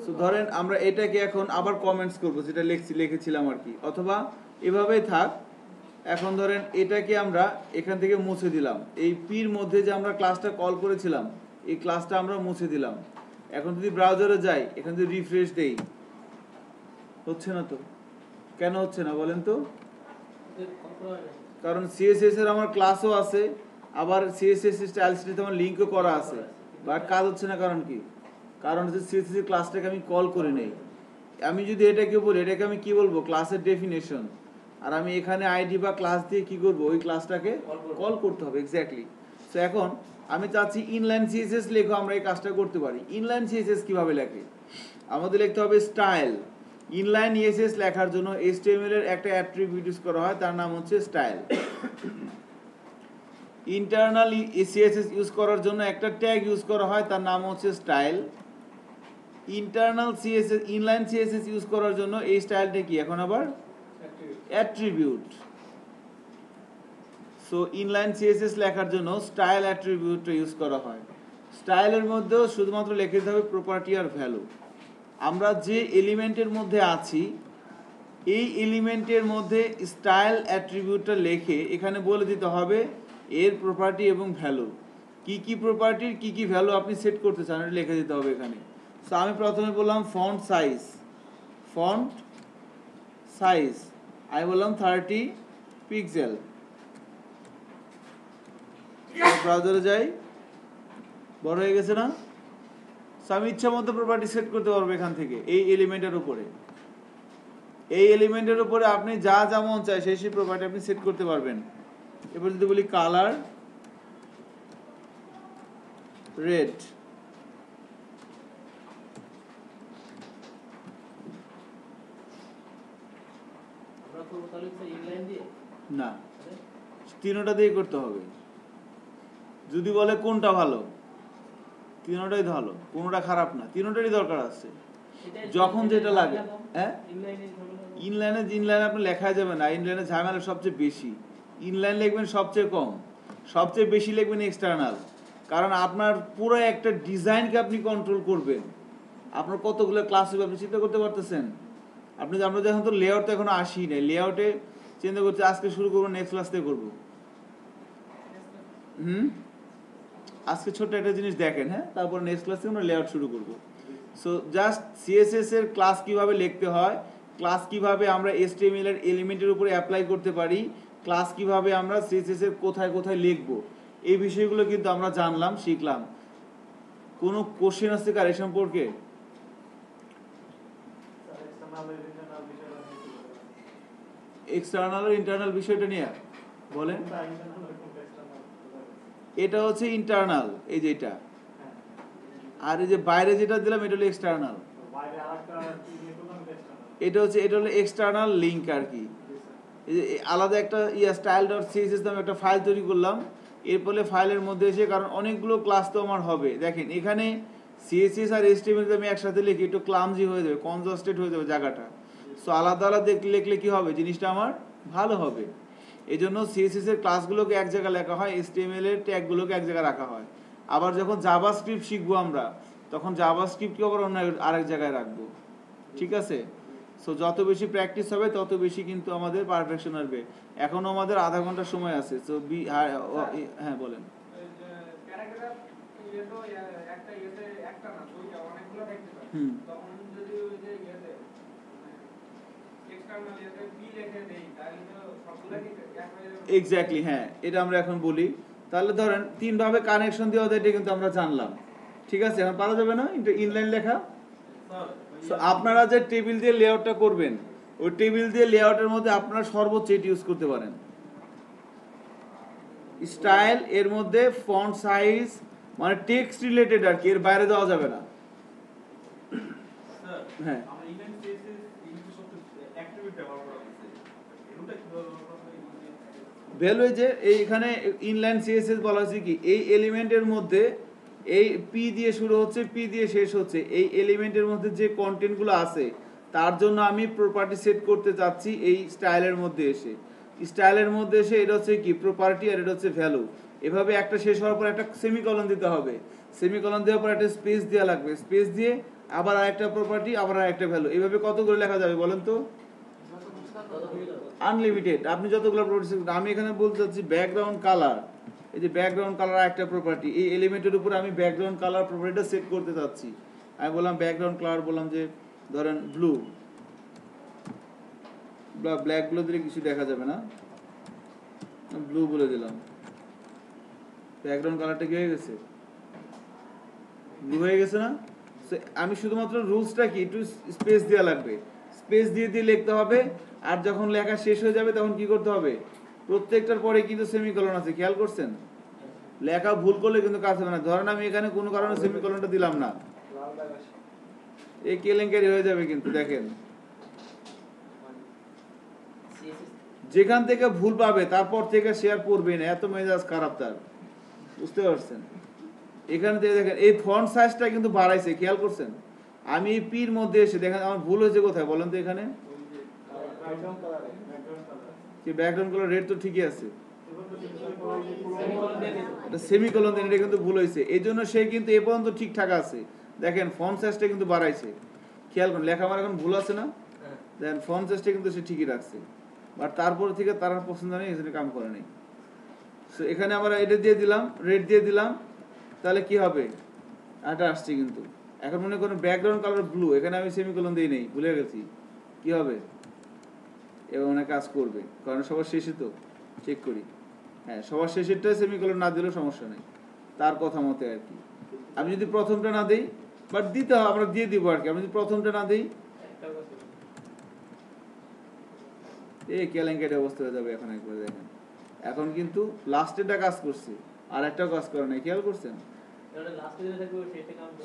তো ধরেন আমরা এটাকে এখন আবার কমেন্টস করবো, যেটা লিখেছিলাম আর কি, অথবা এভাবেই থাক। এখন ধরেন এটাকে আমরা এখান থেকে মুছে দিলাম। এই পির মধ্যে যে আমরা ক্লাসটা কল করেছিলাম, এই ক্লাসটা আমরা মুছে দিলাম। এখন যদি ব্রাউজারে যাই, এখানে যদি রিফ্রেশ দেই, হচ্ছে না তো। কেন হচ্ছে না বলেন তো? কারণ সিএসএস এর আমার ক্লাসও আছে, আবার সিএসএস স্টাইল শিটে আমার লিংকও করা আছে, বাট কাজ হচ্ছে না। কারণ কি? কারণ হচ্ছে সিএসএস এর ক্লাসটাকে আমি কল করে নেই। আমি যদি এটাকে বলি, এটাকে আমি কি বলবো, ক্লাসের ডেফিনেশন। আর আমি এখানে আইডি বা ক্লাস দিয়ে কি করব, ওই ক্লাসটাকে কল করতে হবে। এক্স্যাক্টলি। সো এখন আমি চাচ্ছি ইনলাইন সিএসএস লেখো, আমরা এই কাজটা করতে পারি। ইনলাইন সিএসএস কিভাবে লেখে? আমাদের লিখতে হবে স্টাইল। ইনলাইন ইএসএস লেখার জন্য এইচটিএমএল এর একটা অ্যাট্রিবিউট ইউজ করা হয়, তার নাম হচ্ছে স্টাইল। ইন্টারনাল সিএসএস ইউজ করার জন্য একটা ট্যাগ ইউজ করা হয়, তার নাম হচ্ছে style. Internal CSS, inline CSS use করার জন্য এই স্টাইলটা কি এখন আবার অ্যাট্রিবিউট। সো ইনলাইন সিএসএস লেখার জন্য স্টাইল অ্যাট্রিবিউটটা ইউজ করা হয়। স্টাইলের মধ্যেও শুধুমাত্র লিখে দিতে হবে প্রপার্টি আর ভ্যালু। আমরা যে এলিমেন্টের মধ্যে আছি, এই এলিমেন্টের মধ্যে স্টাইল অ্যাট্রিবিউটটা লিখে এখানে বলে দিতে হবে এর প্রপার্টি এবং ভ্যালু। কি কি প্রপার্টির কি কি ভ্যালু আপনি সেট করতে চান, এটা লিখে দিতে হবে এখানে। সো আমি প্রথমে বললাম ফন্ট সাইজ, ফন্ট সাইজ আমি বললাম 30 পিক্সেল। ব্রাউজারে যাই, বড় হয়ে গেছে না? সো আমি ইচ্ছা মতো প্রপার্টি সেট করতে পারবো এখান থেকে। এই এলিমেন্টের উপরে, এই এলিমেন্টের উপরে আপনি যা যেমন চাই সেই সেই প্রপার্টি আপনি সেট করতে পারবেন। এবার যদি বলি কালার রেড, না, তিনটা দিয়ে করতে হবে। যদি বলে কোনটা ভালো, তিনটাই ভালো, কোনটা খারাপ না, তিনটারই দরকার আছে, যখন যেটা লাগে। হ্যাঁ, ইনলাইনে আপনি লেখা যাবে না। ইনলাইনে ঝামেলা সবচেয়ে বেশি। ইনলাইন লিখবেন সবচেয়ে কম, সবচেয়ে বেশি লিখবেন এক্সটার্নাল। কারণ আপনার পুরো একটা ডিজাইনকে আপনি কন্ট্রোল করবেন। আপনার কতগুলো ক্লাস হবে আপনি চিন্তা করতে পারতেছেন? আমরা যখন তো লেআউট তো এখনো আসি নাই, লেআউটে চিন্তা করছি আজকে শুরু করবো, নেক্সট ক্লাস থেকে করবো। আজকে ছোট্ট একটা জিনিস দেখেন, হ্যাঁ, তারপর নেক্সট ক্লাসে আমরা লেআউট শুরু করবো। সো জাস্ট সিএসএস এর ক্লাস কিভাবে লিখতে হয়, ক্লাস কিভাবে আমরা এইচটিএমএল এর এলিমেন্টের উপরে অ্যাপ্লাই করতে পারি, ক্লাস কিভাবে আমরা সিএসএস এর কোথায় কোথায় লিখবো, এই বিষয়গুলো কিন্তু আমরা জানলাম, শিখলাম। কোনো কোশ্চেন আছে কার এই সম্পর্কে? এক্সটার্নাল আর ইন্টারনাল বিষয়টা নিয়ে বলেন। কোনটা internal আর কোনটা external? এটা হচ্ছে ইন্টারনাল, এই যে এটা, হ্যাঁ। আর এই যে বাইরে যেটা দিলাম এটা হলো এক্সটার্নাল। বাইরে আরেকটা ইয়ে করলাম, এটা external। এটা হলো এক্সটার্নাল লিঙ্ক আর কি। জি স্যার। এই যে আলাদা একটা স্টাইল ডট সিএসএস নামে একটা ফাইল তৈরি করলাম। এরপরে ফাইলের মধ্যে এসে, কারণ অনেকগুলো ক্লাস তো আমার হবে, দেখেন এখানে সিএসএস আর এইচটিএমএল আমি একসাথে লিখি একটু ক্লামজি হয়ে যাবে, কনজাস্টেড হয়ে যাবে জায়গাটা। সো আলাদা আলাদা লিখলে কি হবে, জিনিসটা আমার ভালো হবে। এই জন্য সিএসএস এর ক্লাসগুলোকে এক জায়গায় লেখা হয়, এইচটিএমএল এর ট্যাগগুলোকে এক জায়গায় রাখা হয়। আবার যখন জাভাস্ক্রিপ্ট শিখবো আমরা, তখন জাভাস্ক্রিপ্টকে আবার অন্য আরেক জায়গায় রাখবো। ঠিক আছে? সো যত বেশি প্র্যাকটিস হবে তত বেশি কিন্তু আমাদের পারফেকশন আসবে। এখনো আমাদের আধা ঘন্টা সময় আছে। সো হ্যাঁ বলেন। প্যারাগ্রাফ ইয়েতো একটা ইয়েতে একটা না দুইটা অনেকগুলো দেখতে পাই। হুম। তখন যদি ওই যে ইয়েতে এক্সটার্নাল ইয়েতে বি লিখে দেই তাহলে তো সবগুলা কি এক হয়ে যাবে। এক্স্যাক্টলি, হ্যাঁ, এটা আমরা এখন বলি। তাহলে ধরেন তিন ভাবে কানেকশন দেওয়া যায়, এটা কিন্তু আমরা জানলাম। ঠিক আছে, এখন পারা যাবে না ইনলাইন লেখা। So, আপনারা যে টেবিল দিয়ে লেআউটটা করবেন, ওই টেবিল দিয়ে লেআউটের মধ্যে আপনারা সর্বোচ্চ এটি ইউজ করতে পারেন। স্টাইল এর মধ্যে ফন্ট সাইজ, মানে টেক্সট রিলেটেড আর কি, এর বাইরে দেওয়া যাবে না। স্যার, হ্যাঁ। আমার ইভেন্ট সিএসএস ইনপুট সবচেয়ে অ্যাট্রিবিউট ব্যবহার করা হয়েছে। এগুলোটা কিভাবে ব্যবহার করা হয়? ভ্যালু যে এইখানে ইনলাইন সিএসএস বলা হয়েছে কি, এই এলিমেন্টের মধ্যে এই পি দিয়ে শুরু হচ্ছে, পি দিয়ে শেষ হচ্ছে, এই এলিমেন্টের মধ্যে যে কন্টেন্টগুলো আছে তার জন্য আমি প্রপার্টি সেট করতে চাচ্ছি এই স্টাইলের মধ্যে এসে। স্টাইলের মধ্যে এসে এটা হচ্ছে কি প্রপার্টি, আর এটা হচ্ছে ভ্যালু। এভাবে একটা শেষ হওয়ার পর একটা সেমিকলন দিতে হবে। সেমিকলন দেওয়ার পর একটা স্পেস দেওয়া লাগবে, স্পেস দিয়ে আবার আরেকটা প্রপার্টি, আবার আরেকটা ভ্যালু। এভাবে কতগুলো লেখা যাবে বলেন তো? আনলিমিটেড। আপনি যতগুলো প্রপার্টি, আমি এখানে বলতে চাচ্ছি ব্যাকগ্রাউন্ড কালার। এই যে ব্যাকগ্রাউন্ড কালার একটা প্রপার্টি, এই এলিমেন্টের উপর আমি ব্যাকগ্রাউন্ড কালার প্রপার্টিটা সেট করতে চাচ্ছি। আমি বললাম ব্যাকগ্রাউন্ড কালার, বললাম যে ধরেন ব্লু, ব্ল্যাক ব্লু দিলে কিছু দেখা যাবে না, ব্লু বলে দিলাম। ব্যাকগ্রাউন্ড কালারটা কি হয়ে গেছে? ব্লু হয়ে গেছে না? আমি শুধুমাত্র রুলসটা কি, একটু স্পেস দেওয়া লাগবে, স্পেস দিয়ে দিয়ে লিখতে হবে। আর যখন লেখা শেষ হয়ে যাবে তখন কি করতে হবে, প্রত্যেকটার পরে কিন্তু সেমিকলন আছে, খেয়াল করছেন? লেখা ভুল করলে কিন্তু কাজ হবে না। ধরেন আমি এখানে কোনো কারণে সেমিকলনটা দিলাম না, এই কেলেঙ্কারি হয়ে যাবে কিন্তু। দেখেন যেখান থেকে ভুল পাবে তারপর থেকে শেয়ার করবে না, এত মেজাজ খারাপ তার, বুঝতে পারছেন? এখান থেকে দেখেন এই ফন্ট সাইজটা কিন্তু বাড়াইছে, খেয়াল করছেন? আমি এই পির মধ্যে এসে দেখেন আমার ভুল হয়েছে কোথায় বলেন তো? এখানে ব্যাকগ্রাউন্ড কালার রেড তো ঠিকই আছে, এটা সেমিকলন দেন, এটা কিন্তু ভুল হয়েছে। এই জন্য সে কিন্তু এ পর্যন্ত ঠিকঠাক আছে। দেখেন ফন্ট সাইজটা কিন্তু বাড়াইছে, খেয়াল করুন। লেখা আমার এখন ভুল আছে না? দেখেন ফন্ট সাইজটা কিন্তু সে ঠিকই রাখছে, বাট তারপর থেকে তার পছন্দ নেই, এখানে কাম করে নেই। সো এখানে আমরা এটা দিয়ে দিলাম, রেড দিয়ে দিলাম, তাহলে কি হবে? এটা আসছে কিন্তু। এখন মনে করুন ব্যাকগ্রাউন্ড কালার ব্লু, এখানে আমি সেমিকলন দিই নেই, ভুলে গেছি, কি হবে? এবং অনেক কাজ করবে, কারণ সবার শেষে তো চেক করি। হ্যাঁ, সবার শেষেরটা সেমিকলন না দিলেও সমস্যা নেই, তার কথা মতে আর কি। আমি যদি প্রথমটা না দিই, বাট দিতে হবে, আমরা দিয়ে দিব আর কি। আমি যদি প্রথমটা না দিই, এই কেলেঙ্কারি অবস্থা হয়ে যাবে। এখন একবার দেখেন, এখন কিন্তু লাস্টেরটা কাজ করছে, আর একটা কাজ করে নাই, খেয়াল করছেন?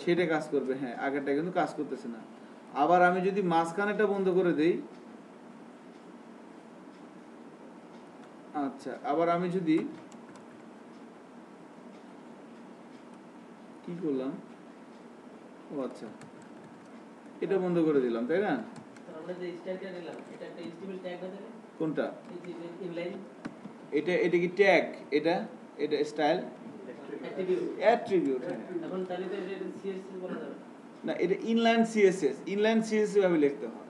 সেটা কাজ করবে, হ্যাঁ, আগেরটা কিন্তু কাজ করতেছে না। আবার আমি যদি মাঝখানেটা বন্ধ করে দেই, আচ্ছা, আবার আমি যদি কি করলাম, ও আচ্ছা, এটা বন্ধ করে দিলাম, তাই না? কোনটা? এটা এটা কি ট্যাগ? এটা এটা স্টাইল অ্যাট্রিবিউট। এখন তাহলে তো এটা সিএসএস বলা যাবে না, এটা ইনলাইন সিএসএস। ইনলাইন সিএসএস ভাবে লিখতে হয়।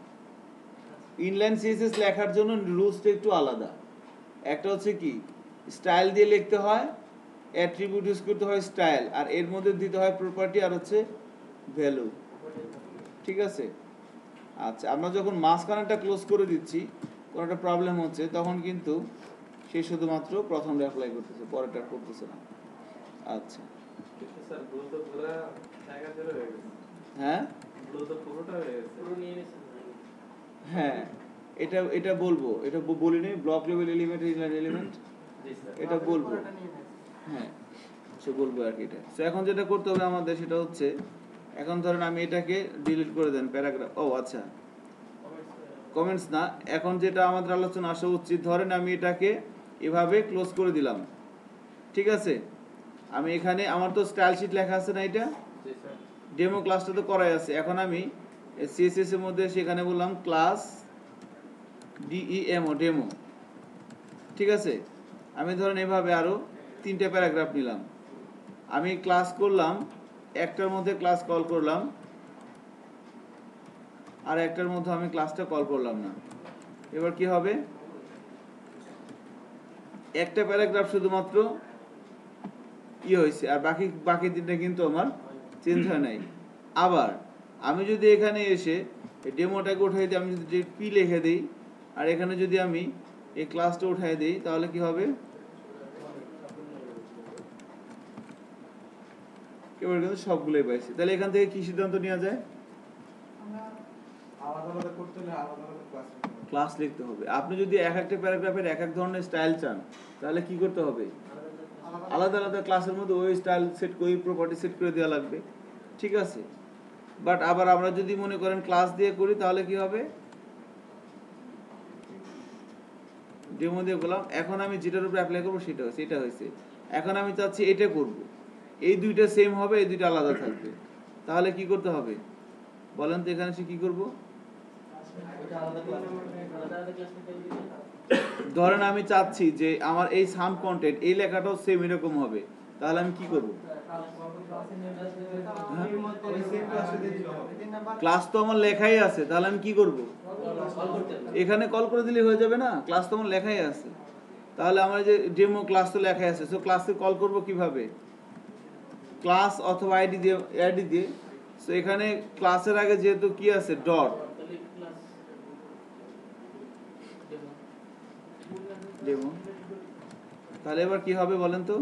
ইনলাইন সিএসএস লেখার জন্য রুলসটা একটু আলাদা। একটা হচ্ছে কি, স্টাইল দিয়ে লিখতে হয়, অ্যাট্রিবিউট ইউজ করতে হয় স্টাইল, আর এর মধ্যে দিতে হয় প্রপার্টি আর হচ্ছে ভ্যালু। ঠিক আছে? আচ্ছা, আমরা যখন মাঝখানেটা ক্লোজ করে দিচ্ছি, কোনো একটা প্রবলেম হচ্ছে, তখন কিন্তু সে শুধুমাত্র প্রথমটা অ্যাপ্লাই করতেছে, পরেরটা করতেছে না। আচ্ছা, স্যার ব্লু তো পুরো জায়গা ধরে হয়ে গেছে। হ্যাঁ ব্লু তো পুরোটা হয়ে গেছে, পুরো নিয়ে নিয়েছেন। হ্যাঁ, এটা এটা বলবো, এটা বলিনি block level element inline element, ji sir. এটা বলবো। পুরোটা নিয়ে নেয়। হ্যাঁ সে বলবো আর কি এটা। সো এখন যেটা করতে হবে আমাদের সেটা হচ্ছে, এখন ধরেন আমি এটাকে ডিলিট করে দেন প্যারাগ্রাফ, ও আচ্ছা কমেন্টস না, এখন যেটা আমাদের আলোচনা আসা উচিত, ধরেন আমি এটাকে এভাবে ক্লোজ করে দিলাম, ঠিক আছে। আমি এখানে আমার তো স্টাইল শিট লেখা আছে না, এটা জি স্যার। ডেমো ক্লাসটা তো করাই আছে। এখন আমি সিএসএস এর মধ্যে সেখানে বললাম ক্লাস ডিইএমও ডেমো, ঠিক আছে। আমি ধরেন এভাবে আরো 3টে প্যারাগ্রাফ নিলাম, আমি ক্লাস করলাম, একটার মধ্যে ক্লাস কল করলাম, আর একটার মধ্যে আমি ক্লাসটা কল করলাম না। এবার কি হবে, একটা প্যারাগ্রাফ শুধুমাত্র হয়েছে, আর বাকি দিনটা কিন্তু আমার চেঞ্জ হয় নাই। আবার আমি যদি এখানে এসে ডেমোটাকে উঠাই দিই, আমি যদি পি লিখে দিই, আর এখানে যদি আমি এই ক্লাসটা উঠাই দিই, তাহলে কি হবে, এবার কিন্তু সবগুলোই পাইছি। তাহলে এখান থেকে কি সিদ্ধান্ত নেওয়া যায়, আমরা আলাদা আলাদা করতে হলে আলাদা আলাদা ক্লাস ক্লাস লিখতে হবে। আপনি যদি এক একটা প্যারাগ্রাফের এক এক ধরনের স্টাইল চান, তাহলে কি করতে হবে, আলাদা আলাদা ক্লাসের মধ্যে ওই স্টাইল সেট করে প্রপার্টি সেট করে দেওয়া লাগবে, ঠিক আছে। বাট আবার আমরা যদি মনে করেন ক্লাস দিয়ে করি, তাহলে কি হবে, ডেমো দিয়ে বললাম, এখন আমি যেটার উপরে অ্যাপ্লাই করবো সেটা হয়েছে। এখন আমি চাচ্ছি এটা করব, এই দুইটা সেম হবে, এই দুইটা আলাদা থাকবে, তাহলে কি করতে হবে বলেন তো, এখানে সে কি করবো, ধরেন আমি চাচ্ছি যে আমার এই সাম কন্টেন্ট এই লেখাটাও সেম এরকম হবে, তাহলে আমি কি করব, ওই সেম ক্লাসে দিয়ে দিলে হবে। 3 নাম্বার ক্লাস তো আমার লেখাই আছে, তাহলে আমি কি করব, এখানে কল করে দিলে হয়ে যাবে না, ক্লাস তো আমার লেখাই আছে। তাহলে আমার যে ডেমো ক্লাস তো লেখাই আছে, সো ক্লাসে কল করব কিভাবে, ক্লাস অথবা আইডি দিয়ে। সো এখানে ক্লাসের আগে যেহেতু কি আছে ডট ডেমো, তাহলে এবার কি হবে বলেন তো,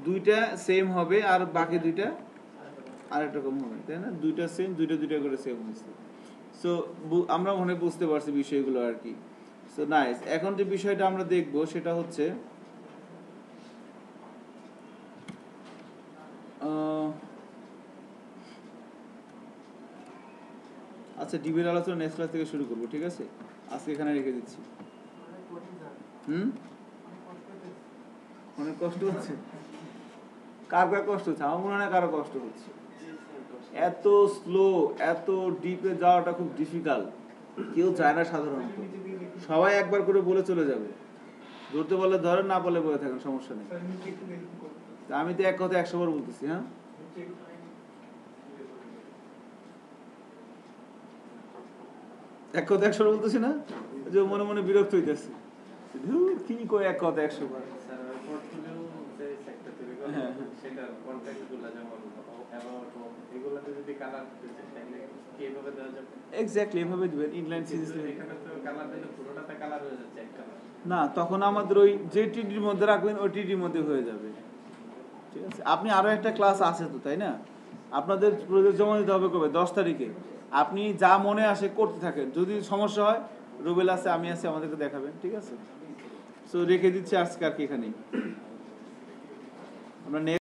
দুইটা সেম হবে আর বাকি দুইটা আরেক রকম হবে, তাই না, দুইটা সেম, দুইটা করে সেম হয়েছে। সো আমরা মনে বুঝতে পারছি বিষয়গুলো আর কি। So nice. এখন যে বিষয়টা আমরা দেখব সেটা হচ্ছে আচ্ছা ডিবির আলোচনা নেক্সট ক্লাস থেকে শুরু করব, ঠিক আছে, আজকে এখানে রেখে দিচ্ছি। অনেক কঠিন স্যার, হুম, অনেক কষ্ট হচ্ছে। অনেক কষ্ট হচ্ছে, কার কষ্ট হচ্ছে, আমার মনে হয় না কারো কষ্ট হচ্ছে। এত স্লো, এত ডিপে যাওয়াটা খুব ডিফিকাল্ট, কেউ চায় না সাধারণত, সবাই একবার করে বলে চলে যাবে, ধরতে বললে ধরেন, না বলে বলে থাকেন, সমস্যা নেই। স্যার নিচে একটু দেখুন করতে। তা আমি তো এক কথা 100 বার বলতেছি, হ্যাঁ নিচে একটু এক কথা 100 বার বলতেছি না, যে মনে মনে বিরক্ত হইতেছে, ধুর, কি কই এক কথা 100 বার। স্যার ওই পোর্টফোলিও যে সেক্টর তৈরি করব, হ্যাঁ, হ্যাঁ। সেটার কন্ট্যাক্টগুলো যেমন অ্যাবাউট এগুলোতে যদি কালার দিতে চাইলে কিভাবে দেওয়া যাবে? এক্স্যাক্টলি এভাবে দিবেন, ইনলাইন সিরিজ কিন্তু এখানে তো কালার দিলে পুরোটাতে কালার হয়ে যাচ্ছে এক কালার। না, তখন আমাদের ওই যে টিডির মধ্যে রাখবেন ওই টিডির মধ্যে হয়ে যাবে, ঠিক আছে। আপনি আরো একটা ক্লাস আছে তো, তাই না, আপনাদের প্রজেক্ট জমা দিতে হবে কবে, 10 তারিখে। আপনি যা মনে আসে করতে থাকেন, যদি সমস্যা হয় রুবেল আছে, আমি আছি, আমাদেরকে দেখাবেন, ঠিক আছে। সো রেখে দিচ্ছি আজকে আর কি এখানেই, আমরা নেক্সট